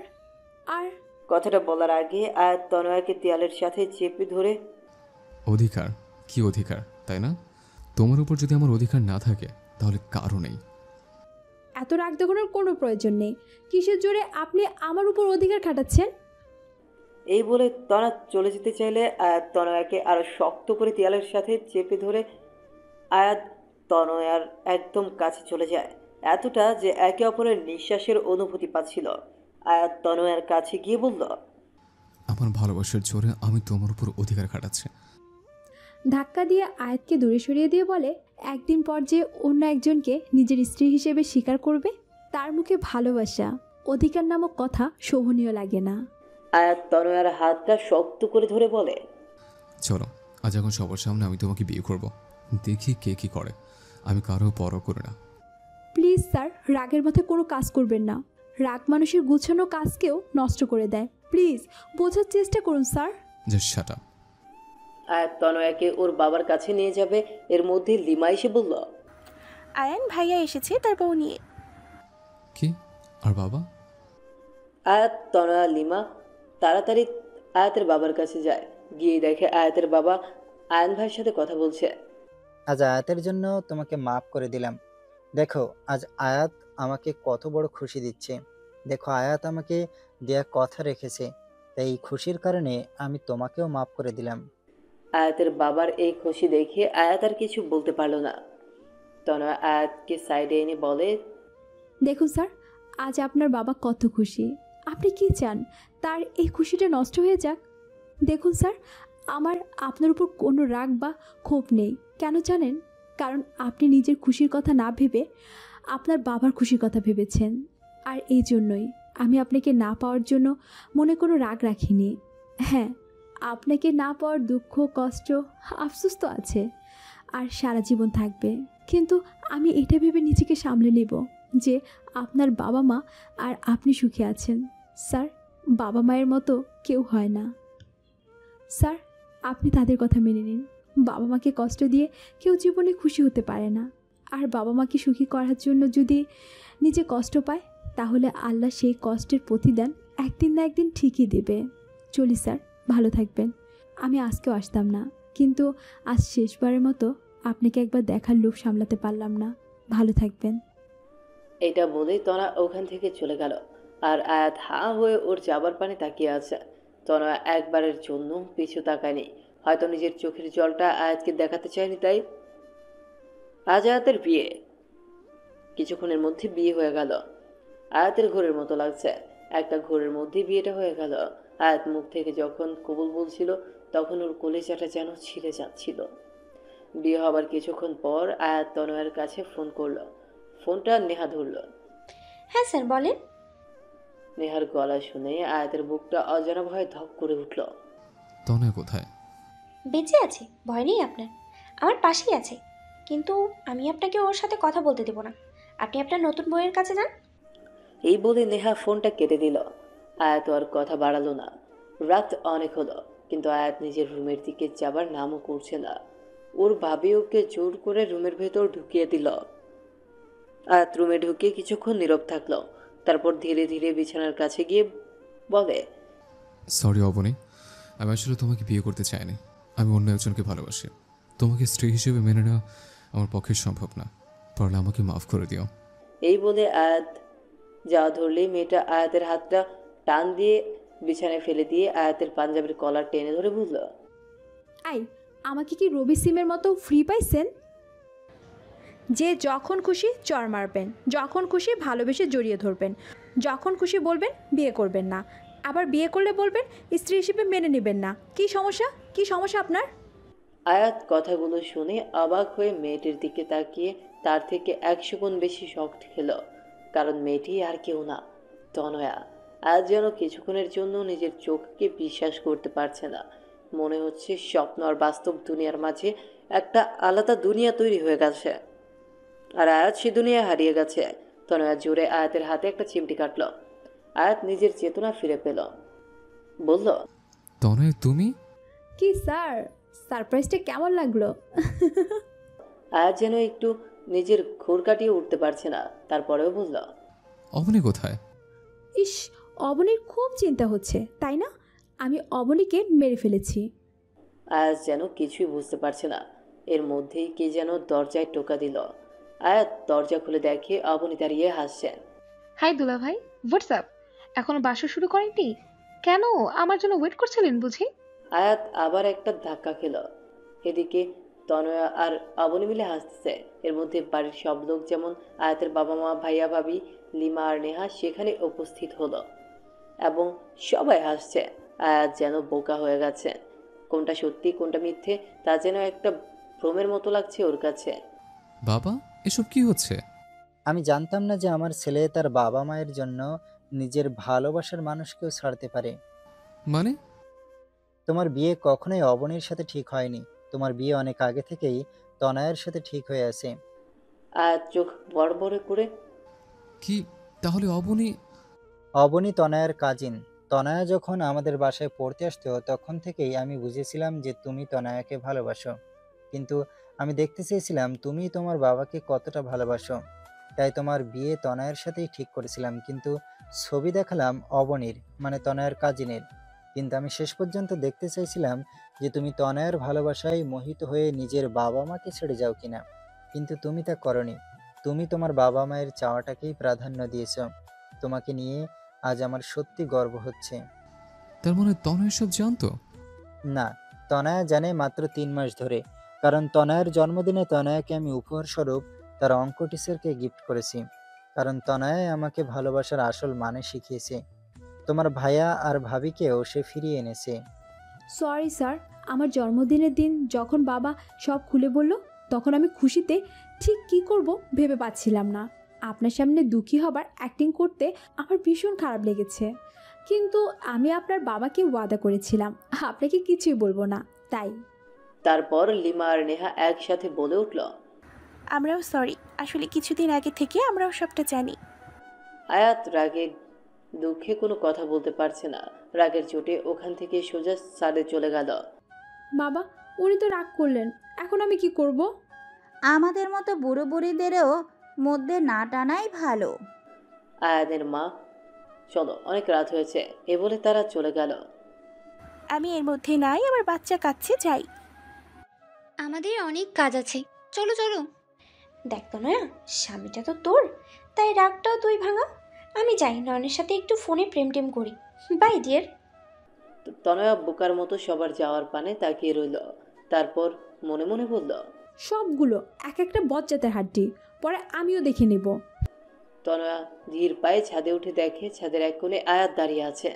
আর কথাটা বলার আগে আয়াত তনয়াকে দেয়ালের সাথে চেপে ধরে, অধিকার? কি অধিকার, তাই না? তোমার উপর যদি আমার অধিকার না থাকে তাহলে কারও নেই। এত রাগ দেখানোর কোনো প্রয়োজন নেই। কিসের জোরে আপনি আমার উপর অধিকার খাটাচ্ছেন? এই বলে তনয়া চলে যেতে চাইলে আয়াত তনয়াকে আরো শক্ত করে দেয়ালের সাথে চেপে ধরে আয়াত তনয়ার একদম কাছে চলে যায়, এতটা যে একে অপরের নিঃশ্বাসের অনুভূতি পাচ্ছিল। আয়াত তনয়ার কাছে গিয়ে বলল, আমার ভালোবাসার জোরে আমি তোমার উপর অধিকার খাটাচ্ছি। ধাক্কা দিয়ে আয়াতকে দূরে সরিয়ে দিয়ে বলে, একদিন পর যে অন্য একজনকে নিজের স্ত্রী হিসেবে স্বীকার করবে, তার মুখে ভালোবাসা, অধিকার নামক কথা শোভনীয় লাগে না। আয়াত তনয়ার হাতটা শক্ত করে ধরে বলে, চলো, আজ এখন সবার সামনে আমি তোমাকে বিয়ে করব, দেখি কে কি করে। আমি কারো পরও করি না। প্লিজ স্যার, রাগের মাথায় কোনো কাজ করবেন না। রাগ মানুষের গুছানো কাজকেও নষ্ট করে দেয়। প্লিজ বোঝার চেষ্টা করুন স্যার। Just shut up. আয়াত তনয়াকে ওর বাবার কাছে নিয়ে যাবে, এর মধ্যে লিমা এসে বলল, আয়ান ভাইয়া এসেছে তার বউ নিয়ে। কি? আর বাবা? আয়াত তনয়া লিমা তাড়াতাড়ি আয়াতের বাবার কাছে যায়। গিয়ে দেখে আয়াতের বাবা আয়ান ভাইয়ের সাথে কথা বলছে। আজ আয়াতের জন্য তোমাকে মাফ করে দিলাম। দেখো আজ আয়াত আমাকে কত বড় খুশি দিচ্ছে। দেখো আয়াত আমাকে দেয়া কথা রেখেছে, তাই এই খুশির কারণে আমি তোমাকেও মাফ করে দিলাম। আয়াতের বাবার এই খুশি দেখে আয়াত আর কিছু বলতে পারল না। তনয়া আয়াতকে সাইডে এনে বলে, দেখুন স্যার, আজ আপনার বাবা কত খুশি। আপনি কি চান তার এই খুশিটা নষ্ট হয়ে যাক? দেখুন স্যার, আমার আপনার উপর কোনো রাগ বা ক্ষোভ নেই। কেন জানেন? কারণ আপনি নিজের খুশির কথা না ভেবে আপনার বাবার খুশির কথা ভেবেছেন। আর এই জন্যই আমি আপনাকে না পাওয়ার জন্য মনে কোনো রাগ রাখিনি। হ্যাঁ, আপনাকে না পাওয়ার দুঃখ, কষ্ট, আফসোস তো আছে, আর সারা জীবন থাকবে। কিন্তু আমি এটা ভেবে নিজেকে সামলে নেব যে আপনার বাবা মা আর আপনি সুখে আছেন। স্যার, বাবা মায়ের মতো কেউ হয় না। স্যার, আপনি তাদের কথা মেনে নিন। বাবা মাকে কষ্ট দিয়ে কেউ জীবনে খুশি হতে পারে না। আর বাবা মাকে সুখী করার জন্য যদি নিজে কষ্ট পায়, তাহলে আল্লাহ সেই কষ্টের প্রতিদান একদিন না একদিন ঠিকই দেবে। চলি স্যার, ভালো থাকবেন। আমি আজকেও আসতাম না, কিন্তু আজ শেষবারের মতো আপনাকে একবার দেখার লোভ সামলাতে পারলাম না। ভালো থাকবেন। এটা বলেই তনয়া ওখান থেকে চলে গেল। আর আয়াত হাঁ হয়ে ওর যাবার পানে তাকিয়ে আছে। তনয়া একবারের জন্য পিছু তাকায়নি। হয়তো নিজের চোখের জলটা আয়াতকে দেখাতে চায়নি, তাই। আজ আয়াতের বিয়ে। কিছুক্ষণের মধ্যে বিয়ে হয়ে গেল। আয়াতের ঘোরের মতো লাগছে, একটা ঘোরের মধ্যে বিয়েটা হয়ে গেল। আয়াত মুখ থেকে যখন কবুল বলছিল তখন ওর কলেজাটা যেন ছিঁড়ে যাচ্ছিল। বিয়ে হবার কিছুক্ষণ পর আয়াত তনয়ের কাছে ফোন করলো। ফোনটা নেহা ধরল। হ্যাঁ স্যার বলেন। নেহার গলা শুনে আয়াতের বুকটা অজানা ভয়ে ধক করে উঠল। তনয় কোথায়? বেঁচে আছে, ভয় নেই আপনার, আমার পাশেই আছে। কিন্তু আমি আপনাকে ওর সাথে কথা বলতে দেবো না। আপনি আপনার নতুন বইয়ের কাছে যান। এই বলে নেহা ফোনটা কেটে দিল। আয়াত আর কথা বাড়ালো না। রাত অনেক হলো, কিন্তু আয়াত নিজের রুমের দিকে যাবার নামও করছে না। ওর ভাবি ওকে জোর করে রুমের ভেতর ঢুকিয়ে দিল। আয়াত রুমে ঢুকে কিছুক্ষণ নীরব থাকলো, তারপর ধীরে ধীরে বিছানার কাছে গিয়ে বলে, সরি অবনী, আমি আসলে তোমাকে বিয়ে করতে চাইনি। আমি অন্য একজনকে ভালোবাসি। তোমাকে স্ত্রী হিসেবে মেনে নেওয়া আমার পক্ষে সম্ভব না। পারলে আমাকে মাফ করে দিও। এই বলে আয়াত যা ধরলেই মেয়েটা আয়াতের হাতটা টান দিয়ে বিছানায় ফেলে দিয়ে আয়াতের পাঞ্জাবির কলার টেনে ধরে বলল, আই, আমাকে কি রবি সিমের মতো ফ্রি পাইছেন? যে যখন খুশি চর মারবেন, যখন খুশি ভালোবেসে জড়িয়ে ধরবেন, যখন খুশি বলবেন বিয়ে করবেন না, আবার বিয়ে করলে বলবেন স্ত্রী হিসেবে মেনে নেবেন না। কি সমস্যা, কি সমস্যা আপনার? আয়াত কথাগুলো শুনে অবাক হয়ে মেয়েটির দিকে তাকিয়ে তার থেকে 100 গুণ বেশি শক খেল, কারণ মেয়েটি আর কেউ না, তনয়া। আজ যেন কিছুক্ষণের জন্য নিজের চোখকে বিশ্বাস করতে পারছে না। মনে হচ্ছে স্বপ্ন আর বাস্তব দুনিয়ার মাঝে একটা আলাদা দুনিয়া তৈরি হয়ে গেছে, আর আয়াত সে দুনিয়া হারিয়ে গেছে। তনয়া জোরে আয়াতের হাতে একটা চিমটি কাটল। আয়াত নিজের চেতনা ফিরে পেল, বলল, তনয় তুমি? কি স্যার, সারপ্রাইজটা কেমন লাগলো? আয়াত যেন একটু নিজের ঘোর কাটিয়ে উঠতে পারছে না, তারপরেও বলল, অবনী কোথায়? ইস, অবনীর খুব চিন্তা হচ্ছে তাই না? আমি অবনীকে মেরে ফেলেছি। আয়াত যেন কিছুই বুঝতে পারছে না। এর মধ্যেই কে যেন দরজায় টোকা দিল। আয়াত দরজা খুলে দেখে অবনী দাঁড়িয়ে হাসছেন। হাই দুলা ভাই, হোয়াটসঅ্যাপ? এখনো বাসর শুরু করেননি কেন? আমার জন্য ওয়েট করছিলেন বুঝি? আয়াত আবার একটা ধাক্কা খেল। এদিকে তনয়া আর অবনী মিলে হাসতেছে। এর মধ্যে বাড়ির সব লোক, যেমন আয়াতের বাবা মা, ভাইয়া ভাবি, লিমা আর নেহা সেখানে উপস্থিত হলো এবং সবাই হাসছে। আয়াত যেন বোকা হয়ে গেছে। কোনটা সত্যি কোনটা মিথ্যে তা যেন একটা ভ্রমের মতো লাগছে ওর কাছে। বাবা, এসব কি হচ্ছে? আমি জানতাম না যে আমার ছেলে তার বাবা মায়ের জন্য নিজের ভালোবাসার মানুষকেও ছাড়তে পারে। মানে? তোমার বিয়ে কখনোই অবনীর সাথে ঠিক হয়নি। তোমার বিয়ে অনেক আগে থেকেই তনয়ের সাথে ঠিক হয়ে আছে। আয়াত চোখ বড় বড় করে, কি তাহলে অবনী? অবনী তনয়ের কাজিন। তনয়া যখন আমাদের বাসায় পড়তে আসতো তখন থেকেই আমি বুঝেছিলাম যে তুমি তনয়াকে ভালোবাসো, কিন্তু আমি দেখতে চেয়েছিলাম তুমি তোমার বাবাকে কতটা ভালোবাসো। তাই তোমার বিয়ে তনয়ের সাথেই ঠিক করেছিলাম, কিন্তু ছবি দেখালাম অবনীর, মানে তনয়ের কাজিনের। কিন্তু আমি শেষ পর্যন্ত দেখতে চাইছিলাম যে তুমি তনয়ের ভালোবাসায় মোহিত হয়ে নিজের বাবা মাকে ছেড়ে যাও কিনা, কিন্তু তুমি তা করনি। তুমি তোমার বাবা মায়ের চাওয়াটাকেই প্রাধান্য দিয়েছ। তোমাকে নিয়ে আজ আমার সত্যি গর্ব হচ্ছে। তার মানে তনয় সব জানতো? না, তনয়া জানে মাত্র 3 মাস ধরে, কারণ তনয়ের জন্মদিনে তনয়াকে আমি উপহার স্বরূপ তার অঙ্ক টিচারকে গিফট করেছি, কারণ তনয়াই আমাকে ভালোবাসার আসল মানে শিখিয়েছে। তোমার ভাইয়া আর ভাবিকেও সে ফিরিয়ে এনেছে। সরি স্যার, আমার জন্মদিনের দিন যখন বাবা সব খুলে বলল তখন আমি খুশিতে ঠিক কী করব ভেবে পাচ্ছিলাম না। আপনার সামনে দুঃখী হবার অ্যাক্টিং করতে আমার ভীষণ খারাপ লেগেছে, কিন্তু আমি আপনার বাবাকে ওয়াদা করেছিলাম আপনাকে কিছুই বলবো না, তাই। তারপর লিমা আর নেহা একসাথে বলে উঠল, আমরাও সরি, আসলে কিছুদিন আগে থেকে আমরাও সবটা জানি। আয়াত রাগে দুঃখে কোনো কথা বলতে পারছে না। রাগের চোটে ওখান থেকে সোজা ছাদে চলে গেল। বাবা, উনি তো রাগ করলেন, এখন আমি কি করব? আমাদের মতো বুড়ো বুড়িদেরও মধ্যে না টানাই ভালো। আয়াতের মা, চলো অনেক রাত হয়েছে, এ বলে তারা চলে গেল। আমি এর মধ্যে নাই, আমার বাচ্চা কাচ্ছে, যাই। আমাদের অনেক কাজ আছে, চলো চলো। দেখ তো নয়া, স্বামীটা তো তোর, তাই রাগটাও তুই ভাঙা। আমি যাই, নয়নের সাথে একটু ফোনে প্রেম টেম করি। By deer. তনয়া বোকার মতো সবার যাওয়ার পানে তাকিয়ে রইল। তারপর মনে মনে বলল, সবগুলো এক একটা বজ্জাতের হাড্ডি, পরে আমিও দেখে নেব। তনয়া ধীর পায়ে ছাদে উঠে দেখে ছাদের এক কোণে আয়াত দাঁড়িয়ে আছে।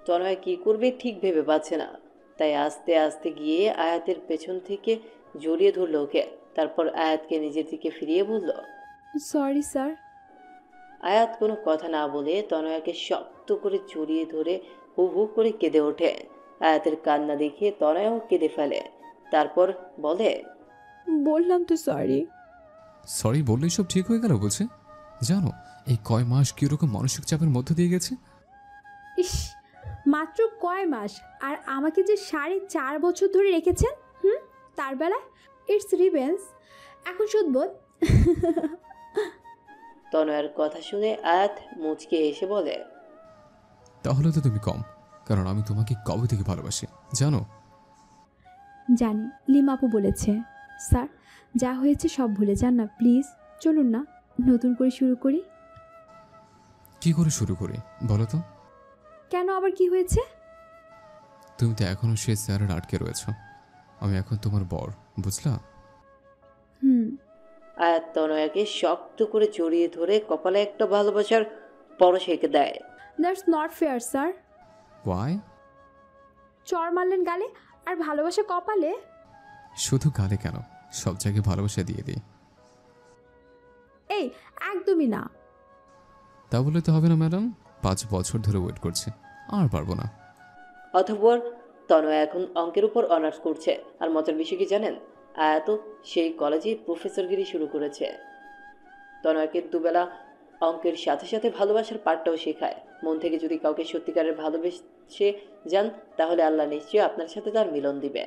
তনয়া কি করবে ঠিক ভেবে পাচ্ছে না, তাই আস্তে আস্তে গিয়ে আয়াতের পেছন থেকে জড়িয়ে ধরল ওকে। তারপর আয়াতকে নিজের দিকে ফিরিয়ে বলল, সরি স্যার। আয়াত কোনো কথা না বলে তনয়াকে শক্ত করে জড়িয়ে ধরে হু হু করে কেঁদে ওঠে। আয়াতের কান্না দেখে তনয়াও কেঁদে ফেলে। তারপর বলে, বললাম তো সরি। সরি বললেই সব ঠিক হয়ে গেল বলছে। জানো এই কয় মাস কিরকম মানসিক চাপের মধ্যে দিয়ে গেছে। ইস, মাত্র কয় মাস, আর আমাকে যে 4.5 বছর ধরে রেখেছেন। তার বেলায় ইটস রিভেন্স, এখন শোধবোধ। তনয়ার কথা শুনে আয়াত মুচকে এসে বলে, তাহলে তো তুমি কম, কারণ আমি তোমাকে কবে থেকে ভালোবাসি জানো। জানি, লিমাপু বলেছে। স্যার, যা হয়েছে সব ভুলে যান না প্লিজ। চলুন না নতুন করে শুরু করি। কি করে শুরু করি বলো তো? কেন, আবার কি হয়েছে? তুমি তো এখনো সেই স্যারের আটকে রয়েছ। আমি এখন তোমার বর, বুঝলা? আয়াত তনয়াকে শক্ত করে জড়িয়ে ধরে কপালে একটা ভালোবাসার পরশ এঁকে দেয়। That's not fair sir. Why? চর মারলেন গালে, আর ভালোবাসা কপালে? শুধু গালে কেন, সব জায়গায় ভালোবাসা দিয়ে দিই। এই একদমই না। তা বলে তো হবে না ম্যাডাম, 5 বছর ধরে ওয়েট করছি, আর পারবো না। অতঃপর তনয়া এখন অঙ্কের উপর অনার্স করছে। আর মজার বিষয় কি জানেন, আয়াত সেই কলেজে প্রফেসরগিরি শুরু করেছে। তনয়াকে দুবেলা অঙ্কের সাথে সাথে ভালোবাসার পাঠটাও শেখায়। মন থেকে যদি কাউকে সত্যিকারের ভালোবেসে যান, তাহলে আল্লাহ নিশ্চয়ই আপনার সাথে তার মিলন দিবে।